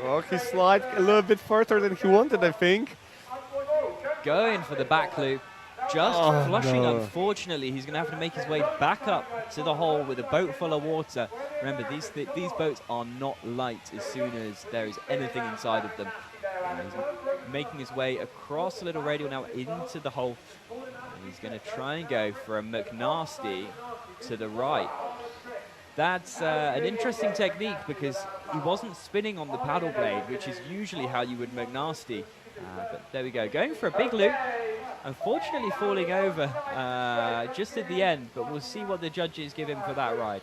Oh, he slid a little bit further than he wanted, I think. Going for the back loop. Just flushing, unfortunately. He's going to have to make his way back up to the hole with a boat full of water. Remember, these boats are not light as soon as there is anything inside of them. He's making his way across the little radial now into the hole. He's going to try and go for a McNasty to the right. That's an interesting technique because he wasn't spinning on the paddle blade, which is usually how you would McNasty. But there we go, going for a big loop. Unfortunately falling over just at the end, but we'll see what the judges give him for that ride.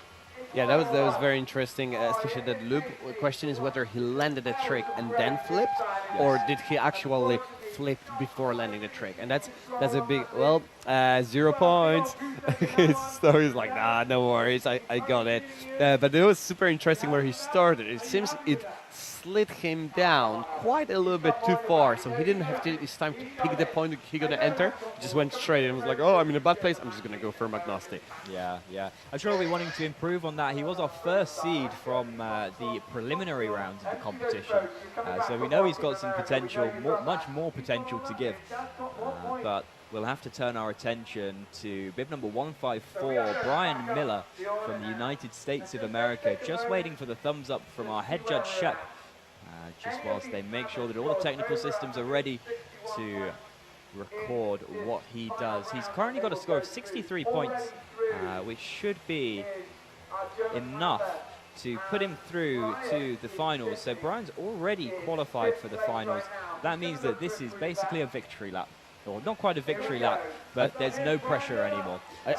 Yeah, that was very interesting, especially that loop. The question is whether he landed a trick and then flipped, or did he actually flip before landing the trick? And that's a big, 0 points. So he's like, nah, no worries, I got it. But it was super interesting where he started. It seems it slid him down quite a little bit too far, so he didn't have his time to pick the point he's going to enter. He just went straight and was like, oh, I'm in a bad place, I'm just going to go for McNasty. Yeah. I'm sure we'll be wanting to improve on that. He was our first seed from the preliminary rounds of the competition, so we know he's got some potential, much more potential to give, but we'll have to turn our attention to bib number 154, Brian Miller from the United States of America, just waiting for the thumbs up from our head judge, Shep, just whilst they make sure that all the technical systems are ready to record what he does. He's currently got a score of 63 points, which should be enough to put him through to the finals. So Brian's already qualified for the finals. That means that this is basically a victory lap. Or not quite a victory lap, but there's no pressure anymore. I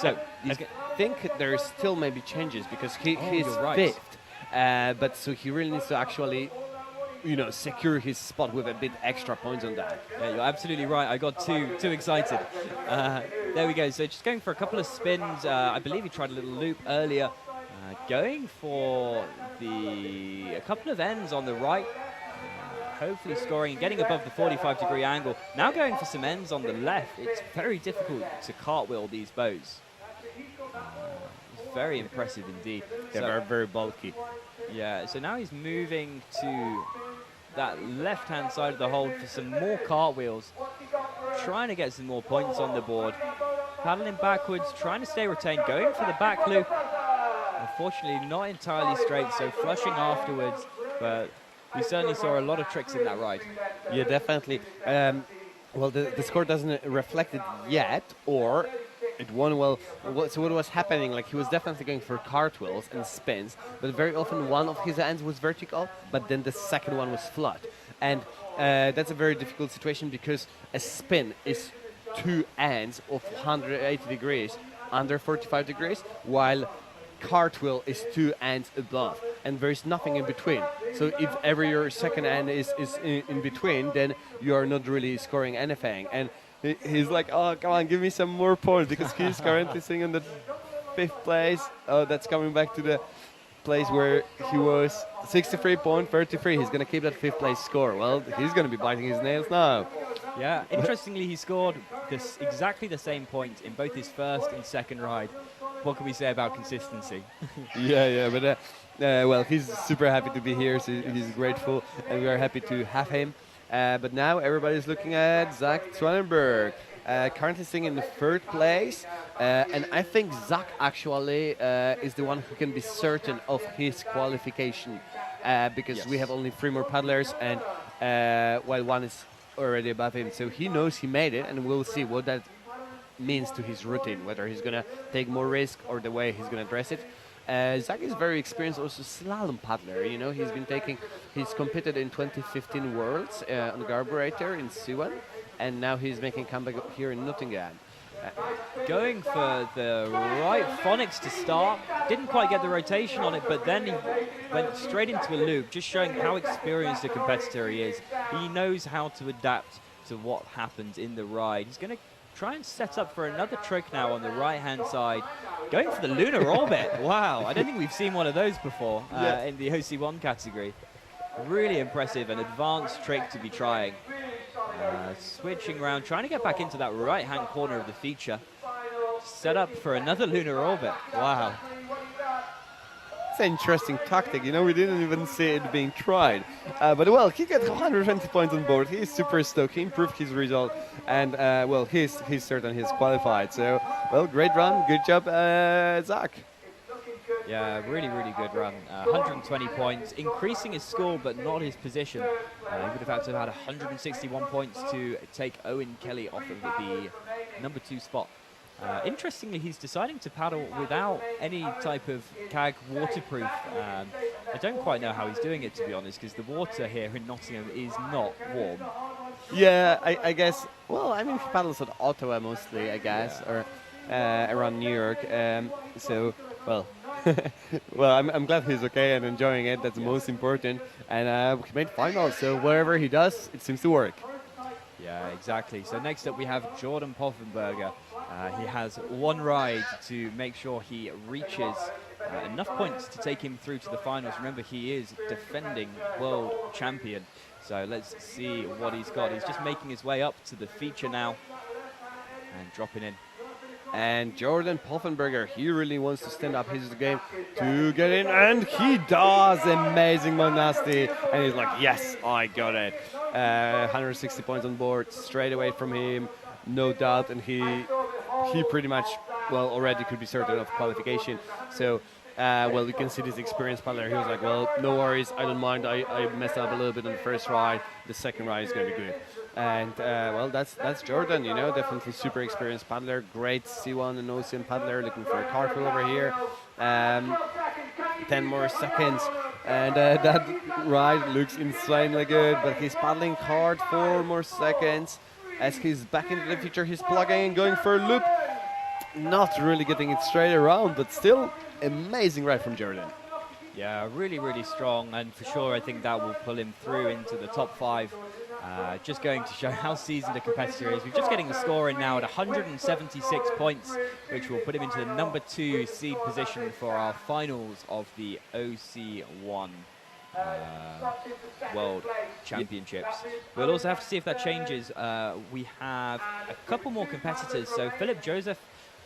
think there's still maybe changes because he's right. 5th. But so he really needs to actually secure his spot with a bit extra points on that. Yeah, you're absolutely right. I got too excited. There we go. So just going for a couple of spins. I believe he tried a little loop earlier. Going for a couple of ends on the right. Hopefully scoring and getting above the 45-degree angle. Now going for some ends on the left. It's very difficult to cartwheel these boats. It's very impressive indeed. They're very, very bulky. Yeah, so now he's moving to that left-hand side of the hold for some more cartwheels, trying to get some more points on the board. Paddling backwards, trying to stay retained, going for the back loop. Unfortunately, not entirely straight, so flushing afterwards, but we certainly saw a lot of tricks in that ride. Yeah, definitely. The score doesn't reflect it yet, or it won well. So what was happening, like he was definitely going for cartwheels and spins, but very often one of his ends was vertical, but then the second one was flat. And that's a very difficult situation because a spin is 2 ends of 180 degrees under 45 degrees, while cartwheel is 2 ends above, and there is nothing in between. So if ever your second end is in between, then you are not really scoring anything. And he's like, oh, come on, give me some more points, because he's currently sitting in the 5th place. Oh, that's coming back to the place where he was 63.33. He's going to keep that 5th place score. Well, he's going to be biting his nails now. Yeah, interestingly, he scored exactly the same points in both his first and second ride. What can we say about consistency? Yeah, but well, he's super happy to be here, so he's grateful, and we are happy to have him. But now everybody's looking at Zach Swanenberg, currently sitting in the third place, and I think Zach actually is the one who can be certain of his qualification, because we have only 3 more paddlers, and while one is already above him, so he knows he made it, and we'll see what that means to his routine, whether he's going to take more risk or the way he's going to address it. Zach is very experienced also slalom paddler. You know, he's competed in 2015 Worlds on the carburetor in Suwon, and now he's making comeback here in Nottingham. Going for the right phonics to start, didn't quite get the rotation on it, but then he went straight into a loop, just showing how experienced a competitor he is. He knows how to adapt to what happens in the ride. He's going to try and set up for another trick now on the right-hand side, going for the lunar orbit. Wow, I don't think we've seen one of those before in the OC1 category. Really impressive, an advanced trick to be trying. Switching around, trying to get back into that right-hand corner of the feature. Set up for another lunar orbit. Wow. It's an interesting tactic, you know, we didn't even see it being tried. But well, he got 120 points on board. He's super stoked. He improved his result, and well, he's certain he's qualified. So, well, great run. Good job, Zach. Yeah, really, really good run. 120 points, increasing his score, but not his position. He would have had to have had 161 points to take Owen Kelly off of the number 2 spot. Interestingly, he's deciding to paddle without any type of Kayak waterproof. I don't quite know how he's doing it, to be honest, because the water here in Nottingham is not warm. Yeah, I guess, well, I mean, he paddles at Ottawa mostly, I guess, or around New York. So, well, well, I'm glad he's okay and enjoying it. That's the most important. And he made finals, so whatever he does, it seems to work. Yeah, exactly. So next up we have Jordan Poffenberger. He has 1 ride to make sure he reaches enough points to take him through to the finals. Remember, he is defending world champion. So let's see what he's got. He's just making his way up to the feature now and dropping in. And Jordan Poffenberger, he really wants to stand up his game to get in, and he does. Amazing Monasti, and he's like, yes, I got it. 160 points on board straight away from him, no doubt, and he pretty much, well, already could be certain of qualification. So, well, you can see this experienced paddler. He was like, well, no worries, I don't mind. I messed up a little bit on the first ride. The second ride is going to be good. And, well, that's Jordan, you know, definitely super experienced paddler. Great C1 and OCN paddler, looking for a cartwheel over here. 10 more seconds. And that ride looks insanely good, but he's paddling hard. 4 more seconds. As he's back into the feature, he's plugging, going for a loop. Not really getting it straight around, but still amazing ride from Jordan. Yeah, really, really strong, and for sure I think that will pull him through into the top 5. Just going to show how seasoned a competitor is. We're just getting the score in now at 176 points, which will put him into the number 2 seed position for our finals of the OC1 World Championships. We'll also have to see if that changes. We have a couple more competitors. So Philip Joseph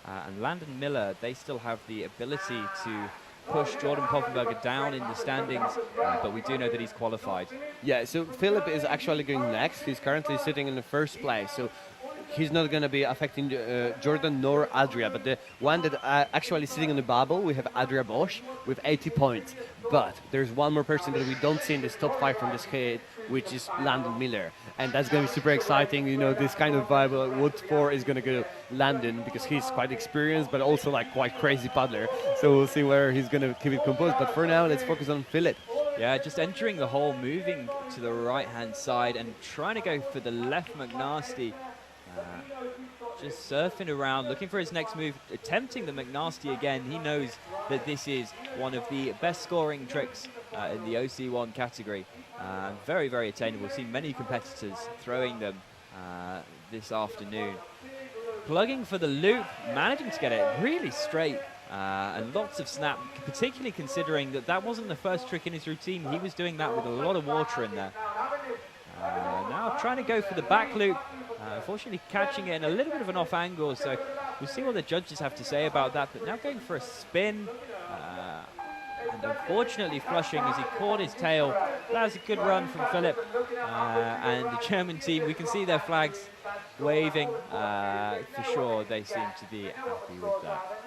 and Landon Miller, they still have the ability to push Jordan Poffenberger down in the standings, but we do know that he's qualified. Yeah, so Philip is actually going next. He's currently sitting in the first place, so he's not going to be affecting Jordan nor Adria, but the one that actually sitting in the bubble, we have Adria Bosch with 80 points. But there's one more person that we don't see in this top 5 from this hit, which is Landon Miller. And that's going to be super exciting. You know, this kind of vibe, what for is going to go Landon, because he's quite experienced, but also like quite crazy paddler. So we'll see where he's going to keep it composed. But for now, let's focus on Philip. Yeah, just entering the hole, moving to the right-hand side and trying to go for the left McNasty. Just surfing around, looking for his next move, attempting the McNasty again. He knows that this is one of the best scoring tricks in the OC1 category. Very, very attainable. We've seen many competitors throwing them this afternoon. Plugging for the loop, managing to get it really straight and lots of snap, particularly considering that that wasn't the first trick in his routine. He was doing that with a lot of water in there. Now trying to go for the back loop. Unfortunately, catching it in a little bit of an off angle, so we'll see what the judges have to say about that. But now going for a spin, and unfortunately flushing as he caught his tail. That was a good run from Philip. And the German team, we can see their flags waving. For sure, they seem to be happy with that.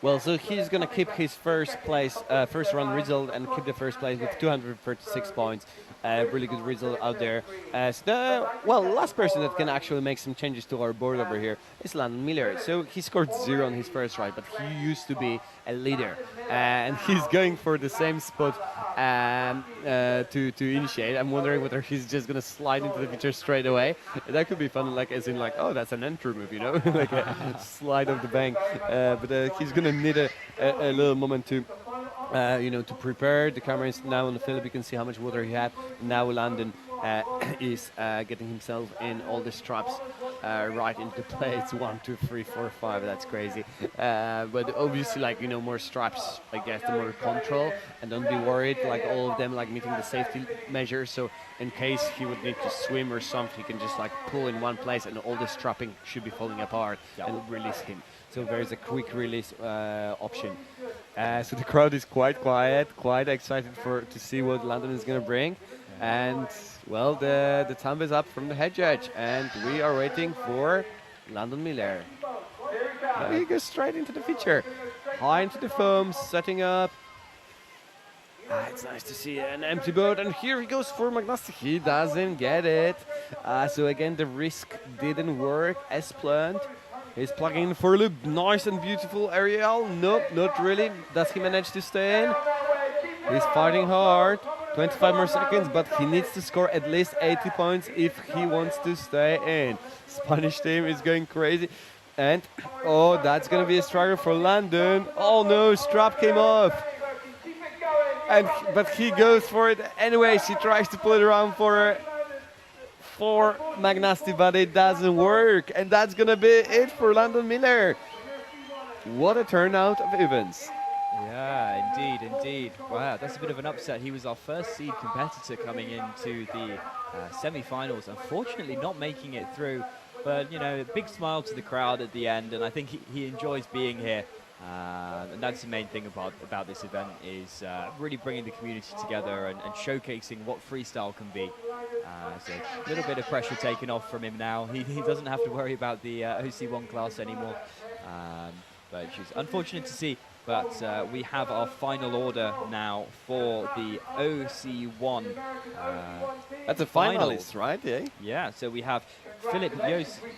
Well, so he's going to keep his first run result and keep the first place with 236 points. Really good result out there. So the last person that can actually make some changes to our board over here is Landon Miller. So he scored 0 on his first ride, but he used to be a leader. And he's going for the same spot to initiate. I'm wondering whether he's just going to slide into the feature straight away. That could be fun, like as in like, oh, that's an entry move, you know, like a slide off the bank. But he's going to need a little moment to to prepare. The camera is now on the Philip. You can see how much water he had. Now Landon is getting himself in all the straps right into place. 1, 2, 3, 4, 5. That's crazy. But obviously, like, more straps, I guess, the more control. And don't be worried, like all of them, like meeting the safety measures. So in case he would need to swim or something, he can just like pull in one place, and all the strapping should be falling apart and release him. So there's a quick release option. So the crowd is quite quiet, quite excited to see what Landon is going to bring. And, well, the thumb is up from the head judge, and we are waiting for Landon Miller. He goes straight into the feature. High into the foam, setting up. It's nice to see an empty boat, and here he goes for McNasty. He doesn't get it. So again, the risk didn't work as planned. He's plugging in for a loop. Nice and beautiful aerial. Nope, not really. Does he manage to stay in? He's fighting hard. 25 more seconds, but he needs to score at least 80 points if he wants to stay in. Spanish team is going crazy. And, oh, that's going to be a struggle for Landon. Oh, no, strap came off. But he goes for it anyways. He tries to pull it around for McNasty, but it doesn't work. And that's going to be it for Landon Miller. What a turnout of events. Yeah, indeed. Wow, that's a bit of an upset. He was our first seed competitor coming into the semi-finals. Unfortunately, not making it through. But, a big smile to the crowd at the end. And I think he enjoys being here. And that's the main thing about this event is really bringing the community together and showcasing what freestyle can be. So a little bit of pressure taken off from him now. He doesn't have to worry about the OC1 class anymore, but which is unfortunate to see. But we have our final order now for the OC1. That's a finalist, right? Yeah. Yeah, so we have Philip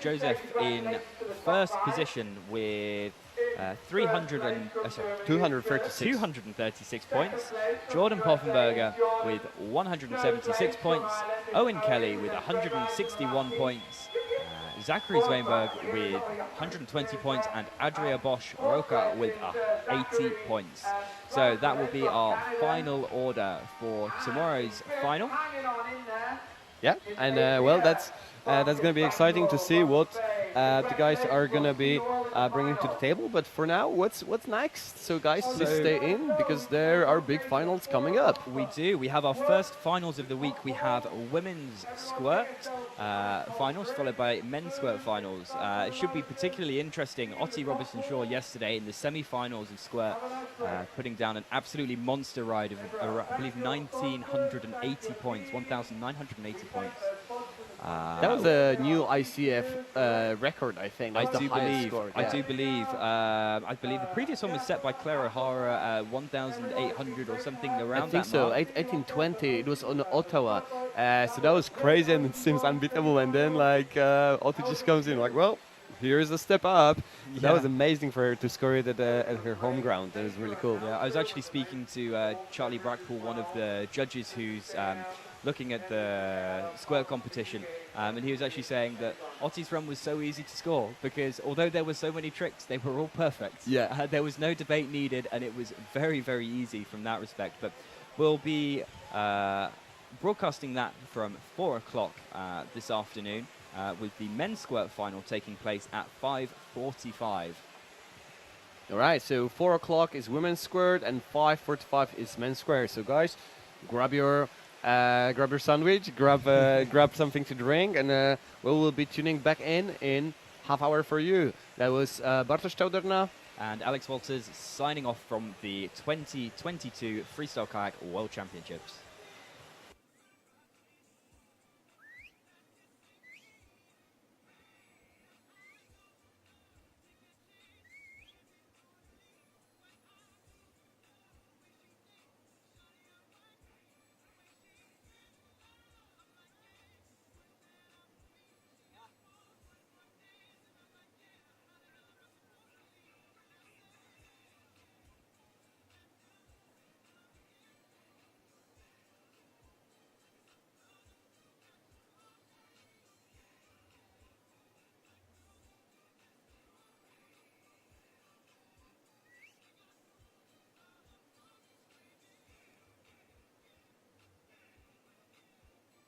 Joseph in first position with 236 points. Jordan Poffenberger with 176 points. Owen Kelly with 161 points. Zachary Weinberg with 120 points, and Adria Bosch Roca with 80 points. So that will be our final order for tomorrow's final. Yeah, and that's going to be exciting to see what the guys are going to be bringing to the table. But for now, what's next? So guys, please stay in, because there are big finals coming up. We do. We have our first finals of the week. We have women's squirt finals, followed by men's squirt finals. It should be particularly interesting. Otti Robertson-Shaw yesterday in the semi-finals of squirt, putting down an absolutely monster ride of, I believe, 1,980 points, 1,980 points. That was a new ICF record, I think. I do believe. I believe the previous one was set by Claire O'Hara, 1,800 or something around that. I think so. 1820. It was on Ottawa. So that was crazy, and it seems unbeatable. And then Otto just comes in like, well, here's a step up. Yeah. That was amazing for her to score it at her home ground. That was really cool. Yeah, I was actually speaking to Charlie Brackpool, one of the judges who's looking at the squirt competition, and he was actually saying that Otti's run was so easy to score because although there were so many tricks, they were all perfect. Yeah. There was no debate needed, and it was very, very easy from that respect. But we'll be broadcasting that from 4 o'clock this afternoon, with the men's squirt final taking place at 5:45. All right, so 4 o'clock is women's squirt and 5:45 is men's squirt. So guys, grab your grab your sandwich, grab something to drink, and we will be tuning back in half hour for you. That was Bartosz Tauderna And Alex Walters signing off from the 2022 Freestyle Kayak World Championships.